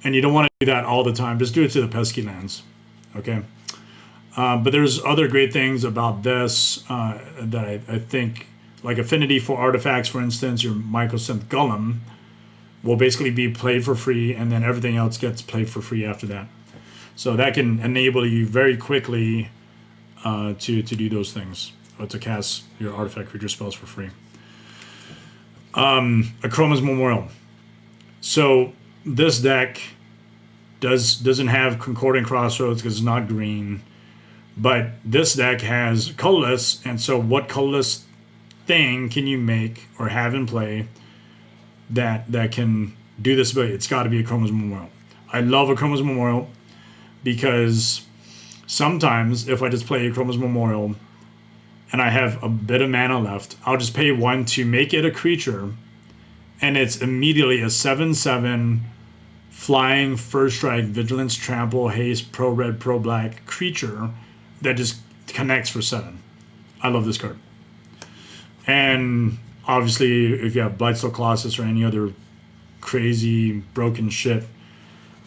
and you don't want to do that all the time. Just do it to the pesky lands, okay? But there's other great things about this that I think, like affinity for artifacts, for instance. Your Microsynth Golem will basically be played for free, and then everything else gets played for free after that. So that can enable you very quickly to do those things, or to cast your artifact creature spells for free. Akroma's Memorial. So this deck doesn't have Concordant Crossroads because it's not green, but this deck has colorless, and so what colorless thing can you make or have in play that can do this ability? It's got to be Akroma's Memorial. I love Akroma's Memorial because sometimes if I just play Akroma's Memorial and I have a bit of mana left, I'll just pay 1 to make it a creature, and it's immediately a 7/7 flying, first strike, vigilance, trample, haste, pro red, pro black creature that just connects for 7. I love this card. And obviously, if you have Blightsteel Colossus or any other crazy broken shit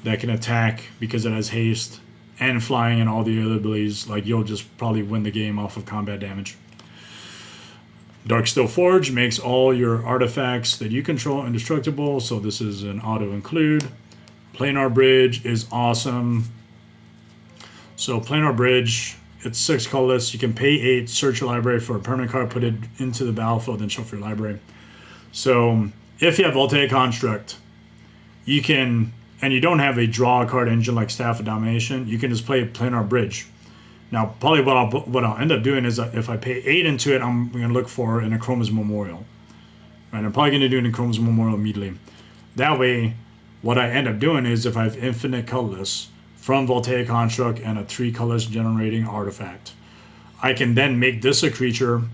that can attack because it has haste and flying and all the other abilities, like, you'll just probably win the game off of combat damage. Darksteel Forge makes all your artifacts that you control indestructible, so this is an auto include. Planar Bridge is awesome. So Planar Bridge, it's 6 colorless. You can pay 8, search your library for a permanent card, put it into the battlefield, then shuffle your library. So if you have Voltaic Construct, you can, and you don't have a draw card engine like Staff of Domination, you can just play Planar Bridge. Now, probably what I'll end up doing is if I pay 8 into it, I'm going to look for an Akroma's Memorial. Right? I'm probably going to do an Akroma's Memorial immediately. That way, what I end up doing is if I have infinite colorless from Voltaic Construct and a 3 colors generating artifact, I can then make this a creature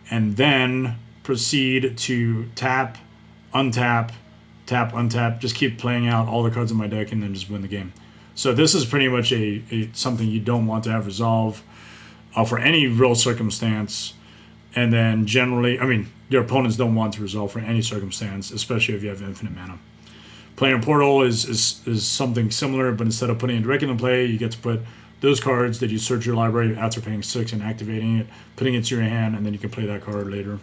and then proceed to tap, untap, tap, untap. Just keep playing out all the cards in my deck and then just win the game. So this is pretty much a something you don't want to have resolve for any real circumstance. And then generally, I mean, your opponents don't want to resolve for any circumstance, especially if you have infinite mana. Playing a portal is something similar, but instead of putting it directly in play, you get to put those cards that you search your library after paying 6 and activating it, putting it to your hand, and then you can play that card later.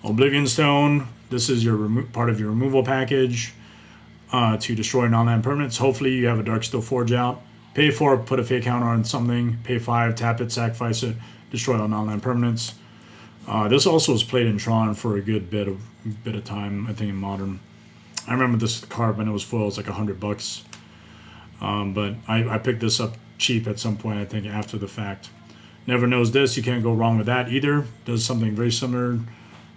Oblivion Stone, this is your part of your removal package to destroy non-land permanents. Hopefully you have a Darksteel Forge out. Pay 4, put a fake counter on something. Pay 5, tap it, sacrifice it, destroy all non-land permanents. This also was played in Tron for a good bit of time, I think in Modern. I remember this card when it was full, it was like $100. But I picked this up cheap at some point, I think, after the fact. Never Knows This, you can't go wrong with that either. Does something very similar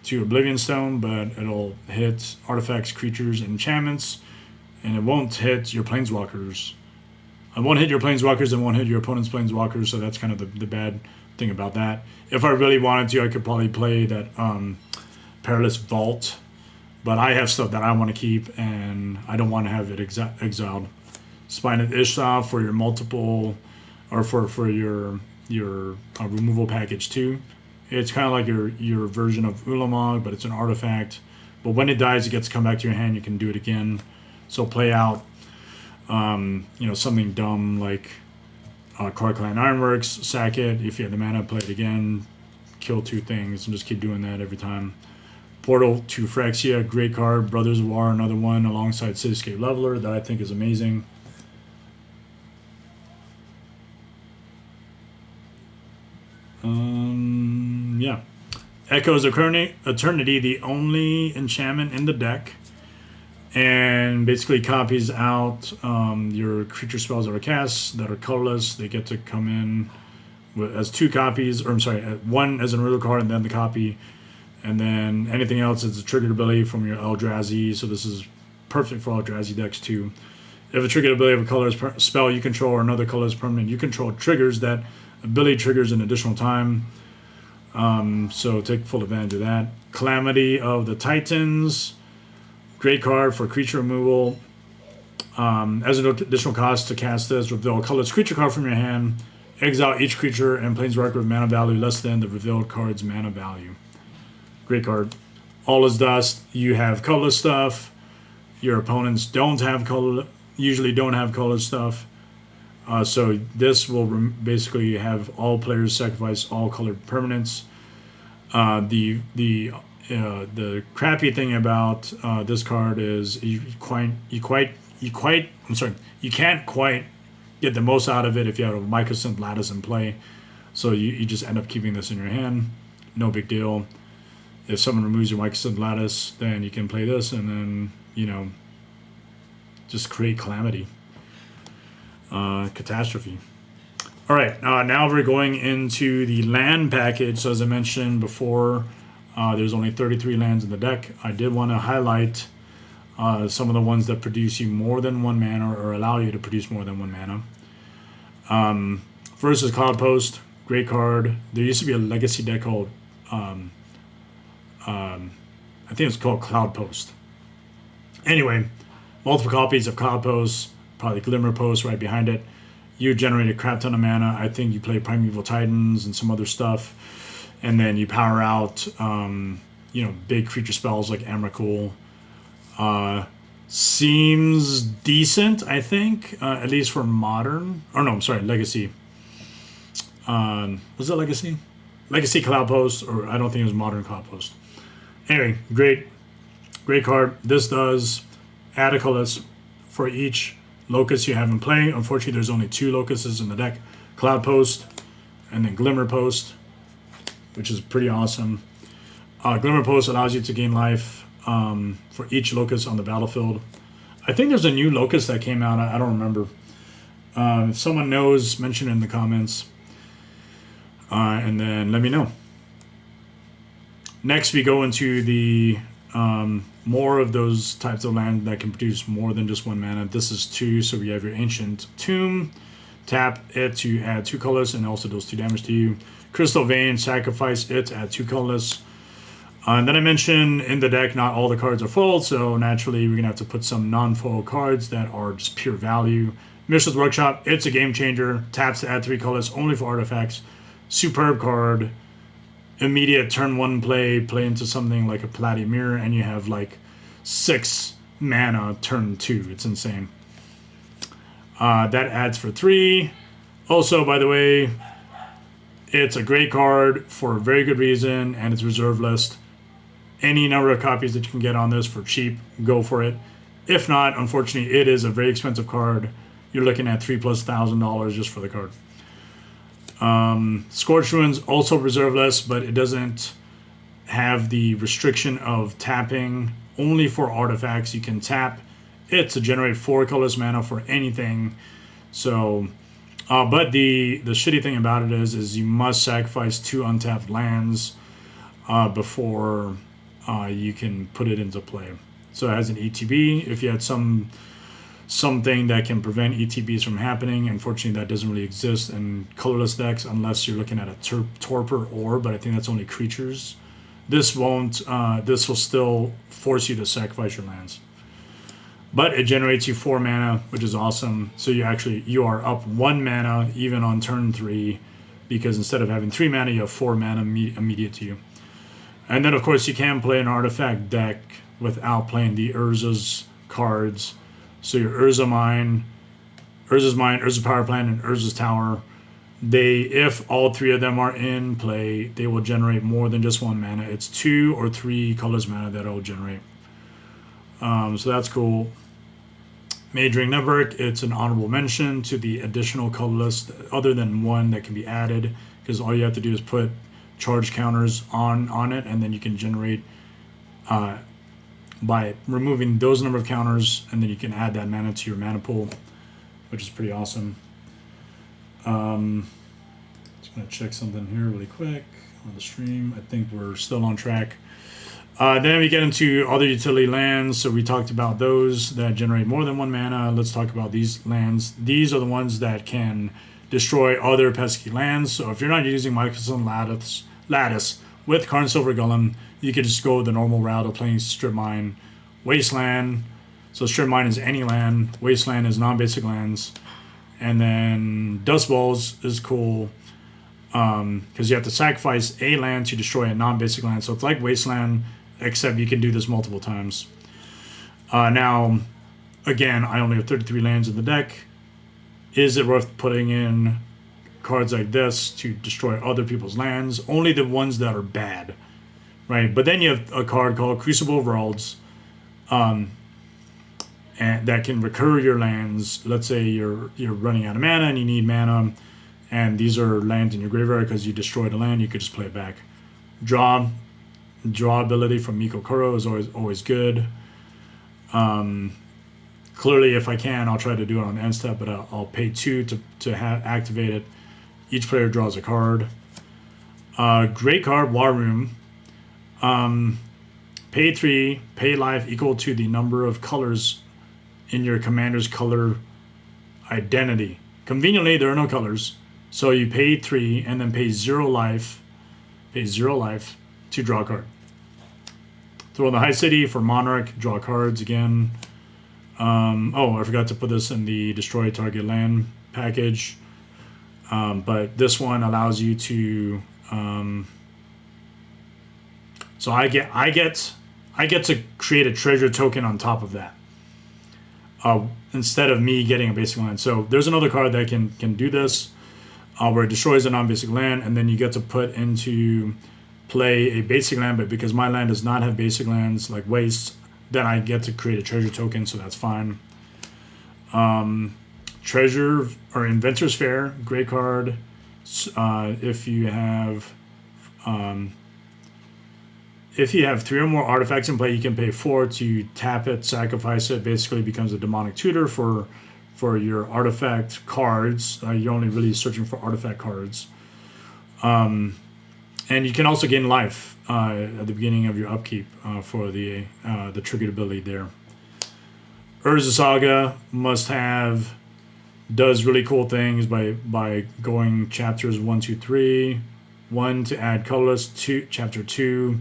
to Oblivion Stone, but it'll hit artifacts, creatures, and enchantments, and it won't hit your planeswalkers. It won't hit your planeswalkers and won't hit your opponent's planeswalkers, so that's kind of the bad thing about that. If I really wanted to, I could probably play that Perilous Vault, but I have stuff that I want to keep, and I don't want to have it exiled. Spine of Ishtar for your multiple, or for your removal package too. It's kind of like your version of Ulamog, but it's an artifact. But when it dies, it gets to come back to your hand. You can do it again. So play out, something dumb like Card Clan Ironworks, sack it. If you have the mana, play it again. Kill 2 things and just keep doing that every time. Portal to Phyrexia, great card. Brothers of War, another one alongside Cityscape Leveler that I think is amazing. Yeah. Echoes of Eternity, the only enchantment in the deck, and basically copies out your creature spells that are cast that are colorless. They get to come in as 2 copies, or I'm sorry, 1 as an original card and then the copy, and then anything else is a triggered ability from your Eldrazi. So this is perfect for Eldrazi decks too. If a triggered ability of a colorless spell you control or another colorless permanent you control triggers, that ability triggers an additional time. So take full advantage of that. Calamity of the Titans, great card for creature removal. As an additional cost to cast this, reveal a colorless creature card from your hand. Exile each creature and planeswalker with mana value less than the revealed card's mana value. Great card. All is dust. You have colorless stuff. Your opponents usually don't have colorless stuff. So this will basically have all players sacrifice all colored permanents. The crappy thing about this card is you can't quite get the most out of it if you have a Mycosynth Lattice in play. So you just end up keeping this in your hand. No big deal. If someone removes your Mycosynth Lattice, then you can play this and then, just create Calamity. Catastrophe. All right, now we're going into the land package. So as I mentioned before, there's only 33 lands in the deck. I did want to highlight some of the ones that produce you more than 1 mana or allow you to produce more than 1 mana. First is Cloud Post, great card. There used to be a legacy deck called, I think it's called Cloud Post. Anyway, multiple copies of Cloud Post, probably Glimmer Post right behind it. You generate a crap ton of mana. I think you play Primeval Titans and some other stuff, and then you power out, big creature spells like Emrakul. Seems decent, I think, at least for Modern. Or no, I'm sorry, Legacy. Was it Legacy? Legacy Cloud Post, or I don't think it was Modern Cloud Post. Anyway, great card. This does add a colorless for each locust you have in play. Unfortunately, there's only 2 locusts in the deck. Cloud Post and then Glimmer Post, which is pretty awesome. Glimmer Post allows you to gain life for each locust on the battlefield. I think there's a new locust that came out. I don't remember. If someone knows, mention it in the comments. And then let me know. Next, we go into the more of those types of land that can produce more than just 1 mana. This is 2, so we have your Ancient Tomb. Tap it to add 2 colors and also does 2 damage to you. Crystal Vein, sacrifice it, add 2 colorless. And then I mentioned in the deck, not all the cards are full, so naturally we're going to have to put some non-full cards that are just pure value. Mishra's Workshop, it's a game changer. Taps to add 3 colors only for artifacts. Superb card. Immediate turn 1 play into something like a Palladium Mirror, and you have like 6 mana turn 2. It's insane. That adds for 3. Also, by the way, it's a great card for a very good reason, and it's reserve list. Any number of copies that you can get on this for cheap, go for it. If not, unfortunately, it is a very expensive card. You're looking at $3,000+ just for the card. Scorched Ruins, also reserve list, but it doesn't have the restriction of tapping only for artifacts. You can tap it to generate 4 colorless mana for anything. So, but the shitty thing about it is you must sacrifice 2 untapped lands before you can put it into play. So it has an ETB. If you had something that can prevent ETBs from happening, unfortunately that doesn't really exist in colorless decks unless you're looking at a torpor ore, but I think that's only creatures. This won't. This will still force you to sacrifice your lands. But it generates you 4 mana, which is awesome. So you are up 1 mana even on turn 3, because instead of having 3 mana, you have 4 mana immediate to you. And then of course you can play an artifact deck without playing the Urza's cards. So your Urza's Mine, Urza's Power Plant, and Urza's Tower, if all 3 of them are in play, they will generate more than just 1 mana. It's 2 or 3 colorless mana that it will generate. So that's cool. Majoring Network, it's an honorable mention to the additional colorless, other than 1 that can be added, because all you have to do is put charge counters on it, and then you can generate by removing those number of counters, and then you can add that mana to your mana pool, which is pretty awesome. Just gonna check something here really quick on the stream. I think we're still on track. Then we get into other utility lands. So we talked about those that generate more than 1 mana. Let's talk about these lands. These are the ones that can destroy other pesky lands. So if you're not using Michelson Lattice with Karn Silver Golem, you could just go the normal route of playing Strip Mine, Wasteland. So Strip Mine is any land. Wasteland is non-basic lands. And then Dust Bowls is cool because you have to sacrifice a land to destroy a non-basic land. So it's like Wasteland, except you can do this multiple times. Now, again, I only have 33 lands in the deck. Is it worth putting in cards like this to destroy other people's lands? Only the ones that are bad, right? But then you have a card called Crucible of Worlds, and that can recur your lands. Let's say you're running out of mana and you need mana, and these are lands in your graveyard because you destroyed a land. You could just play it back. Draw ability from Miko Kuro is always good. Clearly, if I can, I'll try to do it on end step, but I'll pay 2 to activate it. Each player draws a card. Great card, War Room. Pay 3, pay life equal to the number of colors in your commander's color identity. Conveniently, there are no colors, so you pay 3 and then pay 0 life. Pay 0 life to draw a card. Throw in the High City for Monarch, draw cards again. I forgot to put this in the Destroy Target Land package. But this one allows you to. So I get to create a treasure token on top of that. Instead of me getting a basic land. So there's another card that can do this, where it destroys a non-basic land, and then you get to put into play a basic land, but because my land does not have basic lands like Waste, then I get to create a treasure token, so that's fine. Treasure or Inventor's Fair, great card. If you have 3 or more artifacts in play, you can pay 4 to tap it, sacrifice it. Basically becomes a demonic tutor for your artifact cards. You're only really searching for artifact cards. And you can also gain life at the beginning of your upkeep for the triggered ability there. Urza Saga must have, does really cool things by going chapters 1, 2, 3, 1 to add colorless, 2, chapter 2,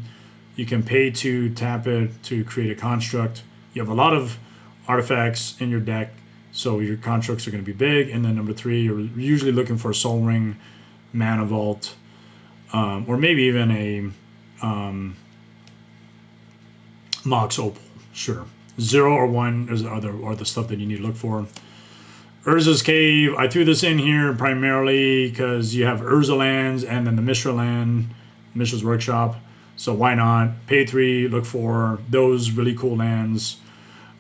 you can pay to tap it to create a construct. You have a lot of artifacts in your deck, so your constructs are going to be big. And then number 3, you're usually looking for a Soul Ring, Mana Vault, or maybe even a Mox Opal. Sure. 0 or 1 are the stuff that you need to look for. Urza's Cave, I threw this in here primarily because you have Urza lands and then the Mishra land, Mishra's Workshop. So why not? Pay 3, look for those really cool lands.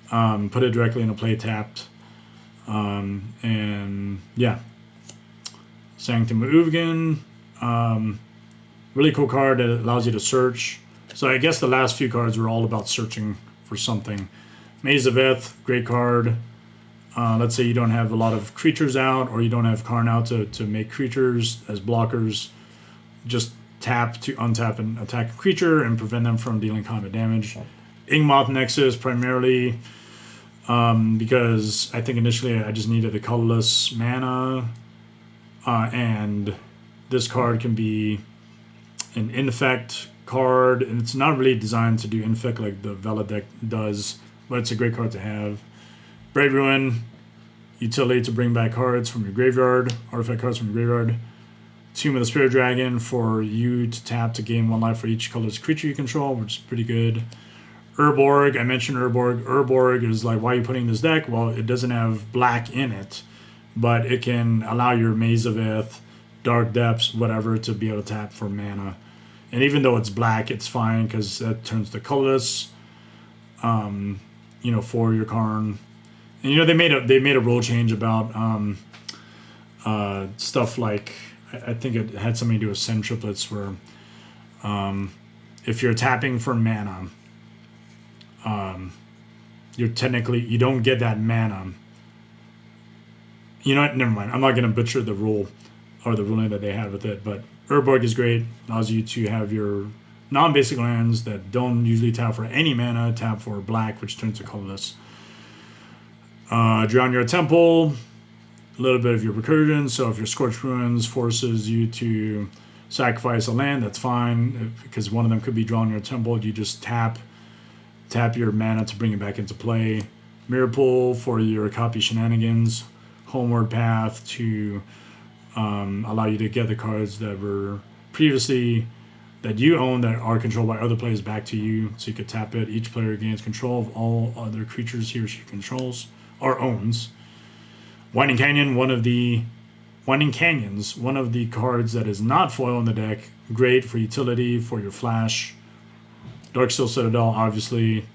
Put it directly in a play tapped. And yeah. Sanctum of Uvgin. Really cool card that allows you to search. So I guess the last few cards were all about searching for something. Maze of Ith, great card. Let's say you don't have a lot of creatures out, or you don't have Karn out to make creatures as blockers. Just tap to untap and attack a creature and prevent them from dealing combat damage. Ingmoth Nexus primarily because I think initially I just needed the colorless mana, and this card can be an infect card, and it's not really designed to do infect like the Vela deck does, but it's a great card to have. Brave Ruin, utility to bring back cards from your graveyard, artifact cards from your graveyard. Tomb of the Spirit Dragon for you to tap to gain 1 life for each colorless creature you control, which is pretty good. Urborg, I mentioned Urborg. Urborg is like, why are you putting this deck? Well, it doesn't have black in it, but it can allow your Maze of Ith, Dark Depths, whatever, to be able to tap for mana. And even though it's black, it's fine because that turns to colorless, for your Karn. And they made a rule change about stuff like, I think it had something to do with Send Triplets, where if you're tapping for mana, you don't get that mana. You know what? Never mind. I'm not going to butcher the rule or the ruling that they had with it, but Urborg is great. Allows you to have your non-basic lands that don't usually tap for any mana, tap for black, which turns to colorless. Drown Your Temple, a little bit of your recursion. So if your Scorched Ruins forces you to sacrifice a land, that's fine, because one of them could be Drown Your Temple. You just tap your mana to bring it back into play. Mirror Pool for your copy shenanigans. Homeward Path to allow you to get the cards that were previously that you own that are controlled by other players back to you, so you could tap it. Each player gains control of all other creatures he or she controls or owns. Winding Canyons, one of the cards that is not foil in the deck. Great for utility, for your flash. Darksteel Citadel, obviously.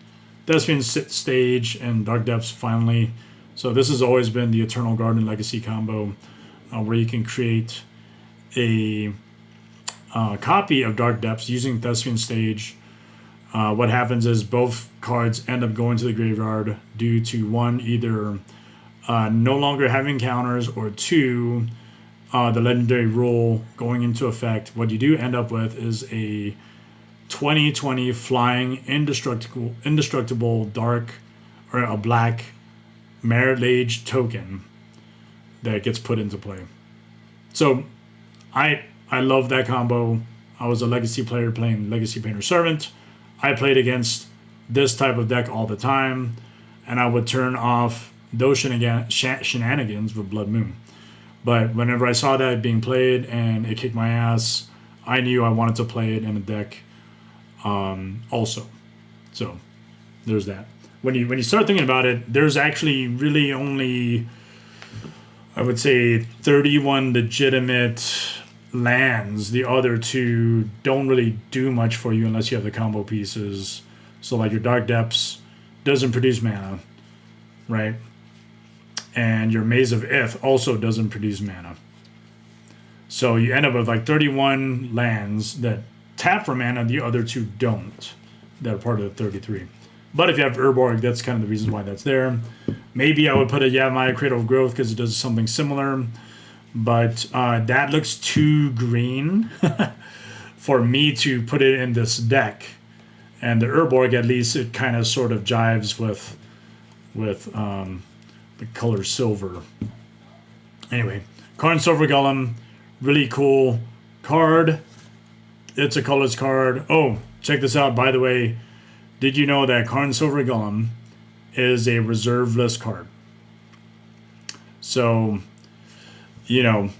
Thespian Stage and Dark Depths, finally. So this has always been the Eternal Garden Legacy combo, where you can create a copy of Dark Depths using Thespian Stage. What happens is both cards end up going to the graveyard due to, 1, either no longer having counters, or 2, the legendary rule going into effect. What you do end up with is a 20/20 flying indestructible dark or a black Merit Lage token that gets put into play. So I love that combo. I was a Legacy player playing Legacy Painter Servant. I played against this type of deck all the time, and I would turn off those shenanigans with Blood Moon. But whenever I saw that being played and it kicked my ass, I knew I wanted to play it in a deck also. So there's that. When you start thinking about it, there's actually really only, I would say, 31 legitimate lands. The other 2 don't really do much for you unless you have the combo pieces. So like your Dark Depths doesn't produce mana, right? And your Maze of Ith also doesn't produce mana. So you end up with like 31 lands that tap for mana, the other 2 don't. That are part of the 33. But if you have Urborg, that's kind of the reason why that's there. Maybe I would put a Yavimaya Cradle of Growth because it does something similar. But that looks too green for me to put it in this deck. And the Urborg, at least, it kind of sort of jives with the color silver. Anyway, Karn Silver Golem, really cool card. It's a colorless card. Oh, check this out, by the way. Did you know that Karn Silver Golem is a reserve list card? So, you know,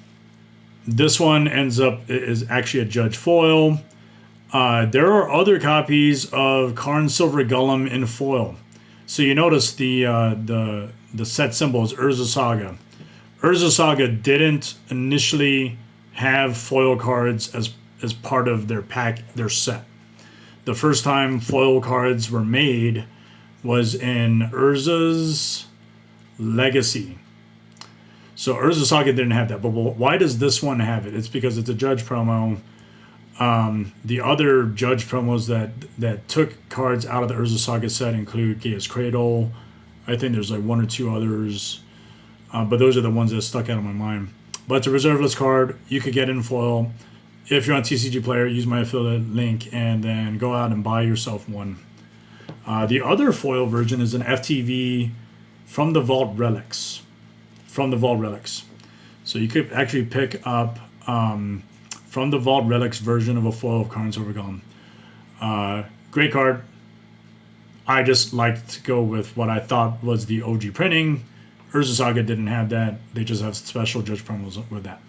this one is actually a Judge foil. There are other copies of Karn Silver Golem in foil. So you notice the set symbol is Urza Saga. Urza Saga didn't initially have foil cards as part of their set. The first time foil cards were made was in Urza's Legacy. So Urza Saga didn't have that, but why does this one have it? It's because it's a Judge promo. The other Judge promos that took cards out of the Urza Saga set include Gaia's Cradle. I think there's like one or two others, but those are the ones that stuck out of my mind. But it's a reserve list card. You could get in foil. If you're on TCG Player, use my affiliate link and then go out and buy yourself one. The other foil version is an FTV from the Vault Relics. So you could actually pick up from the Vault Relics version of a foil of Karn Silver Golem. Great card. I just liked to go with what I thought was the OG printing. Urza Saga didn't have that. They just have special Judge promos with that.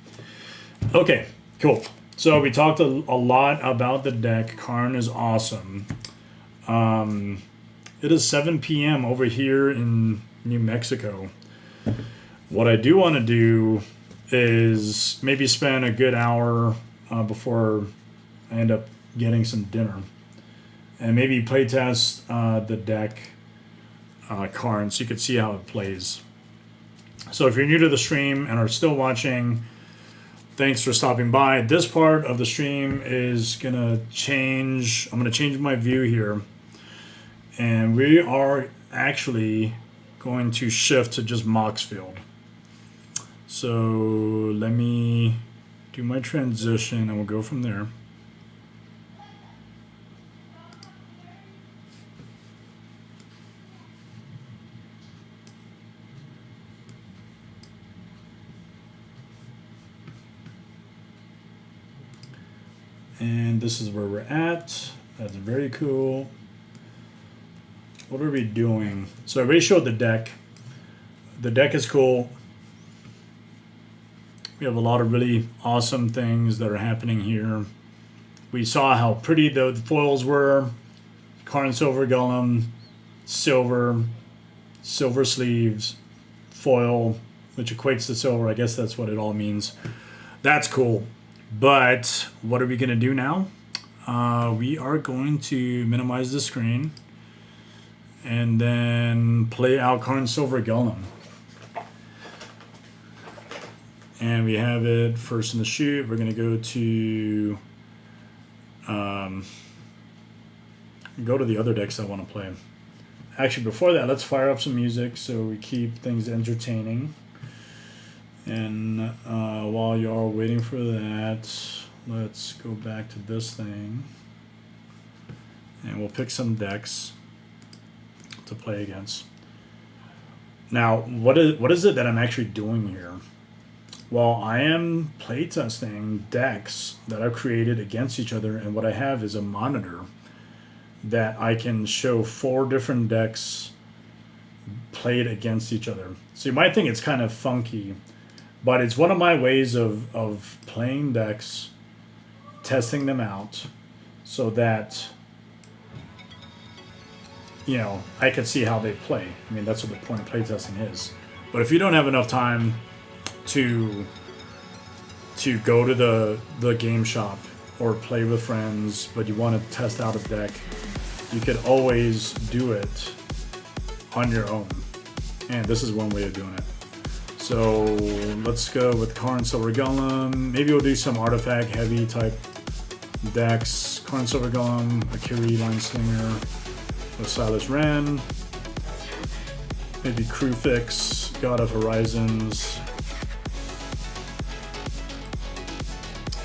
Okay, cool. So we talked a lot about the deck. Karn is awesome. It is 7 p.m. over here in New Mexico. What I do want to do is maybe spend a good hour before I end up getting some dinner, and maybe playtest the deck Karn so you can see how it plays. So if you're new to the stream and are still watching, thanks for stopping by. This part of the stream is gonna change. I'm gonna change my view here, and we are actually going to shift to just Moxfield. So let me do my transition and we'll go from there. And this is where we're at. That's very cool. What are we doing? So I already showed the deck. The deck is cool. We have a lot of really awesome things that are happening here. We saw how pretty the foils were. Karn Silver Golem, silver sleeves, foil, which equates to silver. I guess that's what it all means. That's cool. But what are we going to do now? We are going to minimize the screen and then play out Karn Silver Golem. And we have it first in the chute. We're going to go to the other decks I want to play. Actually, before that, let's fire up some music so we keep things entertaining. And while y'all are waiting for that, let's go back to this thing. And we'll pick some decks to play against. Now, what is it that I'm actually doing here? Well, I am playtesting decks that I've created against each other, and what I have is a monitor that I can show 4 different decks played against each other. So you might think it's kind of funky, but it's one of my ways of playing decks, testing them out, so that, you know, I could see how they play. I mean, that's what the point of playtesting is. But if you don't have enough time to go to the game shop or play with friends, but you want to test out a deck, you could always do it on your own. And this is one way of doing it. So let's go with Karn Silver Golem. Maybe we'll do some artifact heavy type decks. Karn Silver Golem, Akiri Line Slinger with Silas Ren. Maybe Crewfix, God of Horizons.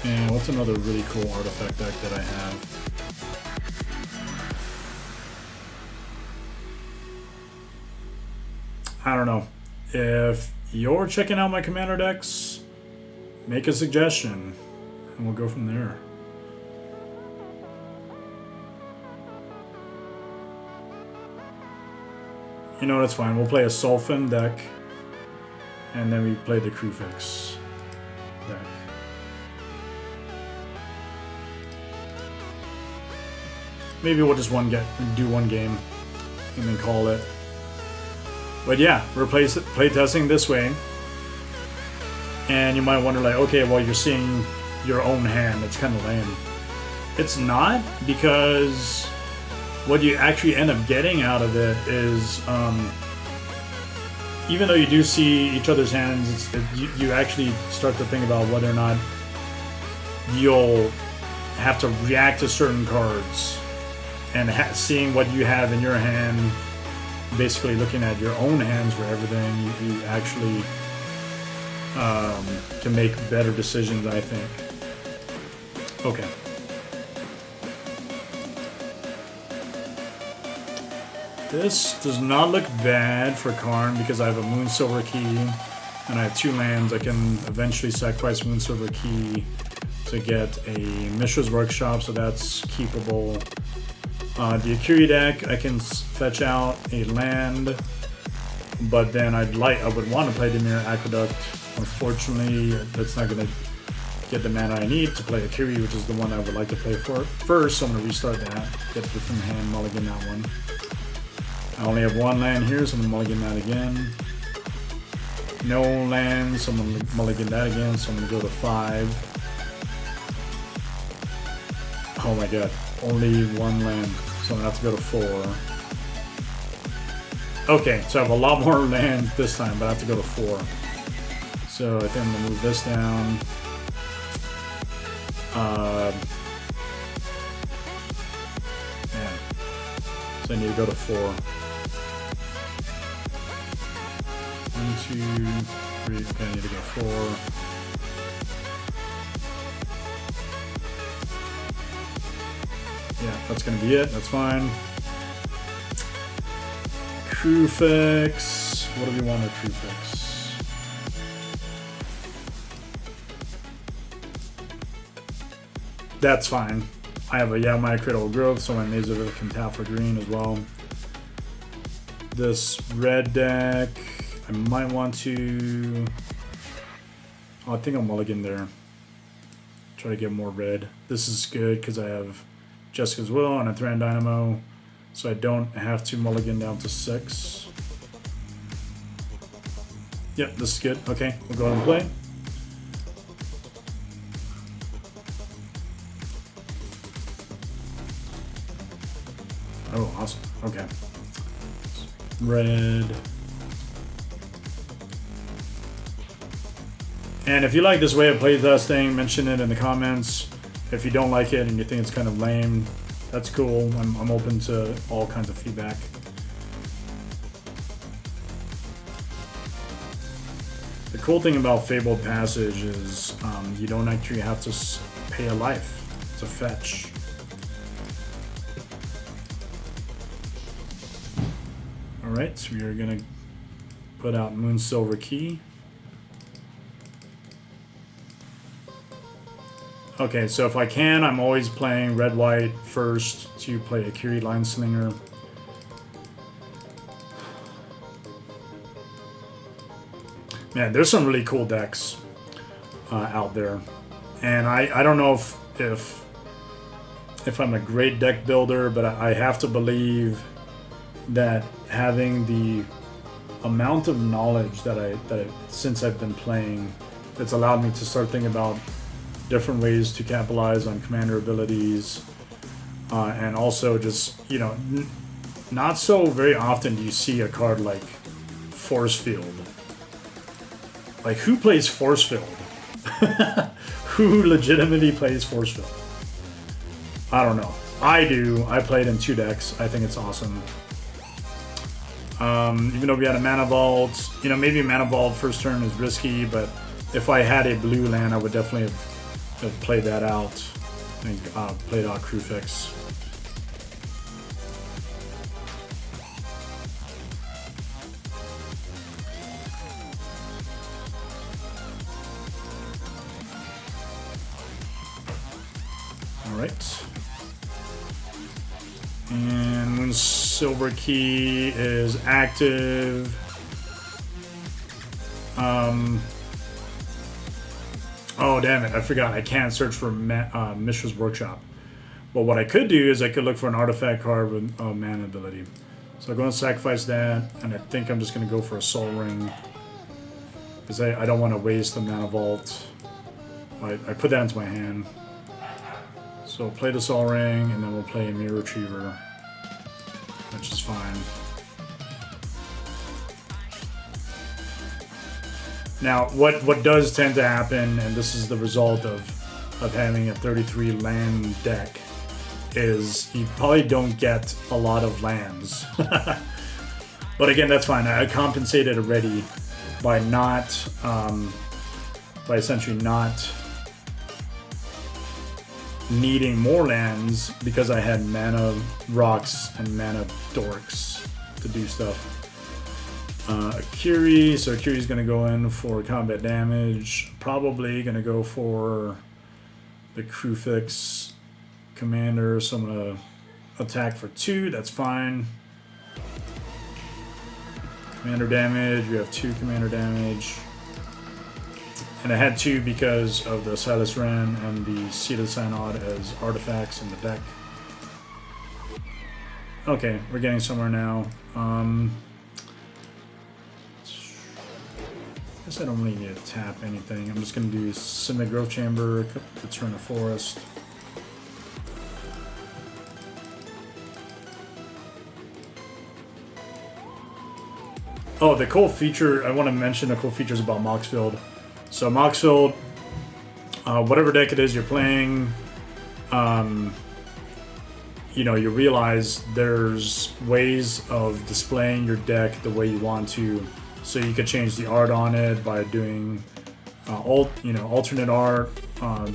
And what's another really cool artifact deck that I have? I don't know. If you're checking out my commander decks, make a suggestion and we'll go from there. You know, that's fine. We'll play a Sulfin deck. And then we play the Krufix deck. Maybe we'll just do one game and then call it. But yeah, we're playtesting this way. And you might wonder, like, okay, well, you're seeing your own hand. It's kind of lame. It's not, because what you actually end up getting out of it is, even though you do see each other's hands, you actually start to think about whether or not you'll have to react to certain cards. And seeing what you have in your hand, basically looking at your own hands for everything, you actually can make better decisions, I think. Okay. This does not look bad for Karn because I have a Moon Silver Key and I have 2 lands. I can eventually sacrifice Moon Silver Key to get a Mishra's Workshop, so that's keepable. The Akiri deck, I can fetch out a land, but then I would want to play the Mirror Aqueduct. Unfortunately, that's not going to get the mana I need to play Akiri, which is the one I would like to play first, so I'm going to restart that, get a different hand, mulligan that one. I only have 1 land here, so I'm going to mulligan that again. No lands, so I'm going to mulligan that again, so I'm going to go to 5. Oh my god, only 1 land, so I'm going to have to go to 4. Okay, so I have a lot more lands this time, but I have to go to 4. So I think I'm going to move this down. Yeah. So I need to go to 4. 1, 2, 3. Okay, I need to go 4. Yeah, that's gonna be it. That's fine. Krufix. What do we want with Krufix? That's fine. I have a Yaomai Critical Growth, so my Mazor can tap for green as well. This red deck, I might want to... Oh, I think I'll mulligan there. Try to get more red. This is good because I have Jessica's Will and a Thran Dynamo, so I don't have to mulligan down to 6. Yep, this is good. Okay, we'll go ahead and play. Oh, awesome. Okay. Red. And if you like this way of playtesting, mention it in the comments. If you don't like it and you think it's kind of lame, that's cool. I'm open to all kinds of feedback. The cool thing about Fabled Passage is you don't actually have to pay a life to fetch. Alright, so we are going to put out Moon Silver Key. Okay, so if I can, I'm always playing red-white first to play Akiri Lineslinger. Man, there's some really cool decks out there. And I don't know if I'm a great deck builder, but I have to believe that having the amount of knowledge that since I've been playing, it's allowed me to start thinking about different ways to capitalize on commander abilities, and also just, you know, not so very often do you see a card like Force Field. Like, who plays Force Field? Who legitimately plays Force Field? I don't know. I do. I played in 2 decks. I think it's awesome. Even though we had a Mana Vault, you know, maybe Mana Vault first turn is risky, but if I had a blue land, I would definitely have played that out and played out Krufix. Alright. And silver key is active. Oh, damn it. I forgot. I can't search for Mishra's Workshop. But what I could do is I could look for an artifact card with mana ability. So I'm going to sacrifice that, and I think I'm just going to go for a Soul Ring. Because I don't want to waste the Mana Vault. I put that into my hand. So we'll play the Soul Ring, and then we'll play a Mirror Retriever. Which is fine. Now, what does tend to happen, and this is the result of having a 33 land deck, is you probably don't get a lot of lands. But again, that's fine. I compensated already by not, by essentially not needing more lands because I had mana rocks and mana dorks to do stuff. Akiri, so Akiri's going to go in for combat damage. Probably going to go for the Crewfix Commander, so I'm going to attack for 2, that's fine. Commander damage, we have 2 commander damage. And I had 2 because of the Silas Ren and the Seated Synod as artifacts in the deck. Okay, we're getting somewhere now. I guess I don't really need to tap anything. I'm just going to do Simic Growth Chamber, return a forest. Oh, the cool feature, I want to mention the cool features about Moxfield. So Moxfield, whatever deck it is you're playing, you know, you realize there's ways of displaying your deck the way you want to. So you could change the art on it by doing alternate art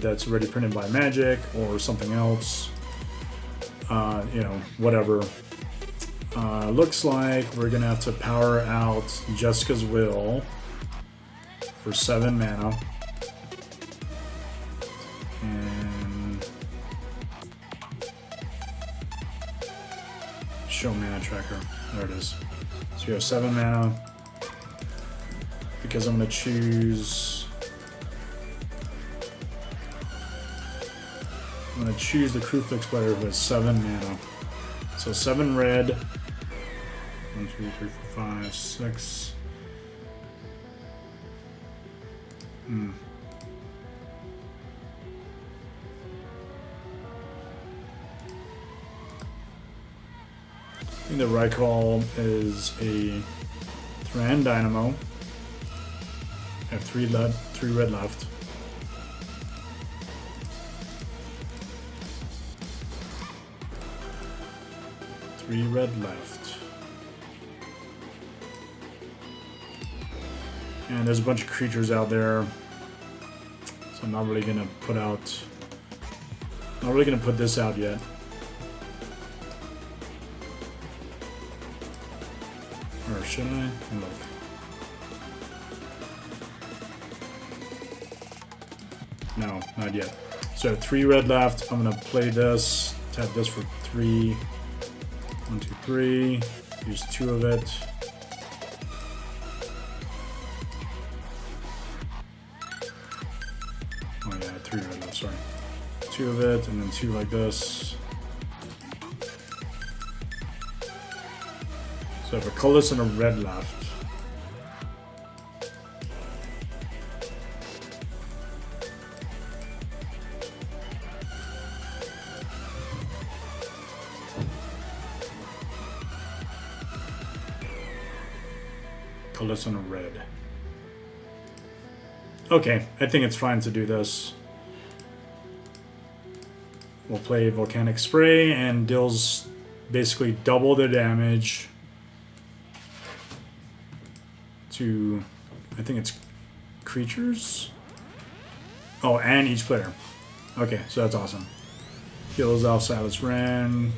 that's already printed by Magic or something else. Whatever. Looks like we're gonna have to power out Jessica's Will for 7 mana. And show mana tracker. There it is. So you have 7 mana. Because I'm going to choose... I'm going to choose the Crewfix player who has 7 mana. So 7 red. 1, 2, 3, 4, 5, 6. I think the right call is a Thran Dynamo. I have 3 red left. Three red left. And there's a bunch of creatures out there. So I'm not really gonna put this out yet. Or should I? Look. No, not yet. So 3 red left. I'm gonna play this. Tap this for 3. 1, 2, 3. Use 2 of it. Oh yeah, 3 red left. Sorry. 2 of it, and then 2 like this. So I have a colorless and a red left. Colorless and a red. Okay, I think it's fine to do this. We'll play Volcanic Spray and deals basically double the damage to, I think it's creatures? Oh, and each player. Okay, so that's awesome. Kills off Silas Ren,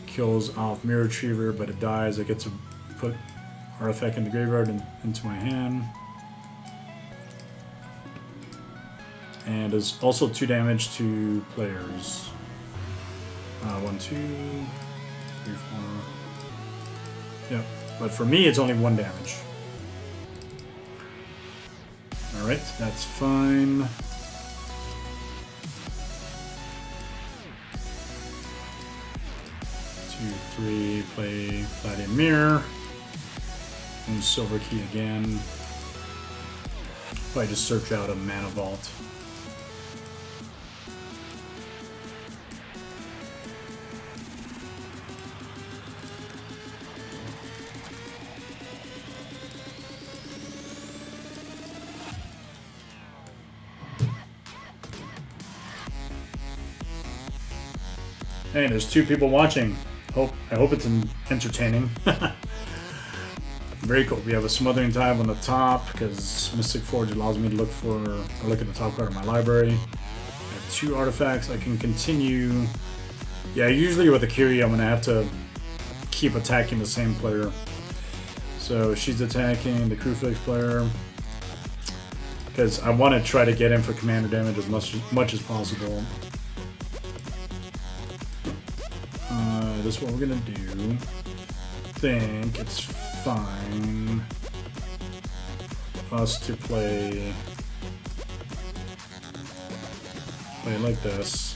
kills off Mirror Retriever, but it dies. I get to put artifact in the graveyard and into my hand. And does also 2 damage to players. 1, 2, 3, 4. Yep. But for me, it's only 1 damage. Alright, that's fine. 2, 3, play Vladimir. And Silver Key again. Probably just search out a Mana Vault. Hey, there's 2 people watching. I hope it's entertaining. Very cool. We have a Smothering Tide on the top because Mystic Forge allows me to look at the top card of my library. I have 2 artifacts. I can continue. Yeah, usually with Akiri, I'm gonna have to keep attacking the same player. So she's attacking the Crewfix player because I want to try to get in for commander damage as much as possible. This is what we're gonna do. I think it's fine for us to play like this.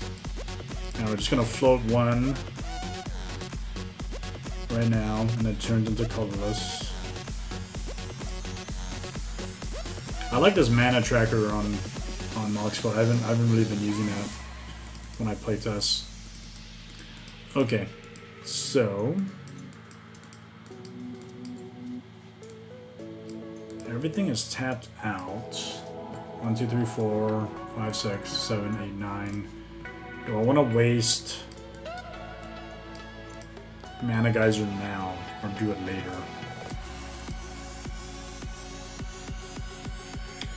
Now we're just gonna float 1 right now, and it turns into colorless. I like this mana tracker on Moxflow. I haven't really been using that when I play test. Okay, so everything is tapped out. 1, 2, 3, 4, 5, 6, 7, 8, 9. Do I want to waste Mana Geyser now or do it later?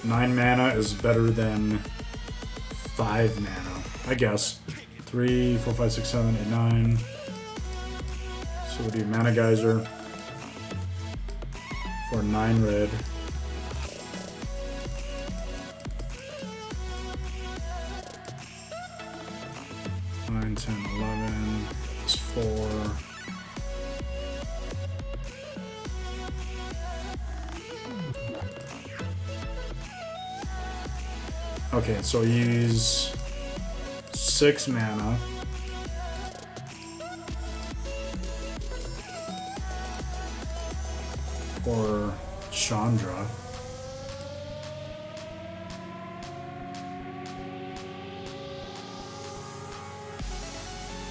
9 mana is better than 5 mana, I guess. 3, 4, 5, 6, 7, 8, 9. So we'll do Mana Geyser for 9 red. 9, 10, 11. It's 4. Okay, so use 6 mana. For Chandra.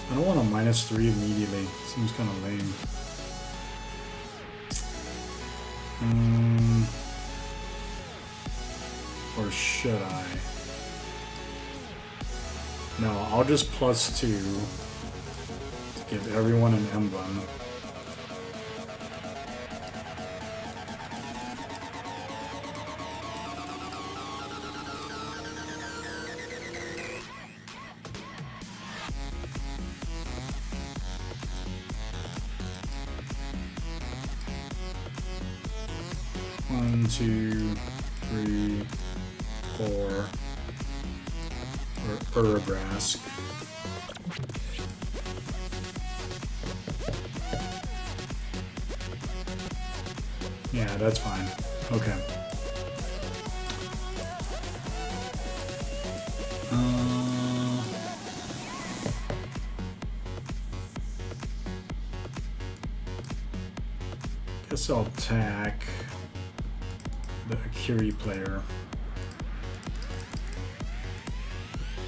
I don't want a -3 immediately. Seems kind of lame. Or should I? No, I'll just +2 to give everyone an emblem. One, 2, 3, 4. Or Urabrask. Yeah, that's fine. Okay. Guess I'll attack the Akiri player.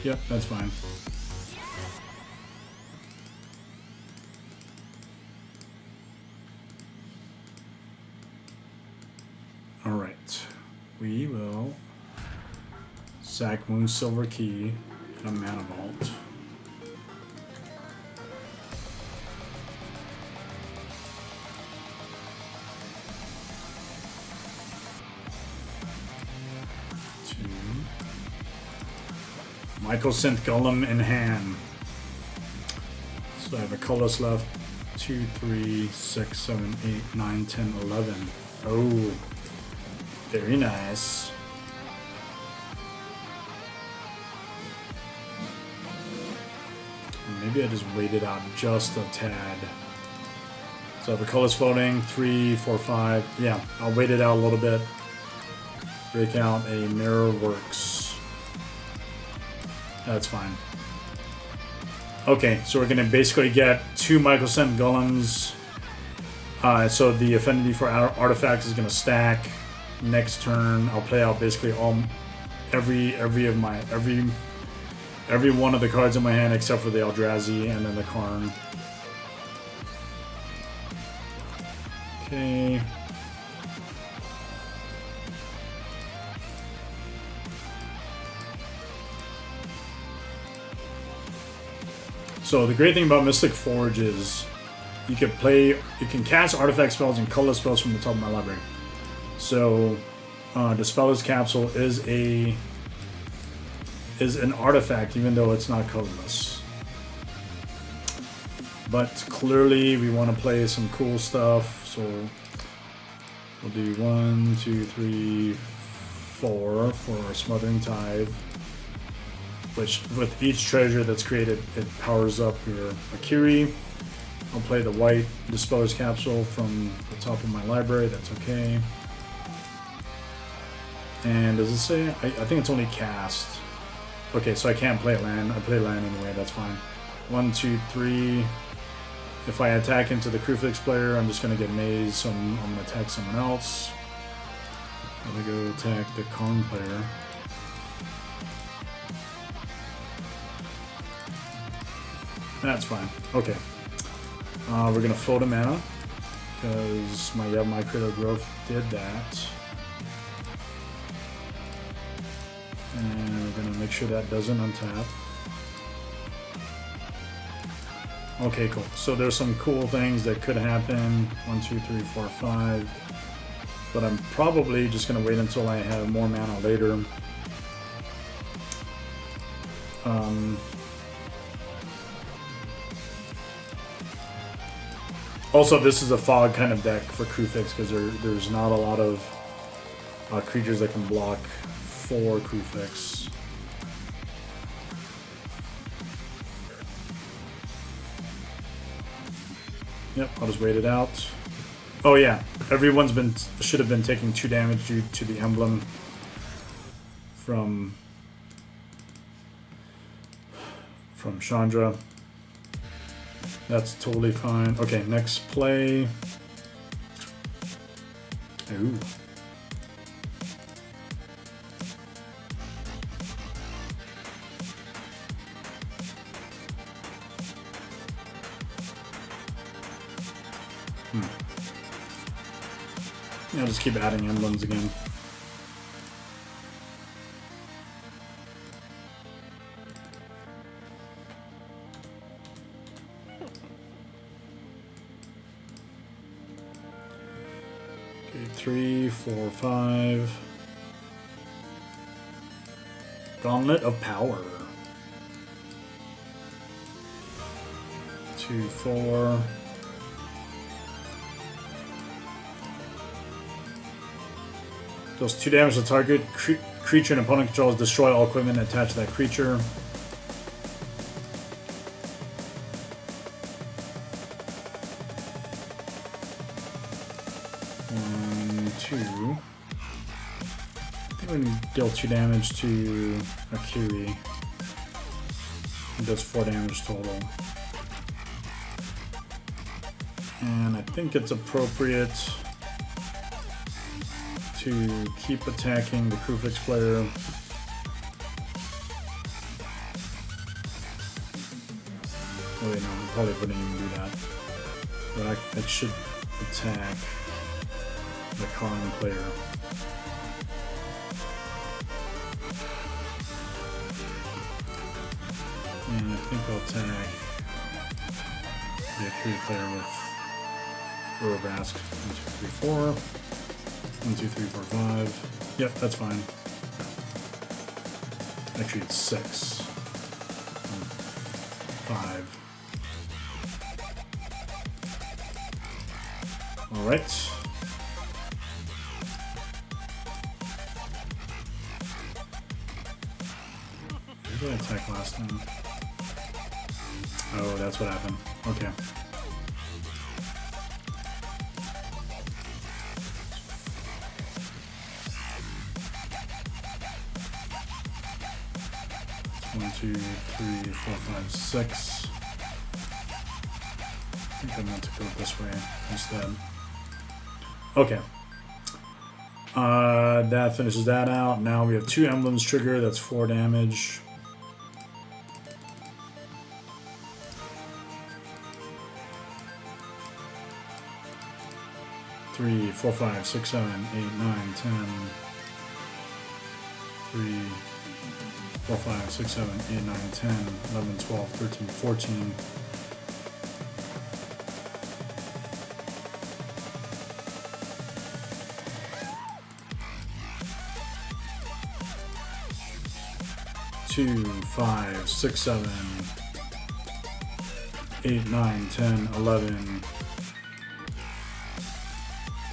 Yep, that's fine. Alright. We will sack Moon Silver Key and a Mana Vault. Michael Synth Golem in hand. So I have a colorless left. 2, 3, 6, 7, 8, 9, 10, 11. Oh, very nice. Maybe I just waited out just a tad. So the color's floating, 3, 4, 5. Yeah, I'll wait it out a little bit. Break out a mirror works. That's fine. Okay, so we're gonna basically get 2 microcent golems. So the affinity for artifacts is gonna stack. Next turn, I'll play out basically every one of the cards in my hand except for the Eldrazi and then the Karn. Okay. So the great thing about Mystic Forge is you can cast artifact spells and colorless spells from the top of my library. So Dispeller's Capsule is an artifact even though it's not colorless. But clearly we want to play some cool stuff, so we'll do 1, 2, 3, 4 for our Smothering Tithe. Which, with each treasure that's created, it powers up your Akiri. I'll play the white Dispeller's Capsule from the top of my library, that's okay. And does it say? I think it's only cast. Okay, so I can't play land. I play land anyway, that's fine. 1, 2, 3. If I attack into the Crucifix player, I'm just going to get mazed, so I'm going to attack someone else. I'm going to go attack the Karn player. That's fine. Okay. We're going to float a mana because my Critical Growth did that. And we're going to make sure that doesn't untap. Okay, cool. So there's some cool things that could happen. 1, 2, 3, 4, 5. But I'm probably just going to wait until I have more mana later. Also, this is a fog kind of deck for Crucifix because there's not a lot of creatures that can block for Crucifix. Yep, I'll just wait it out. Oh yeah, everyone's should have been taking 2 damage due to the emblem from Chandra. That's totally fine. Okay, next play. Ooh. Yeah, I'll just keep adding emblems again. Okay, 3, 4, 5. Gauntlet of Power. 2, 4. Deals 2 damage to target creature and opponent controls. Destroy all equipment attached to that creature. One, 2. I think when you deal 2 damage to Akiri, it does 4 damage total. And I think it's appropriate to keep attacking the Crucifix player. Oh wait, no, I probably wouldn't even do that. But I should attack the Karn player. And I think I'll attack the Akiri player with Robobrask. 1, 2, 3, 4. 1, 2, 3, 4, 5. Yep, that's fine. Actually, it's 6. 5. Alright. Where did I attack last time? Oh, that's what happened. Okay. 1, 2, 3, 4, 5, 6. I think I meant to go this way instead. Okay. That finishes that out. Now we have 2 emblems trigger. That's 4 damage. Three, 4, 5, 6, 7, 8, 9, 10. 3, 4, 5, 6, 7, 8, 9, 10, 11, 12, 13, 14. 2, 5, 6, 7, 8, 9, 10, 11.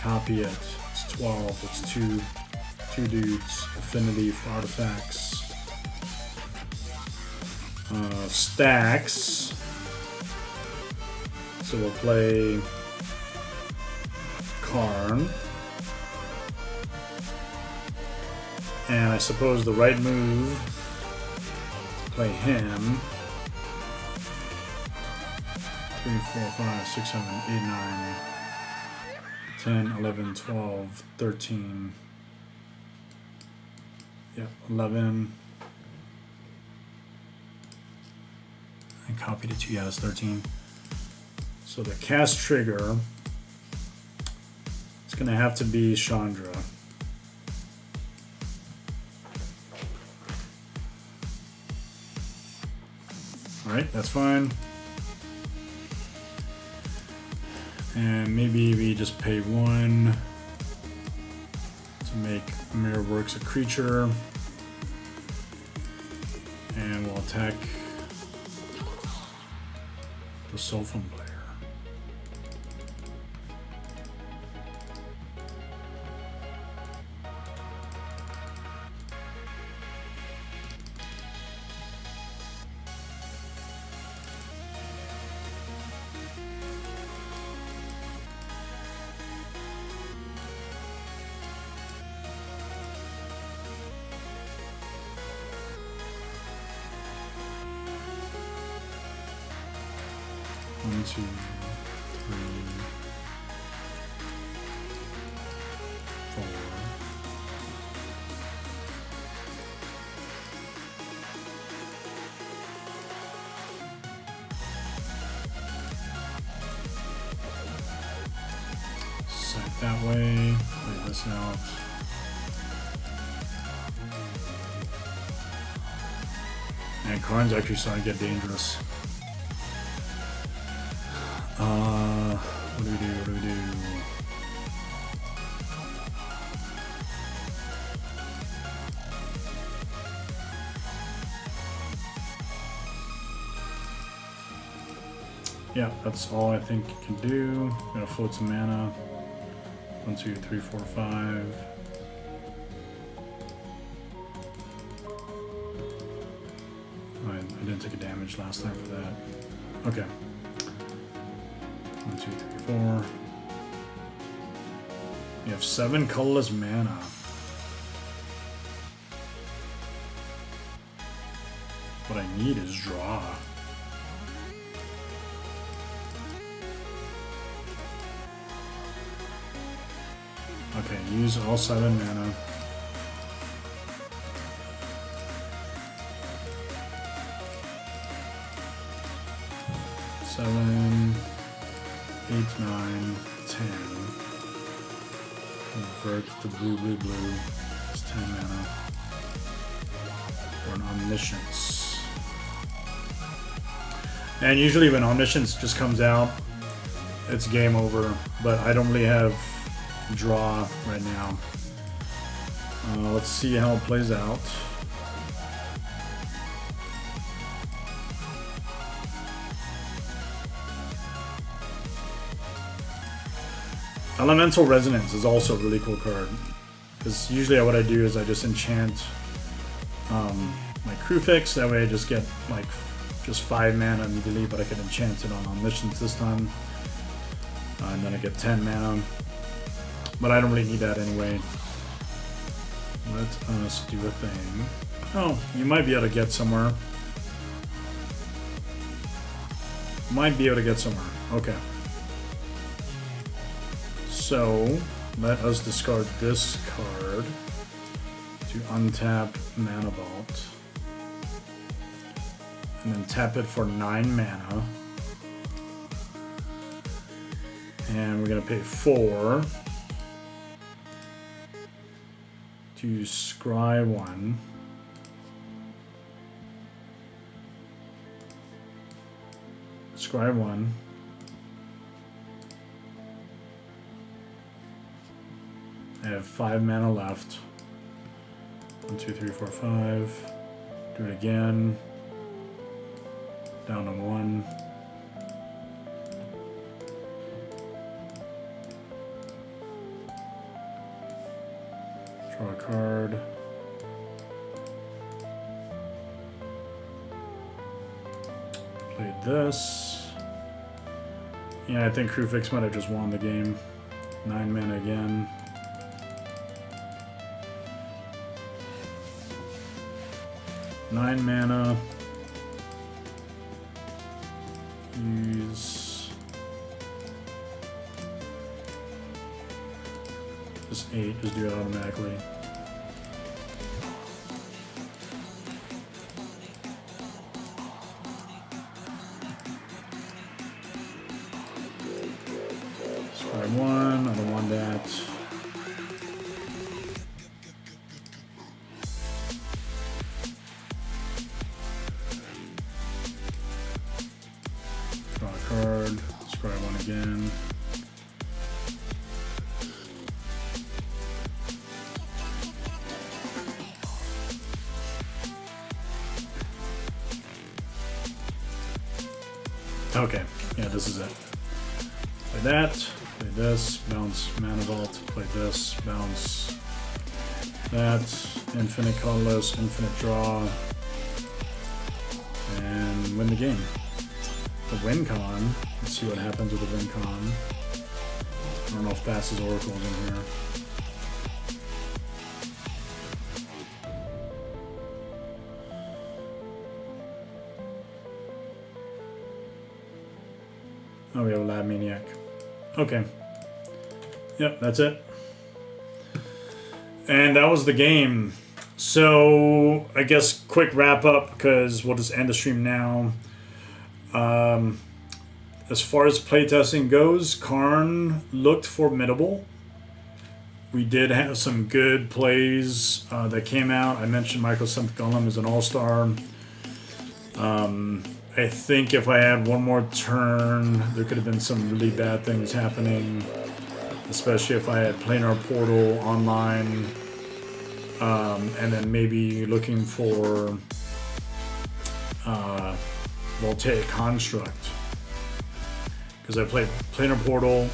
Copy it. It's 12. It's 2 dudes. Affinity for artifacts. Stacks. So we'll play Karn. And I suppose the right move to play him. 3, 4, 5, 6, 7, 8, 9, 10, 11, 12, 13. Yep, 11. And copy to 2, yeah, that's 13. So the cast trigger, it's going to have to be Chandra. Alright, that's fine. And maybe we just pay 1 to make Mirror Works a creature. And we'll attack the Soulfun player. One, 2, 3, 4. Set that way. Play this out. And Karn's actually starting to get dangerous. What do we do? What do we do? Yeah, that's all I think you can do. I'm gonna float some mana. 1, 2, 3, 4, 5. I didn't take a damage last time for that. Okay. 1, 2, 3, 4. You have 7 colorless mana. What I need is draw. Okay, use all 7 mana. Seven, 8, 9, 10. Convert the blue. It's 10 mana. For an Omniscience. And usually when Omniscience just comes out, it's game over. But I don't really have draw right now. Let's see how it plays out. Elemental Resonance is also a really cool card. Because usually what I do is I just enchant my crew fix. That way I just get like just 5 mana immediately, but I can enchant it on Omniscience this time. And then I get 10 mana. But I don't really need that anyway. Let us do a thing. Oh, you might be able to get somewhere. Might be able to get somewhere. Okay. So, let us discard this card to untap Mana Vault. And then tap it for 9 mana. And we're going to pay 4 to scry 1. Scry 1. I have 5 mana left. 1, 2, 3, 4, 5. Do it again. Down to 1. Draw a card. Played this. Yeah, I think Crewfix might have just won the game. 9 mana again. Nine mana. Use just 8. Just do it automatically. Try 1. I don't want that. Card, scry 1 again. Okay, yeah, this is it. Play that, play this, bounce Mana Vault, play this, bounce that, infinite colorless, infinite draw, and win the game. The WinCon. Let's see what happens with the WinCon. I don't know if that's his oracles in here. Oh, we have a Lab Maniac. Okay. Yep, that's it. And that was the game. So, I guess quick wrap up because we'll just end the stream now. As far as playtesting goes, Karn looked formidable. We did have some good plays that came out. I mentioned Michael Golem is an all-star. I think if I had one more turn, there could have been some really bad things happening, especially if I had Planar Portal online, and then maybe looking for Voltaic Construct. Because I played Planar Portal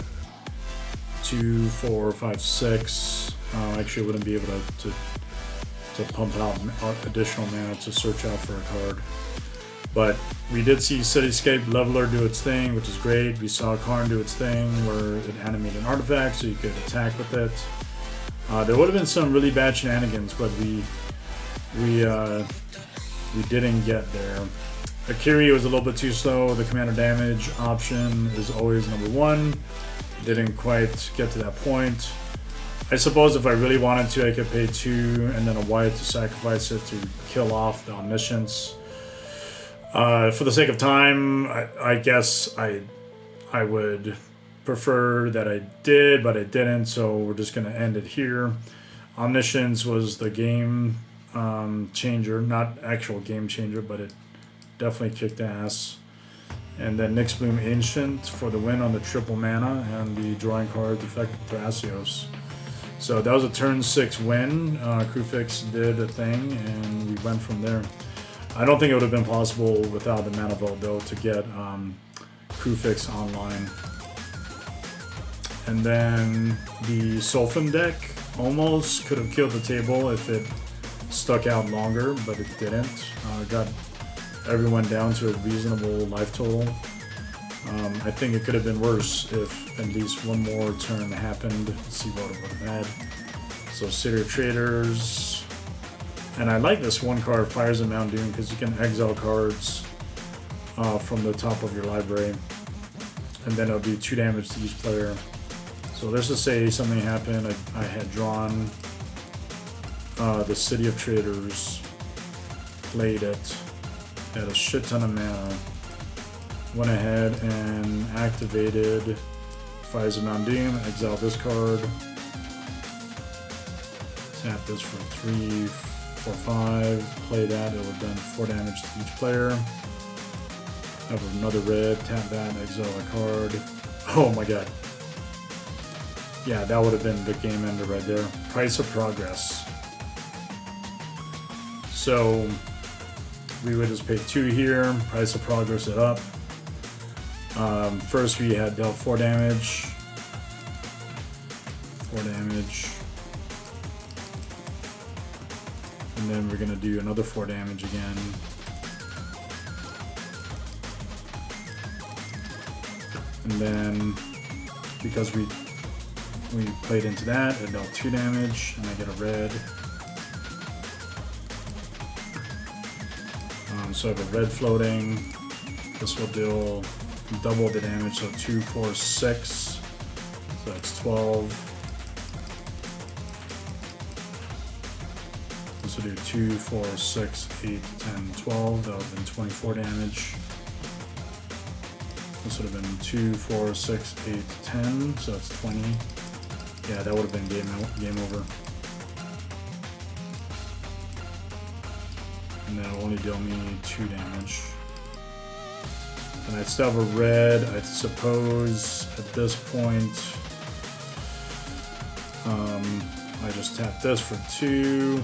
2, 4, 5, 6. Actually, I wouldn't be able to pump out additional mana to search out for a card. But we did see Cityscape Leveler do its thing, which is great. We saw Karn do its thing where it animated an artifact so you could attack with it. There would have been some really bad shenanigans, but we didn't get there. Akiri was a little bit too slow. The commander damage option is always number 1. Didn't quite get to that point. I suppose if I really wanted to, I could pay 2 and then a white to sacrifice it to kill off the Omniscience. For the sake of time, I guess I would prefer that I did, but I didn't, so we're just going to end it here. Omniscience was the game changer, not actual game changer, but it definitely kicked ass. And then Nyx Bloom Ancient for the win on the triple mana and the drawing cards affected Thrasios. So that was a turn 6 win. Crewfix did a thing and we went from there. I don't think it would have been possible without the Mana Vault though to get Crewfix online. And then the Sulfin deck almost could have killed the table if it stuck out longer, but it didn't. Got everyone down to a reasonable life total. I think it could have been worse if at least one more turn happened. Let's see what it would have had. So City of Traders. And I like this one card, Fires of Mount Doom, because you can exile cards from the top of your library. And then it'll do 2 damage to each player. So let's just say something happened. I had drawn the City of Traders, played it, had a shit ton of mana, went ahead and activated Fires of Mount Doom, exile this card, tap this for 3, 4, 5, play that, it would have done 4 damage to each player. Have another red, tap that, exile a card. Oh my god. Yeah, that would have been the game ender right there. Price of Progress. So we would just pay 2 here, Price of Progress it up. First we had dealt 4 damage. 4 damage. And then we're gonna do another 4 damage again. And then because we played into that, it dealt 2 damage, and I get a red. So I have a red floating. This will deal double the damage, so 2, 4, 6. So that's 12. This will do 2, 4, 6, 8, 10, 12. That would have been 24 damage. This would have been 2, 4, 6, 8, 10. So that's 20. Yeah, that would have been game over. And then it'll only deal me 2 damage. And I'd still have a red. I suppose at this point, I just tap this for 2.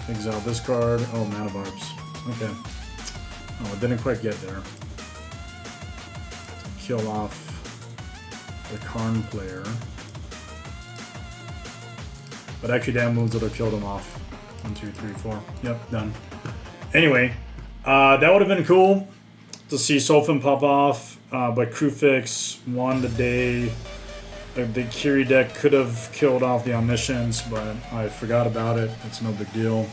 Exile this card. Oh, Mana Barbs. Okay. Oh, it didn't quite get there. Kill off the Karn player. But actually that moves would have killed him off. 1, 2, 3, 4. Yep, done. Anyway, that would have been cool to see Sulfin pop off, but Crewfix won the day. The Kiri deck could have killed off the Omniscience, but I forgot about it. It's no big deal.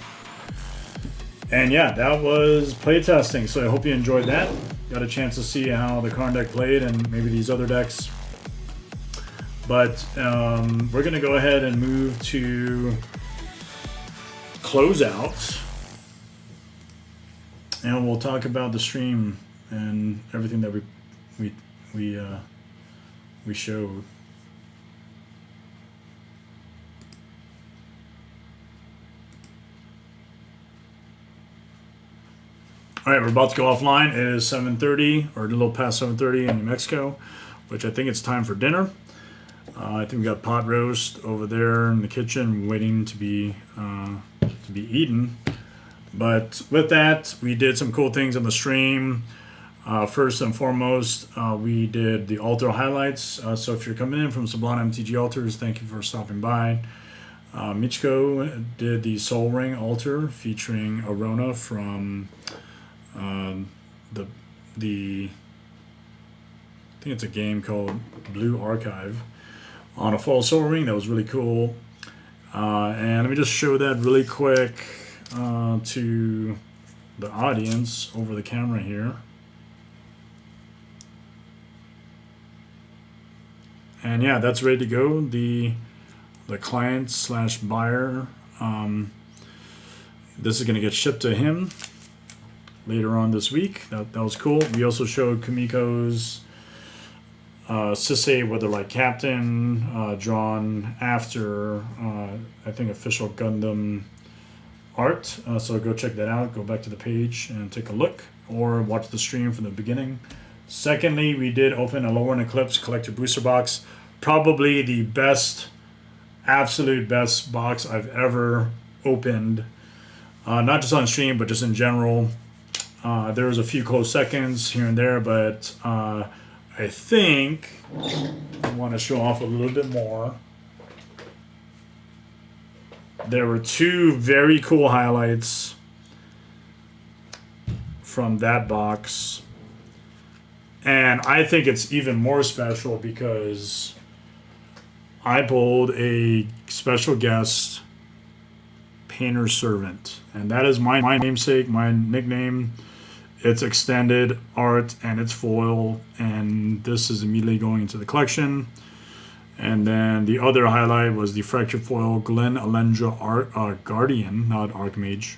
And yeah, that was playtesting, so I hope you enjoyed that. Got a chance to see how the Karn deck played and maybe these other decks. But we're going to go ahead and move to closeout. And we'll talk about the stream and everything that we showed. All right, we're about to go offline. It is 7:30, or a little past 7:30 in New Mexico, which I think it's time for dinner. I think we got pot roast over there in the kitchen waiting to be eaten. But with that, we did some cool things on the stream. First and foremost, we did the altar highlights. So if you're coming in from Sublime MTG Altars, thank you for stopping by. Michiko did the Soul Ring altar featuring Arona from the I think it's a game called Blue Archive on a full Soul Ring. That was really cool. And let me just show that really quick to the audience over the camera here. And yeah, that's ready to go. The client / buyer. This is going to get shipped to him later on this week. That was cool. We also showed Kumiko's Sisay Weatherlight Captain, drawn after I think official Gundam art. So go check that out. Go back to the page and take a look, or watch the stream from the beginning. Secondly, we did open a Lorwyn Eclipsed collector booster box. Probably the best, absolute best box I've ever opened. Not just on stream, but just in general. There was a few close seconds here and there, but I think I want to show off a little bit more. There were 2 very cool highlights from that box. And I think it's even more special because I pulled a special guest painter servant, and that is my namesake, my nickname. It's extended art and it's foil, and this is immediately going into the collection. And then the other highlight was the fractured foil Glen Alendra Guardian, not Archmage.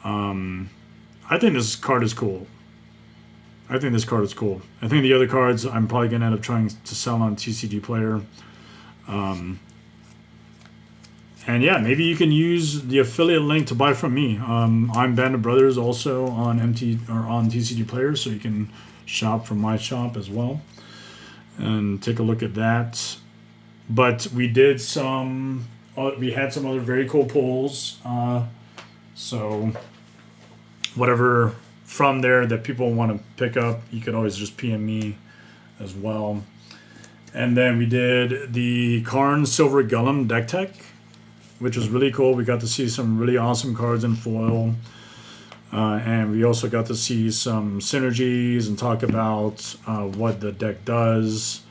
I think this card is cool. I think the other cards I'm probably going to end up trying to sell on TCG Player. And yeah, maybe you can use the affiliate link to buy from me. I'm Band of Brothers also on on TCG Player, so you can shop from my shop as well and take a look at that. But we had some other very cool pulls. So whatever from there that people want to pick up, you could always just PM me as well. And then we did the Karn Silver Golem deck tech, which was really cool. We got to see some really awesome cards in foil. And we also got to see some synergies and talk about what the deck does.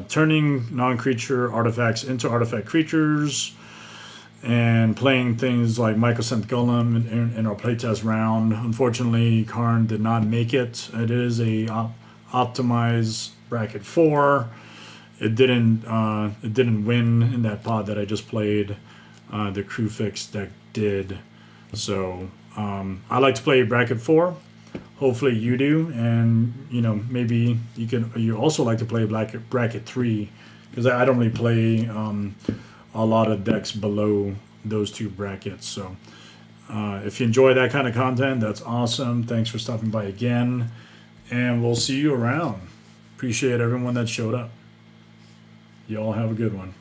Turning non-creature artifacts into artifact creatures. And playing things like Mycosynth Golem in our playtest round. Unfortunately, Karn did not make it. It is a optimized bracket 4. It didn't win in that pod that I just played. The Crew Fix deck did. So I like to play bracket 4. Hopefully you do, and maybe you also like to play bracket 3, because I don't really play a lot of decks below those two brackets. So if you enjoy that kind of content, that's awesome. Thanks for stopping by again, and we'll see you around. Appreciate everyone that showed up. You all have a good one.